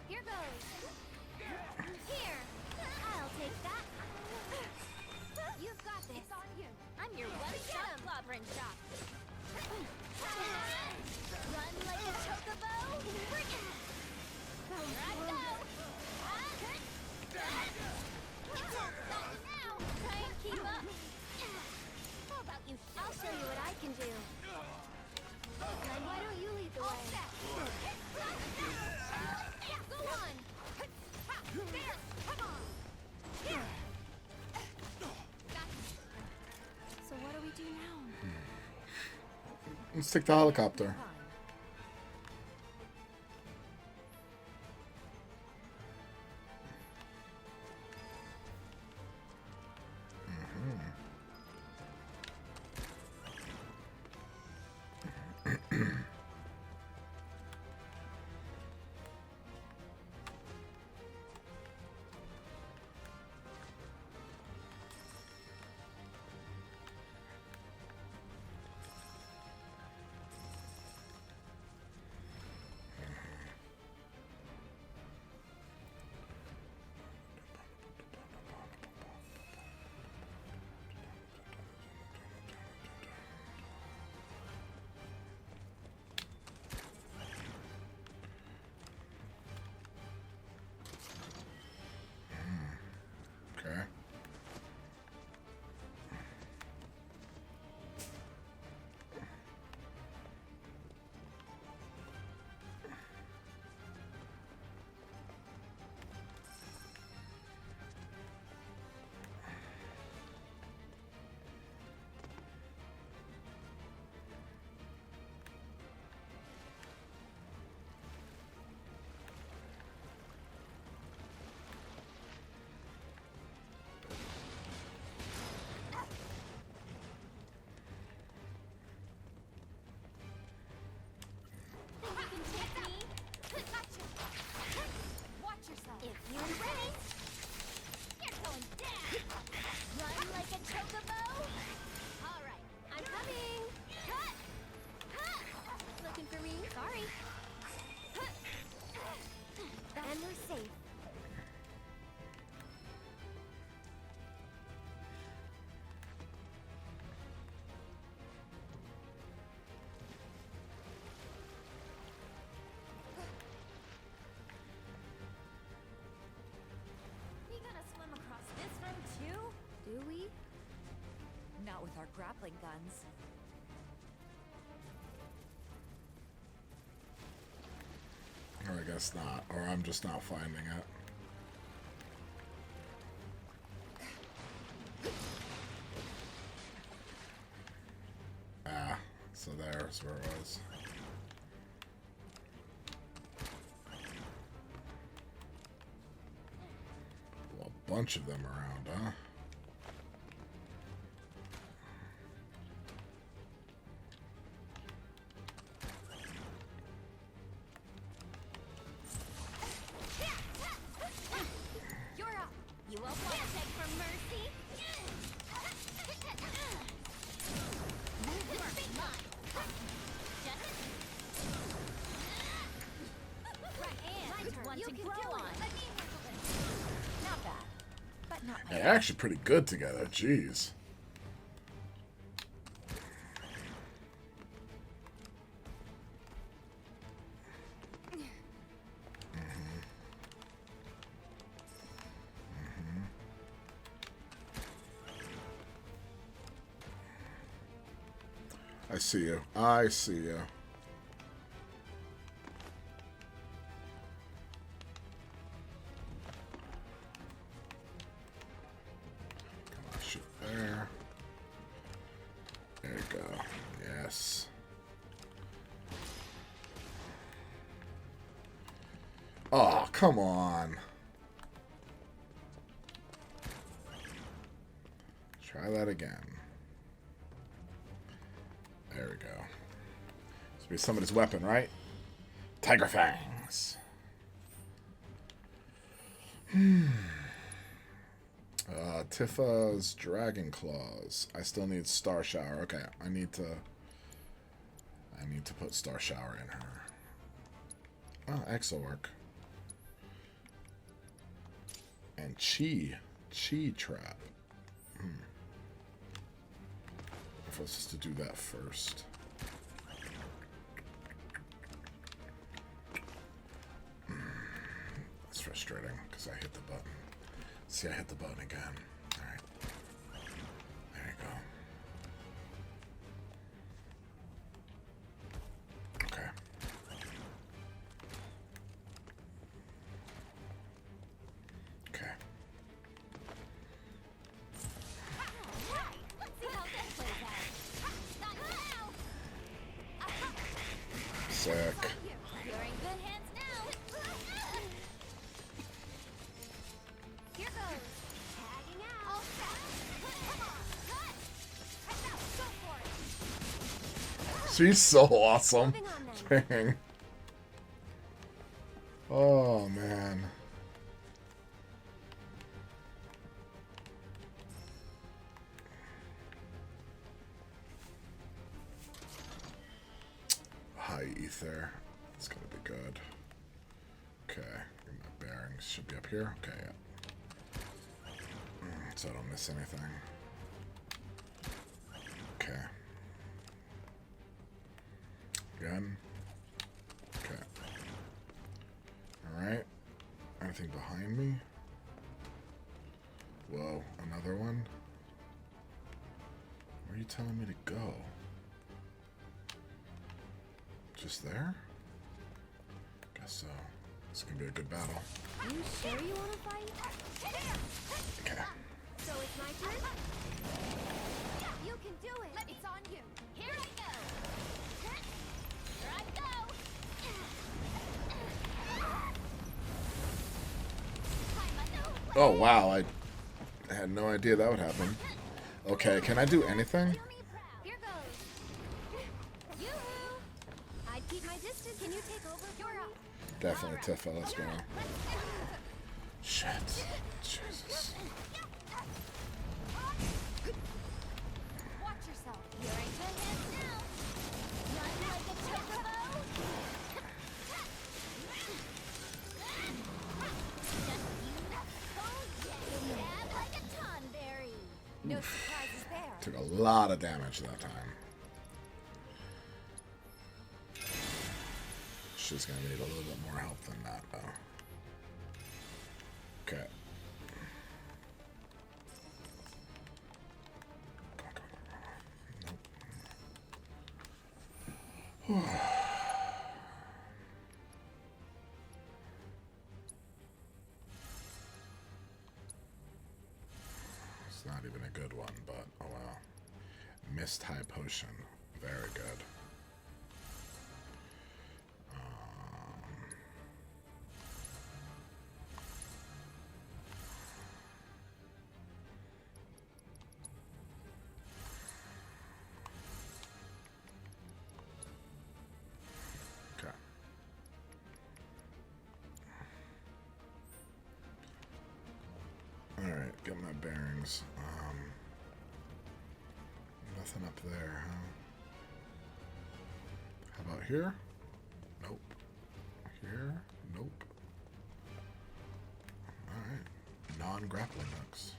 Here goes. Here, I'll take that. You've got this. It's on you. I'm your one-shot clobbering shot. Run like a chocobo. Bring it. Here I go. It won't stop me now. Try and keep up. Let's take the helicopter. Okay. Do we? Not with our grappling guns. Or I guess not. Or I'm just not finding it. Ah, so there's where it was. Well, a bunch of them around, huh? They're actually pretty good together, jeez. I see you. I see you. Oh, come on. Try that again. There we go. This will be somebody's weapon, right? Tiger Fangs. Tifa's Dragon Claws. I still need Star Shower. Okay, I need to put Star Shower in her. Oh, Exo work. And Chi Trap. If I was just to do that first. That's frustrating because I hit the button. See, I hit the button again. Alright. There you go. Okay. Okay. She's so awesome. Dang. Oh, man. High ether. It's gonna be good. Okay, my bearings should be up here. Okay, yeah. So I don't miss anything. Okay. Again. Okay. Alright. Anything behind me? Whoa, another one? Where are you telling me to go? Just there? Guess so. This is gonna be a good battle. You sure you want to fight? Okay. So it's my turn? You can do it. It's on you. Here I go. Here I go. Oh, wow. I had no idea that would happen. Okay, can I do anything? Here goes. Yoo-hoo. I'd keep my distance. Can you take over? You're up. Definitely Tifa. Let's go. Shit. Jesus. Watch yourself. You're in good hands now. Run like a turbo. Stab like a tonberry. No surprises there. Took a lot of damage that time. She's gonna need a little bit more help than that, though. Okay. Nope. It's not even a good one, but oh well. Mist High Potion. Very good. Okay. Alright, get my bearings. Nothing up there, huh? How about here? Nope. Here? Nope. Alright. Non-grappling hooks.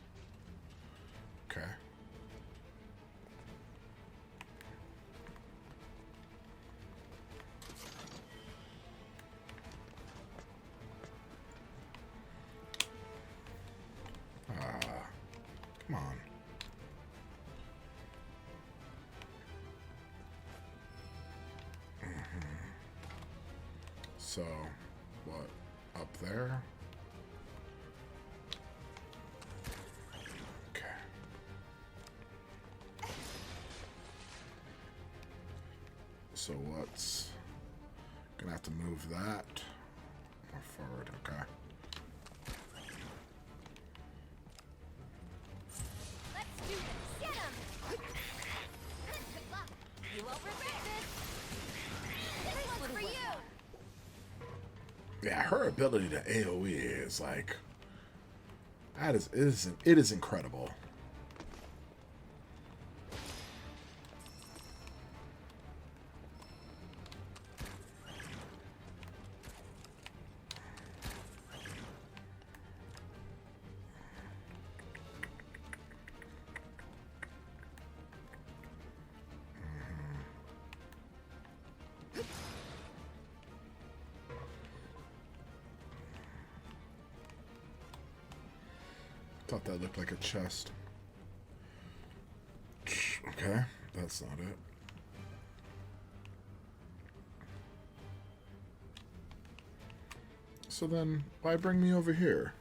Okay. Come on. So, what? Up there? Okay. So what's... Gonna have to move that more forward, okay. Let's do this. Get him. Good luck. You won't regret this. This one's for you. Yeah, her ability to AoE is like... That is, it is incredible. Thought that looked like a chest. Okay, that's not it. So then, why bring me over here?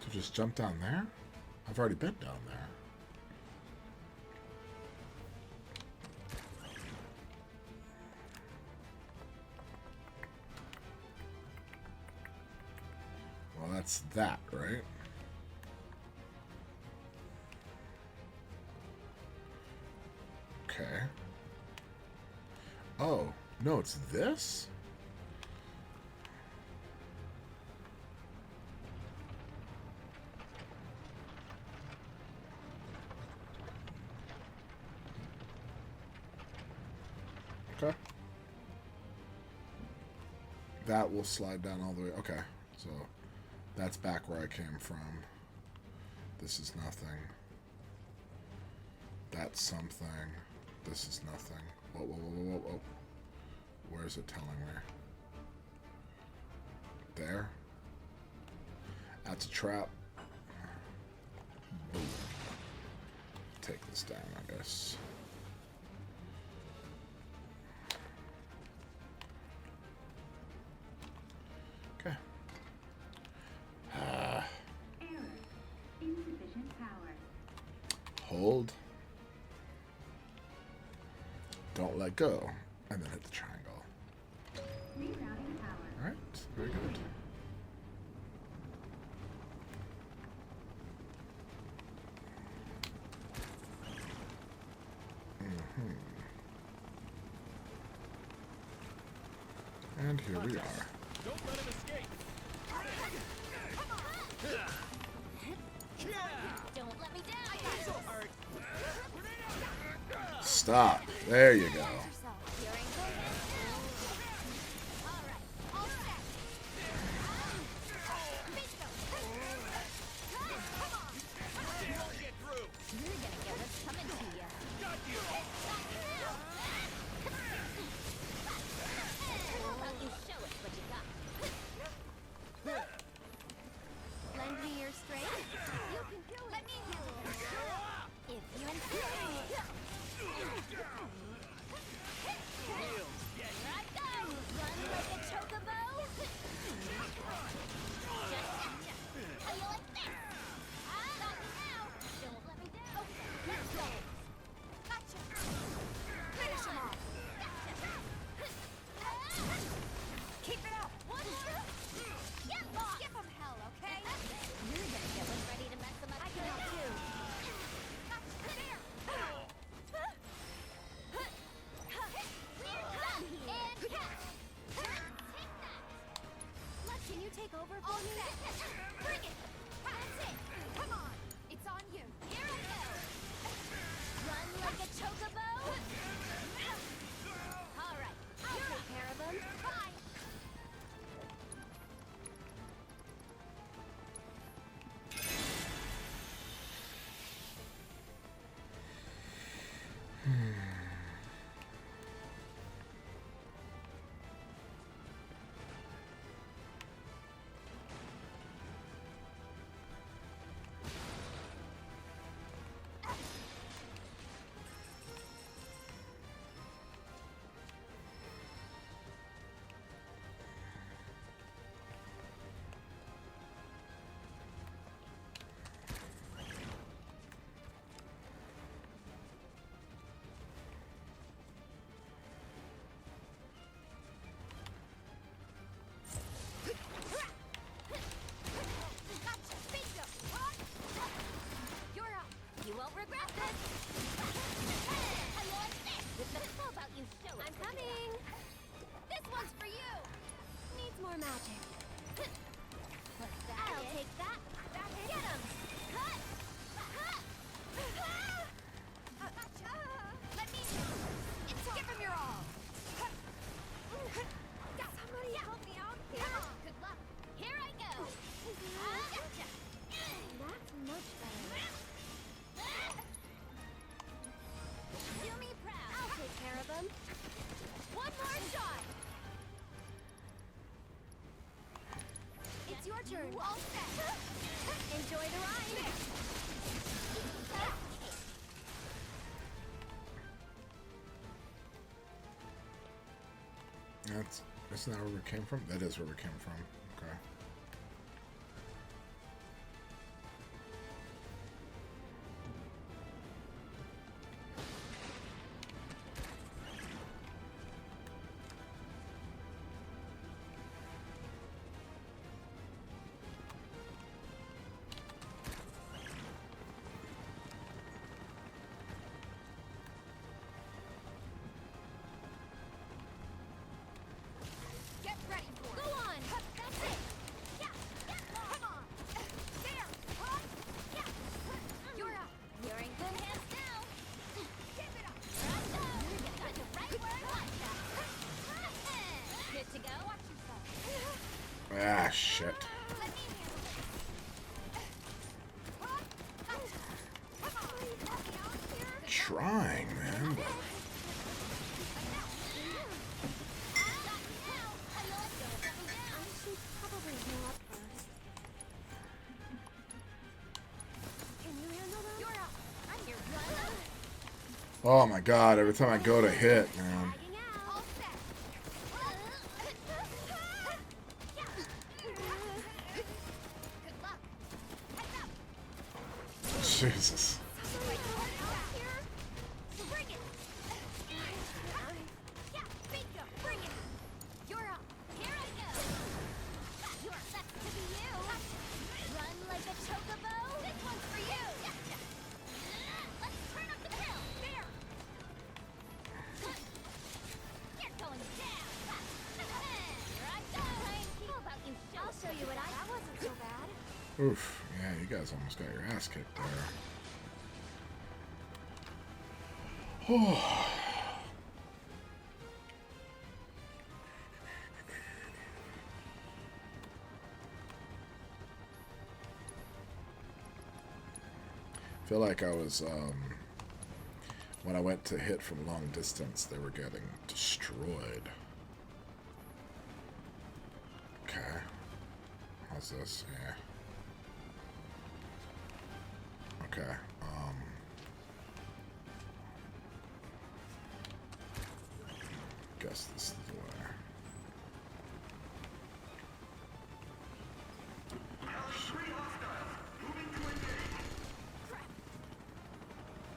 To just jump down there? I've already been down there. Well, that's that, right? Okay. Oh, no, it's this? Okay. That will slide down all the way. Okay, so that's back where I came from. This is nothing. That's something. This is nothing. Whoa, whoa, whoa, whoa, whoa, whoa. Where is it telling me? There. That's a trap. Boom. Take this down, I guess. Okay. Insufficient power. Hold. Don't let go. And then hit the triangle. Rerouting power. Alright, very good. And here we are. Don't let him escape. Don't let me down. Stop. There you go. Lend me your strength. You can do it. Let me handle it. If you insist. Here I go. Run like a chocobo. How you like this? Stop me now. Don't let me down. Let's go. Gotcha. Finish him off. Keep it up. One more. Get lost. Give him hell, okay? You're gonna get one ready to mess him up. I can help too. Gotcha. There. We're done here. And catch. Take that. Look, can you take over for me? Bring it. That's it. Come on. It's on you. Here I go. Run like a chocobo. All right. I'll take care of him. Bye. Gotcha. Bingo. You're up. You won't regret this. I like this. With the how about you show it? I'm coming. This one's for you. Needs more magic. I'll take that. Get him. Cut. Gotcha. Let me. Give him your all. Somebody help me out here. Good luck. Here I go. Gotcha. That's much better. Do me proud. I'll take care of him. One more shot. It's your turn. All set. Enjoy the ride. Isn't that where we came from? That is where we came from. Okay. Ah, shit. Trying, man. Oh my god, every time I go to hit, man. Jesus. Oof. Yeah, you guys almost got your ass kicked there. Oh. I feel like I was, when I went to hit from long distance, they were getting destroyed. Okay. How's this? Yeah. Okay. Guess this is the way.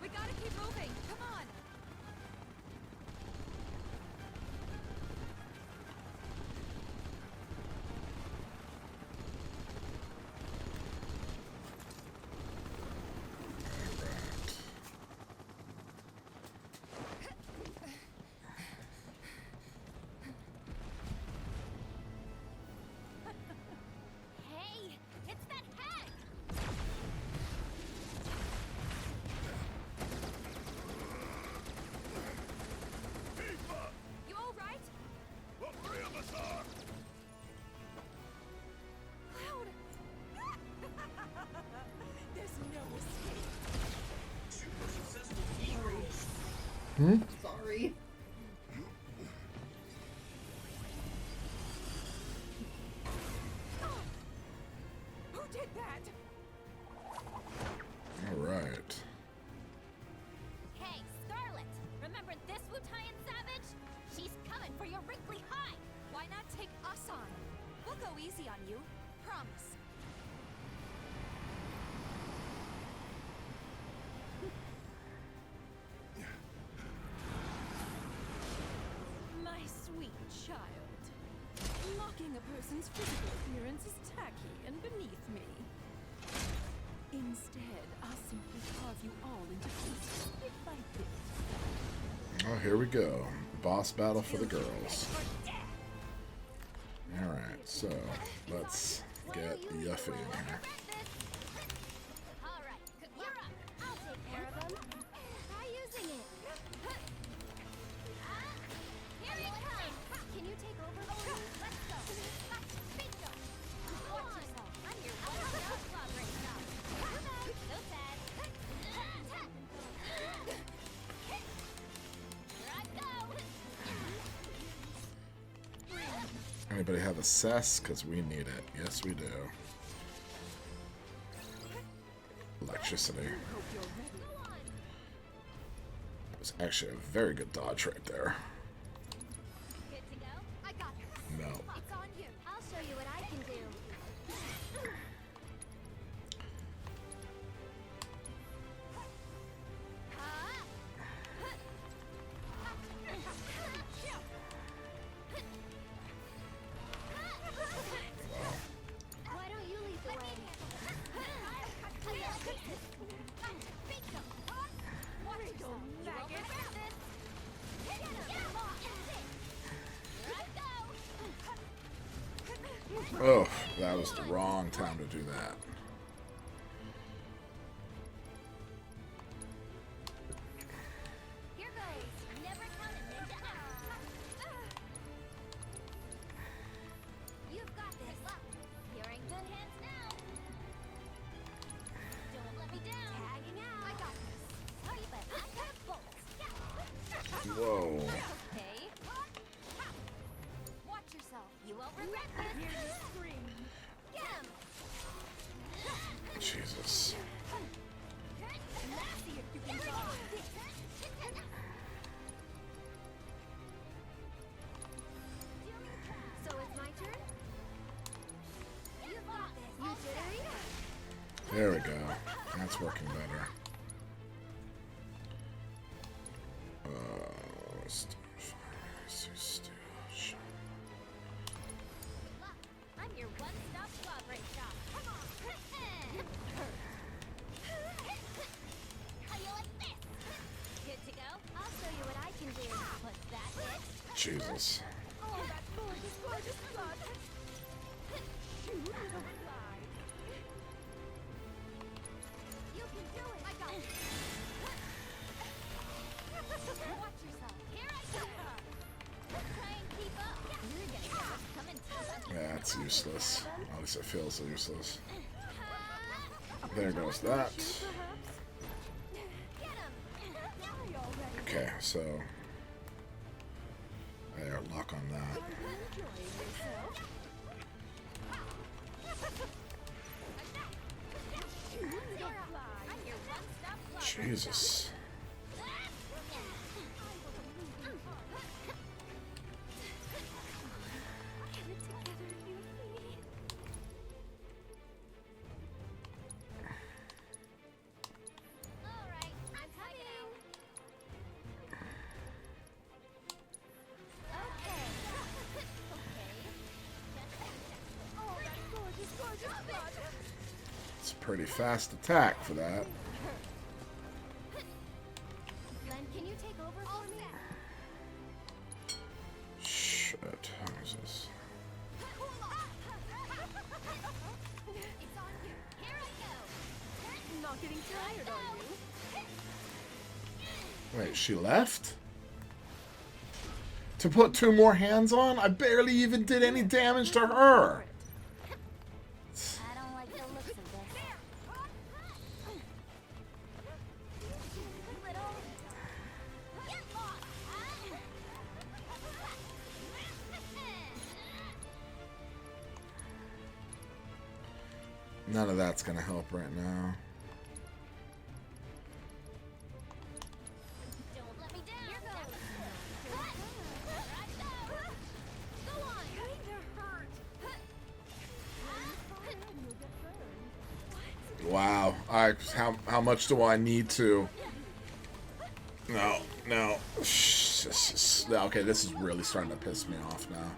We gotta keep moving. Come on. Hey, it's that hag! You all right? Well, 3 of us are. Cloud! There's no escape. Super successful heroes. Hmm? Sorry. Who did that? Alright. Hey, Scarlet! Remember this Wutaian savage? She's coming for your wrinkly hide! Why not take us on? We'll go easy on you. Promise. My sweet child. Mocking a person's physical appearance is tacky and beneath me. Instead, I'll simply carve you all into pieces bit by bit. Oh, here we go. Boss battle for the girls. Alright, so let's get Yuffie in here. Alright, you're up! I'll take care of him. Try using it. Here it comes! Can you take over, please? Let's go! Bingo! Watch yourself! I'm your one-shot club right now. So sad. Here I go! Anybody have a cess? Because we need it. Yes, we do. Electricity. It was actually a very good dodge right there. Good to go? I got her. No. It's on you. I'll show you what I can do. Why don't you lead the way? Oh, that was the wrong time to do that. Here goes. Never count a ninja out. You've got this. There we go. That's working better. I'm your one-stop strawberry shop. Come on. How you like this? Good to go? I'll show you what I can do. What's that, bitch? Jesus. Oh, that gorgeous, gorgeous blood. You little fly. You can do it. I got it. Watch yourself. Here I go. Try and keep up. You're gonna get what's coming to you. Yeah, it's useless. At least it feels useless. There goes that. Okay, so there, lock on that. Jesus. It's a pretty fast attack for that. Len, can you take over for me? Shit, how is this? It's on you. Here I go. Not getting tired, are you? Wait, she left? To put 2 more hands on? I barely even did any damage to her. I don't like the looks of this. Little. Get lost. None of that's gonna help right now. Don't let me down. Here goes. Go on. Kinda hurt. Wow. How much do I need to? No. Okay, this is really starting to piss me off now.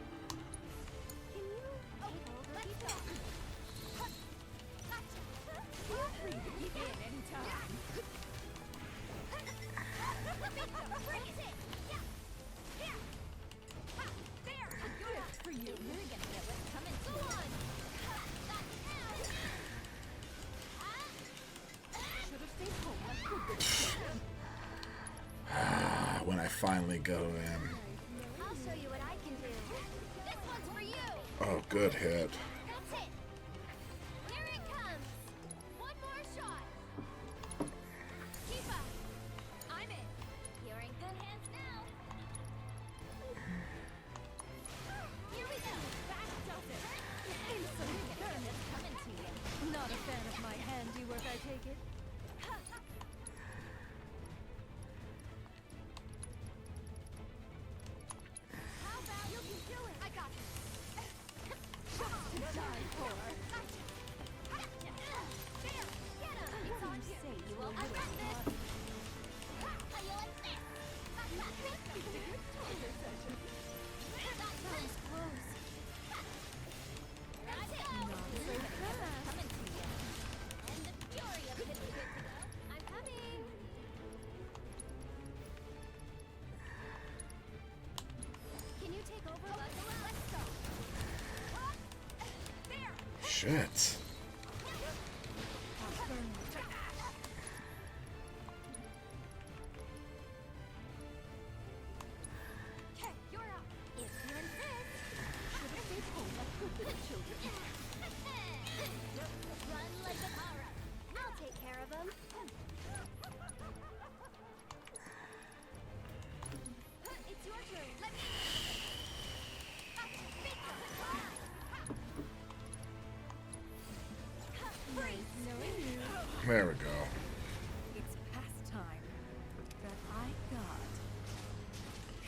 When I finally go in. I'll show you what I can do. This one's for you. Oh, good hit. That's it. Here it comes. One more shot. Keep up. I'm in. You're in good hands now. Here we go. Back does it. It's coming to you. Not a fan of my handiwork, I take it. How about you can do it? I got this. To die for. There, get him. It's on you. You will. I got this. How you like this? That sounds close. That's it. Coming to you. And the fury of it is good to go. I'm coming. Can you take over? Let's go. There. Shit. Okay, you're up. If you insist. Should have stayed home like good little children. Run like a Mara. I'll take care of him. It's your turn. Let me. There we go. It's past time that I got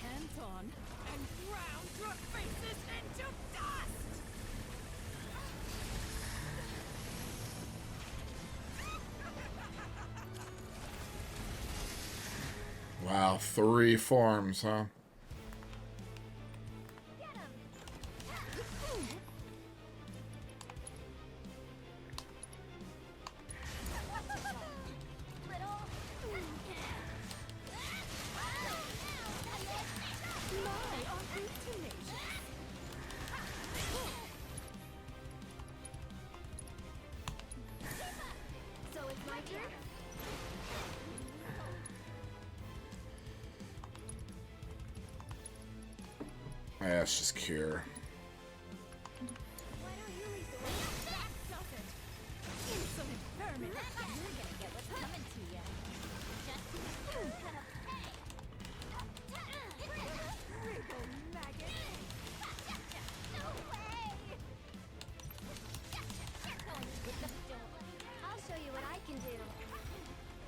hands on and ground your faces into dust! Wow, 3 forms, huh? So it's my turn? Yeah, it's just cure. Why don't you lead the way? That does it! Insolent vermin! You're gonna get what's coming to you. Just gonna pay! Wriggle, maggot! No way! I'll show you what I can do.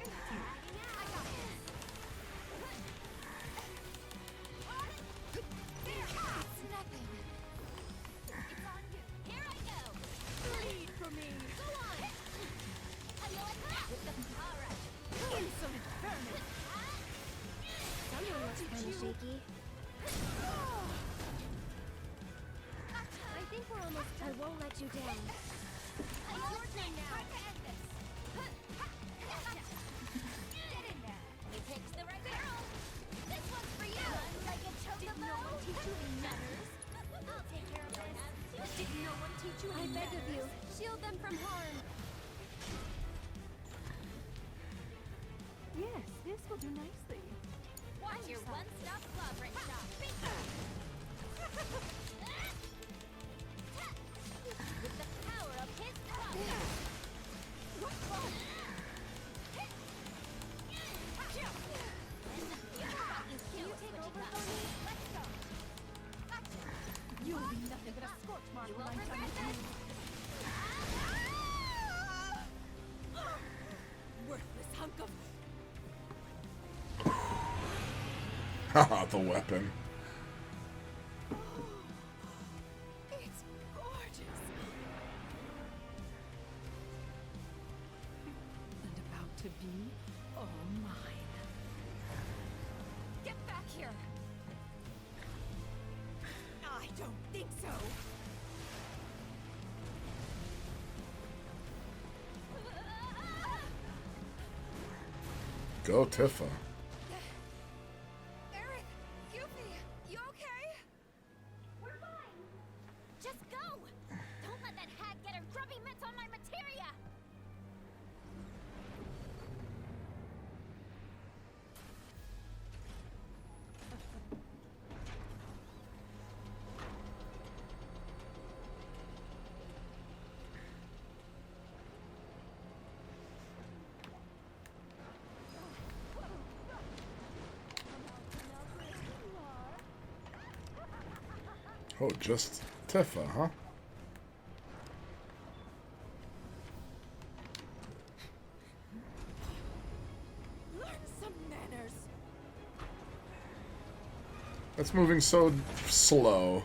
I got this. It's nothing. It's on you. Here I go. Bleed for me. Go on. With the power. Insolent vermin. Someone looks kind of shaky. I think we're almost done. I won't let you down. It's your turn now. Get in there. It takes the right barrel. This one's for you. Like a chocobo. Did no one teach you manners? I'll take care of this. Did no one teach you manners? I beg of you, shield them from harm. Yes, this will do nicely. Watch your one-stop clobbery shop. With the power of his clock. You'll be nothing but a scorch mark when I'm done with you. Worthless hunk of... Haha, the weapon. It's gorgeous. And about to be all mine. Get back here. I don't think so. Go, Tifa. Eric, Yuffie, you okay? We're fine. Just go. Don't let that hag get her grubby mitts on my materia. Oh, just Tifa, huh? Learn some manners. That's moving so slow.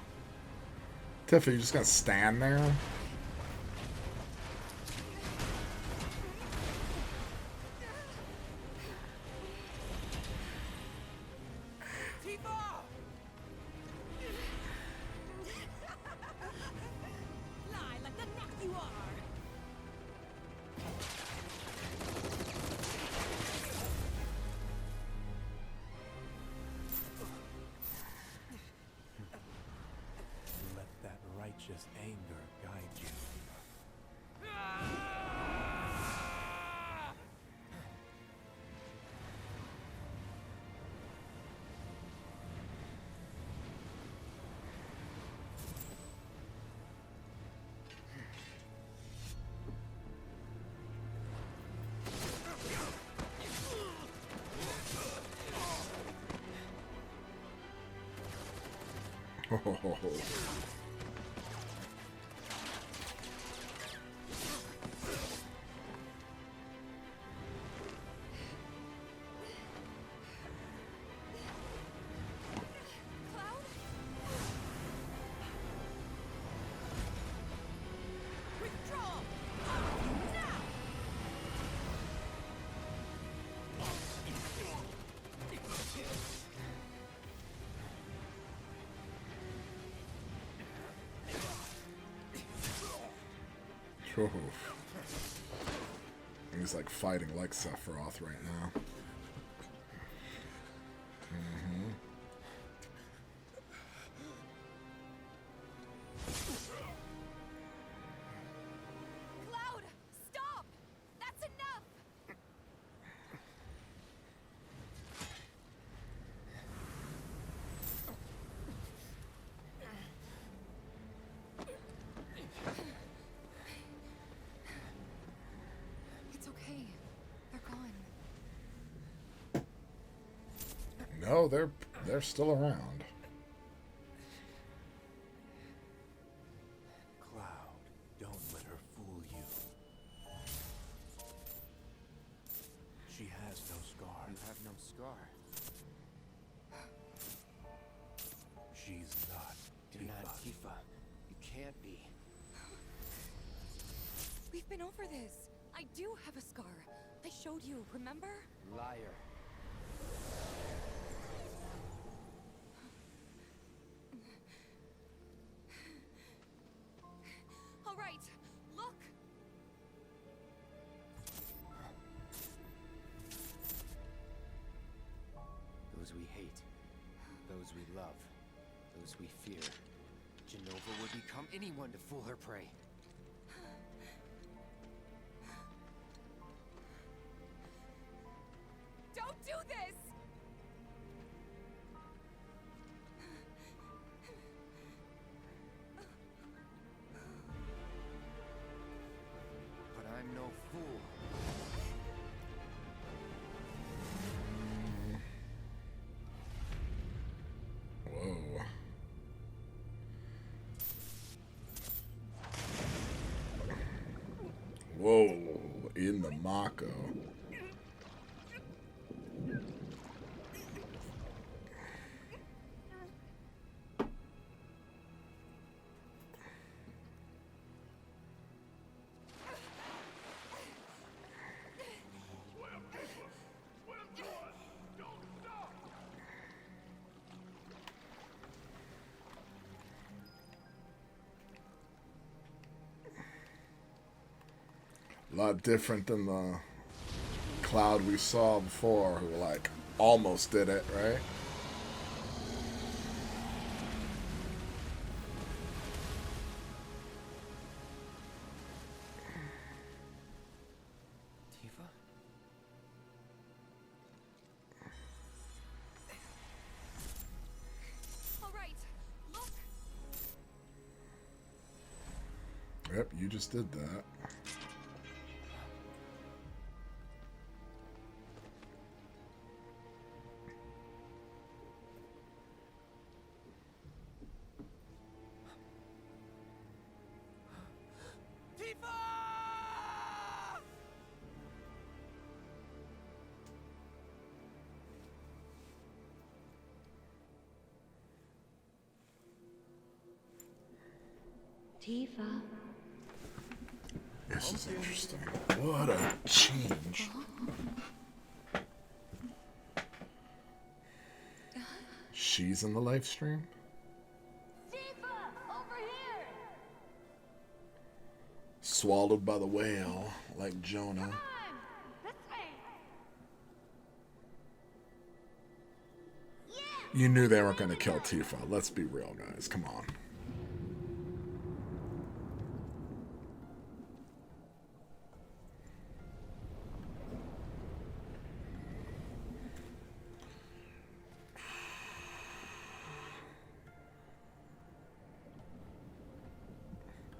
Tifa, you just gonna stand there? Lie like the nut you are. Let that righteous anger guide you. Withdraw. Now. Oof. He's like fighting like Sephiroth right now. Cloud, stop! That's enough! It's okay. They're gone. No, they're still around. Cloud, don't let her fool you. She has no scar. You have no scar. She's not You're not Tifa. You can't be. We've been over this. I do have a scar. I showed you, remember? Liar. All right, look! Those we hate. Those we love. Those we fear. Jenova would become anyone to fool her prey. Don't do this! But I'm no fool. Whoa. Whoa, in the Mako. A lot different than the Cloud we saw before, who like almost did it, right? Tifa? All right, look! Yep, you just did that. Tifa. This is interesting. What a change. She's in the live stream? Tifa, over here. Swallowed by the whale, like Jonah. You knew they weren't going to kill Tifa. Let's be real, guys. Come on.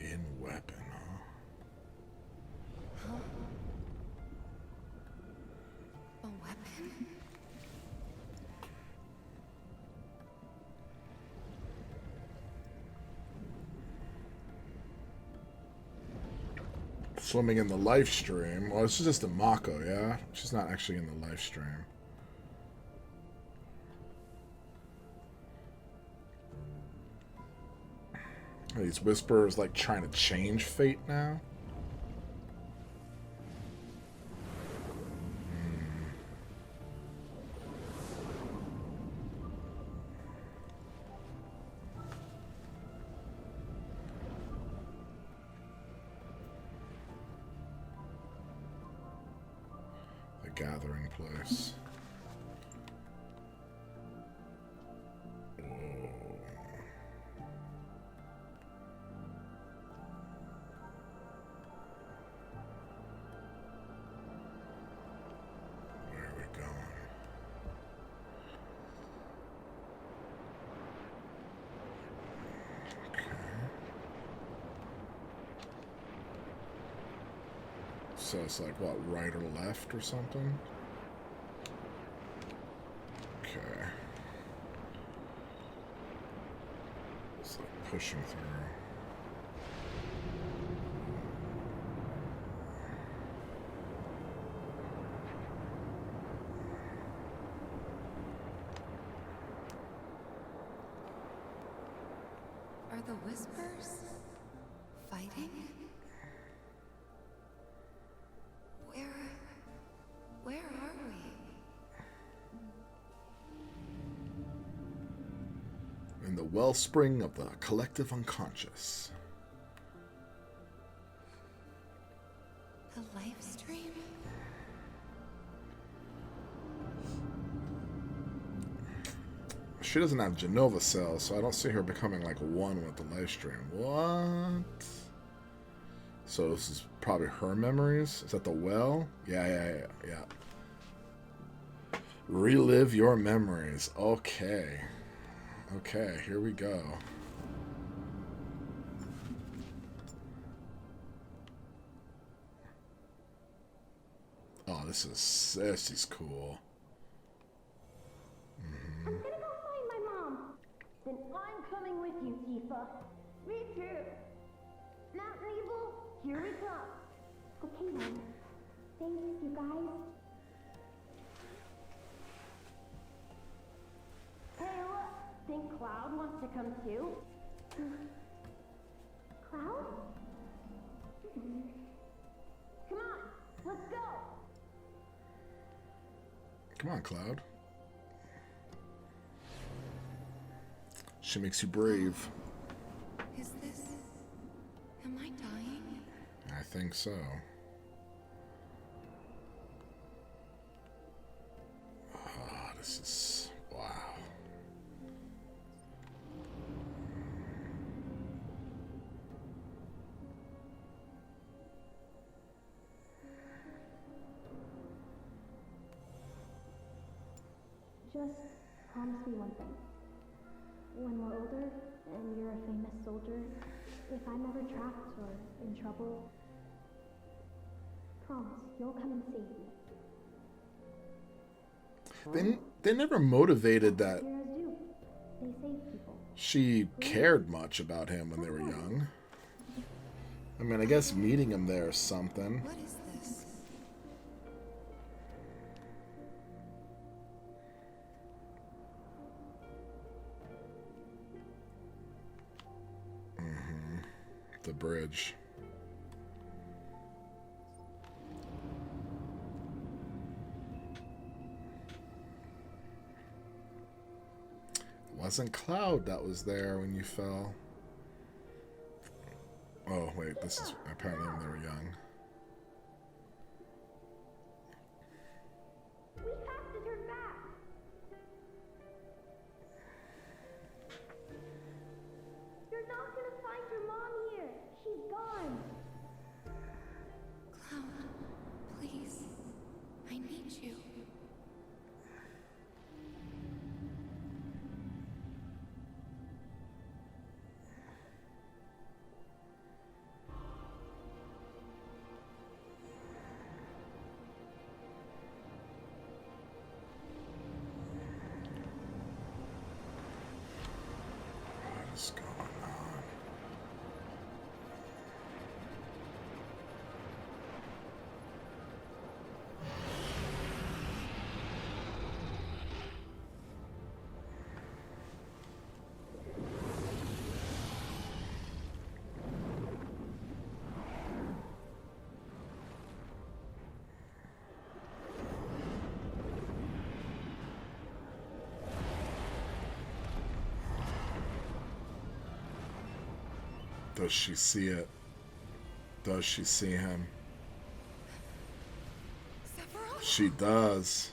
In weapon, huh? A weapon? Swimming in the live stream. Well, this is just a Mako, yeah? She's not actually in the live stream. Are these whisperers like trying to change fate now? gathering place. Whoa. Where are we going? So it's like, what, right or left or something? Okay. It's like pushing through. Are the Whispers fighting? Where are we? In the wellspring of the collective unconscious. The life stream? She doesn't have Genova cells, so I don't see her becoming like one with the life stream. What? So this is probably her memories? Is that the well? Yeah. Relive your memories. Okay. Okay, here we go. Oh, this is cool. I'm gonna go find my mom. Then I'm coming with you, Tifa. Me too. Mountain Evil, here we come. Okay, then. Thanks, you guys. Hey, look. Think Cloud wants to come too? Cloud? Come on, let's go. Come on, Cloud. She makes you brave. Is this... Am I dying? I think so. Oh, this is... wow. Just promise me one thing. When we're older and you're a famous soldier, if I'm ever trapped or in trouble, promise you'll come and save me. They never motivated that Heroes do. They save people. she cared much about him when they were young. I mean, I guess meeting him there is something. What is this? The bridge. It wasn't Cloud that was there when you fell. Oh, wait, this is apparently when they were young. We have to turn back. You're not gonna find your mom here. She's gone. Cloud, please. I need you. What is going on? Does she see it? Does she see him? Sephiroth? She does.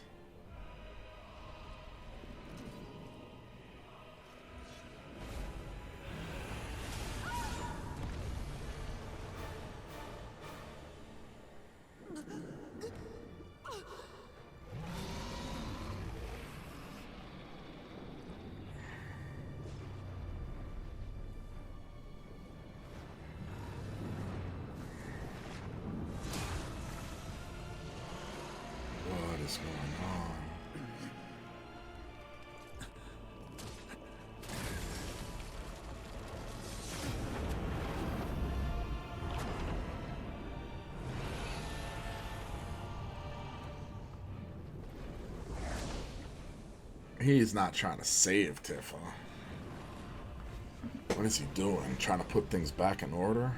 What is going on? He's not trying to save Tifa. What is he doing? Trying to put things back in order?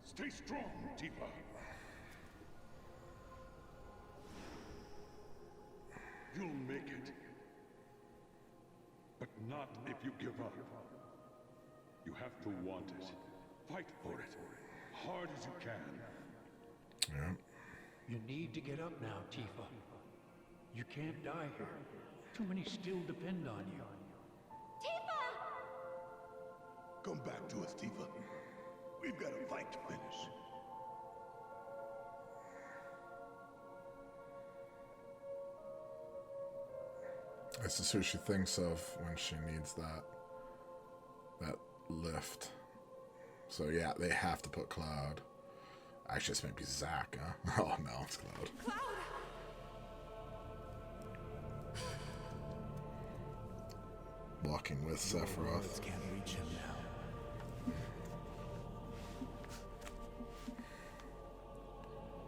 Stay strong, Tifa. You'll make it. But not if you give up. You have to want it. Fight for it. Hard as you can. Yeah. You need to get up now, Tifa. You can't die here. Too many still depend on you. Tifa! Come back to us, Tifa. We've got a fight to finish. This is who she thinks of when she needs that lift. So yeah, they have to put Cloud. Actually, this might be Zack, huh? Oh no, it's Cloud. Cloud! Walking with Sephiroth. Can't reach him now.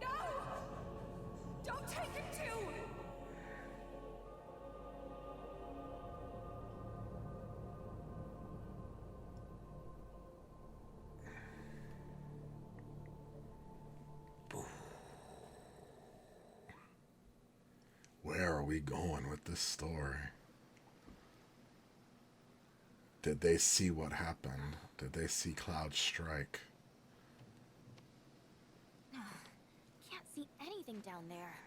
No! Don't take him too! Where are we going with this story? Did they see what happened? Did they see Cloud strike? Can't see anything down there.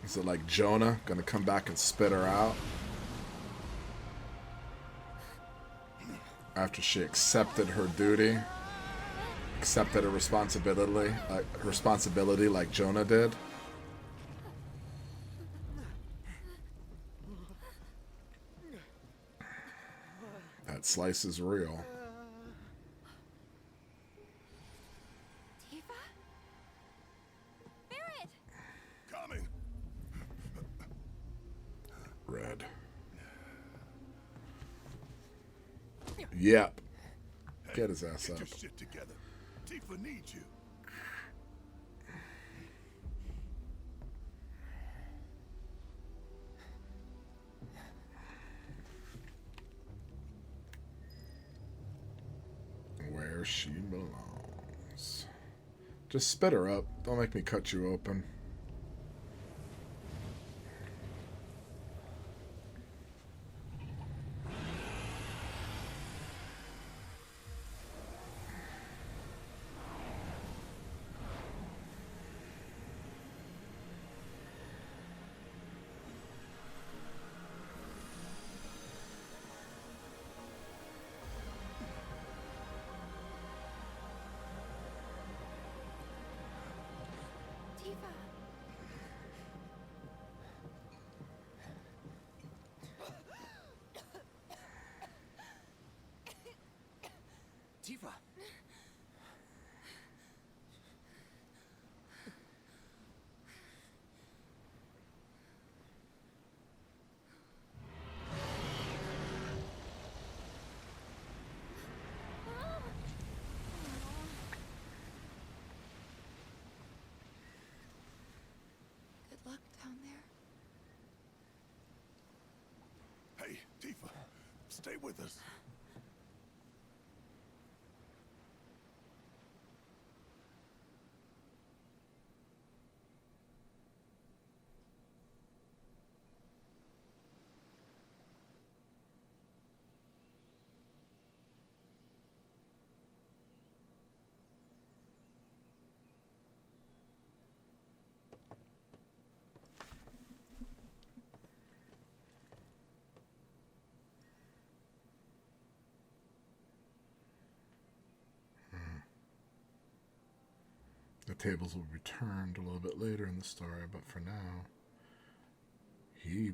Is it like Jonah gonna come back and spit her out? After she accepted her duty? Accepted her responsibility like Jonah did? That slice is real. Tifa? Barret! Coming. Red. Yep. Get his ass Get up. your shit together. Tifa needs you. Where she belongs. Just spit her up. Don't make me cut you open. Tifa! Tifa! Good luck down there. Hey, Tifa. Stay with us. the tables will be turned a little bit later in the story, but for now, he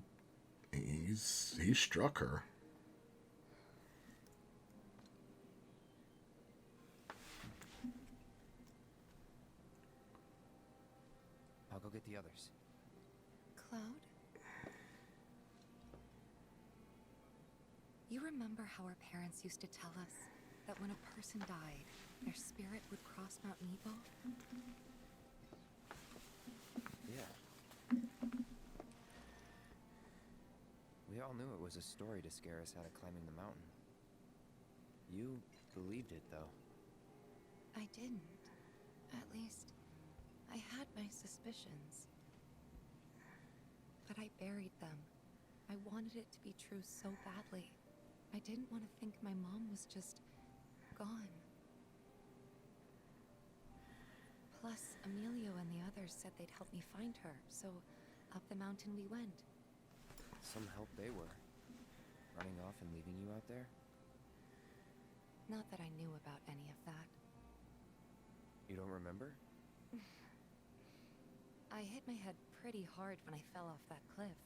struck her. I'll go get the others. Cloud? You remember how our parents used to tell us that when a person died, their spirit would cross Mount Nebo? Yeah. We all knew it was a story to scare us out of climbing the mountain. You believed it, though. I didn't. At least, I had my suspicions. But I buried them. I wanted it to be true so badly. I didn't want to think my mom was just gone. Plus, Emilio and the others said they'd help me find her, so up the mountain we went. Some help they were. Running off and leaving you out there? Not that I knew about any of that. You don't remember? I hit my head pretty hard when I fell off that cliff.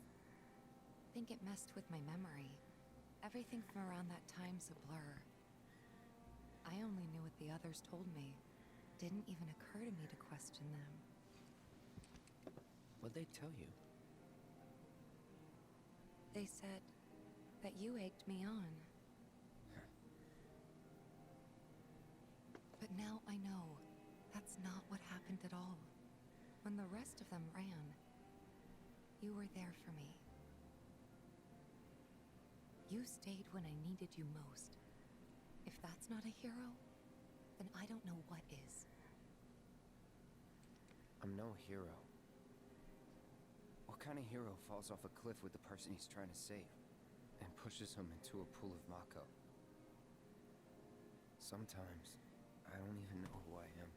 Think it messed with my memory. Everything from around that time's a blur. I only knew what the others told me. Didn't even occur to me to question them. What'd they tell you? They said that you egged me on. But now I know that's not what happened at all. When the rest of them ran, you were there for me. You stayed when I needed you most. If that's not a hero, then I don't know what is. I'm no hero. What kind of hero falls off a cliff with the person he's trying to save and pushes him into a pool of Mako? Sometimes, I don't even know who I am.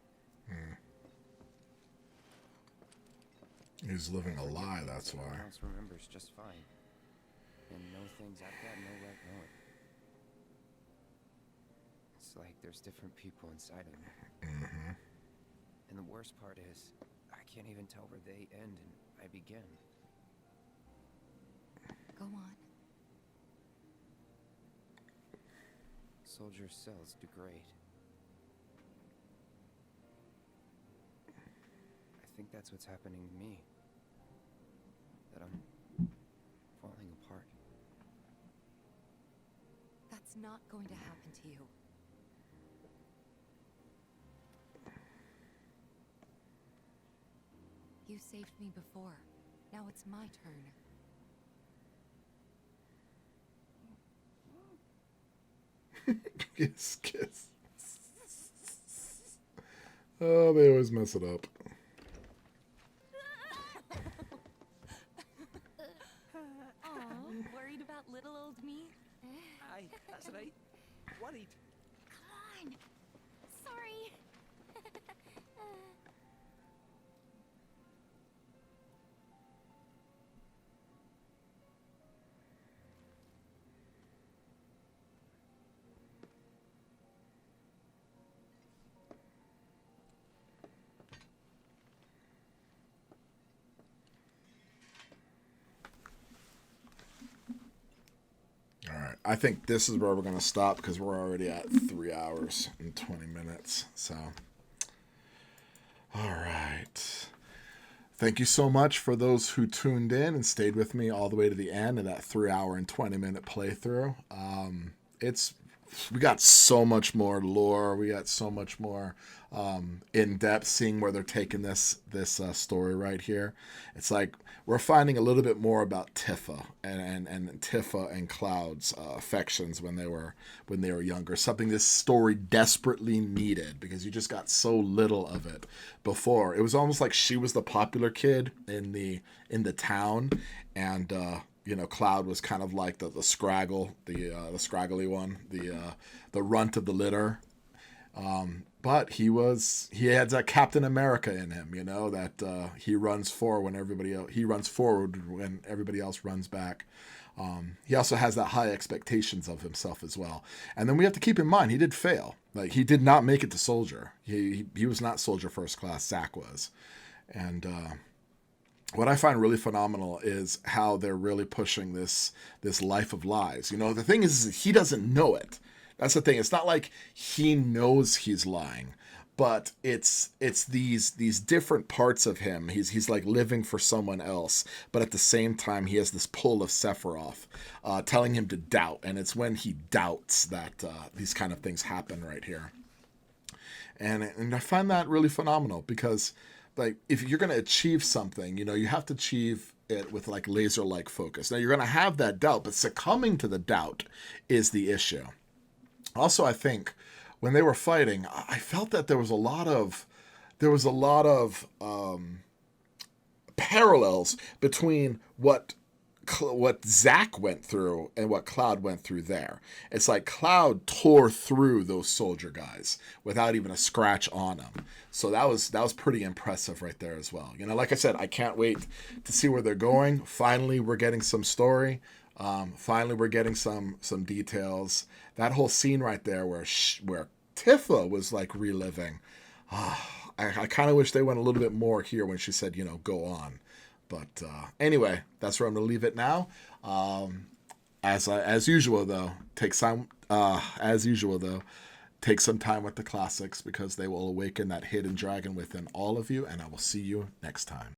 He's living a lie, that's why. Everyone else remembers just fine. And know things I've got no right knowing. It's like there's different people inside of me. Mm-hmm. And the worst part is, I can't even tell where they end and I begin. Go on. Soldier cells degrade. I think that's what's happening to me. That I'm falling apart. That's not going to happen to you. You saved me before. Now it's my turn. Kiss. Oh, they always mess it up. Aw, worried about little old me? Aye, that's right. Worried. Come on. Sorry. I think this is where we're going to stop because we're already at 3 hours and 20 minutes. So, all right. Thank you so much for those who tuned in and stayed with me all the way to the end of that 3 hour and 20 minute playthrough. We got so much more lore. We got so much more in depth, seeing where they're taking this story right here. It's like we're finding a little bit more about Tifa and Tifa and Cloud's affections when they were younger. Something this story desperately needed because you just got so little of it before. It was almost like she was the popular kid in the town, and Cloud was kind of like the scraggle, the scraggly one, the runt of the litter. But he had that Captain America in him, that he runs forward when everybody else runs back. He also has that high expectations of himself as well. And then we have to keep in mind, he did fail. Like, he did not make it to soldier. He was not soldier first class. Zack was. And what I find really phenomenal is how they're really pushing this life of lies. You know, the thing is he doesn't know it. That's the thing. It's not like he knows he's lying, but it's these different parts of him. He's like living for someone else, but at the same time he has this pull of Sephiroth telling him to doubt, and it's when he doubts that these kind of things happen right here. And I find that really phenomenal because, like, if you're going to achieve something, you know, you have to achieve it with like laser-like focus. Now you're going to have that doubt, but succumbing to the doubt is the issue. Also, I think when they were fighting, I felt that there was a lot of parallels between what Zack went through and what Cloud went through there. It's like Cloud tore through those soldier guys without even a scratch on them. So that was pretty impressive right there as well. You know, like I said, I can't wait to see where they're going. Finally, we're getting some story. Finally, we're getting some details. That whole scene right there where Tifa was like reliving. I kind of wish they went a little bit more here when she said, you know, go on. But anyway, that's where I'm going to leave it now. As usual, though, take some time with the classics because they will awaken that hidden dragon within all of you, and I will see you next time.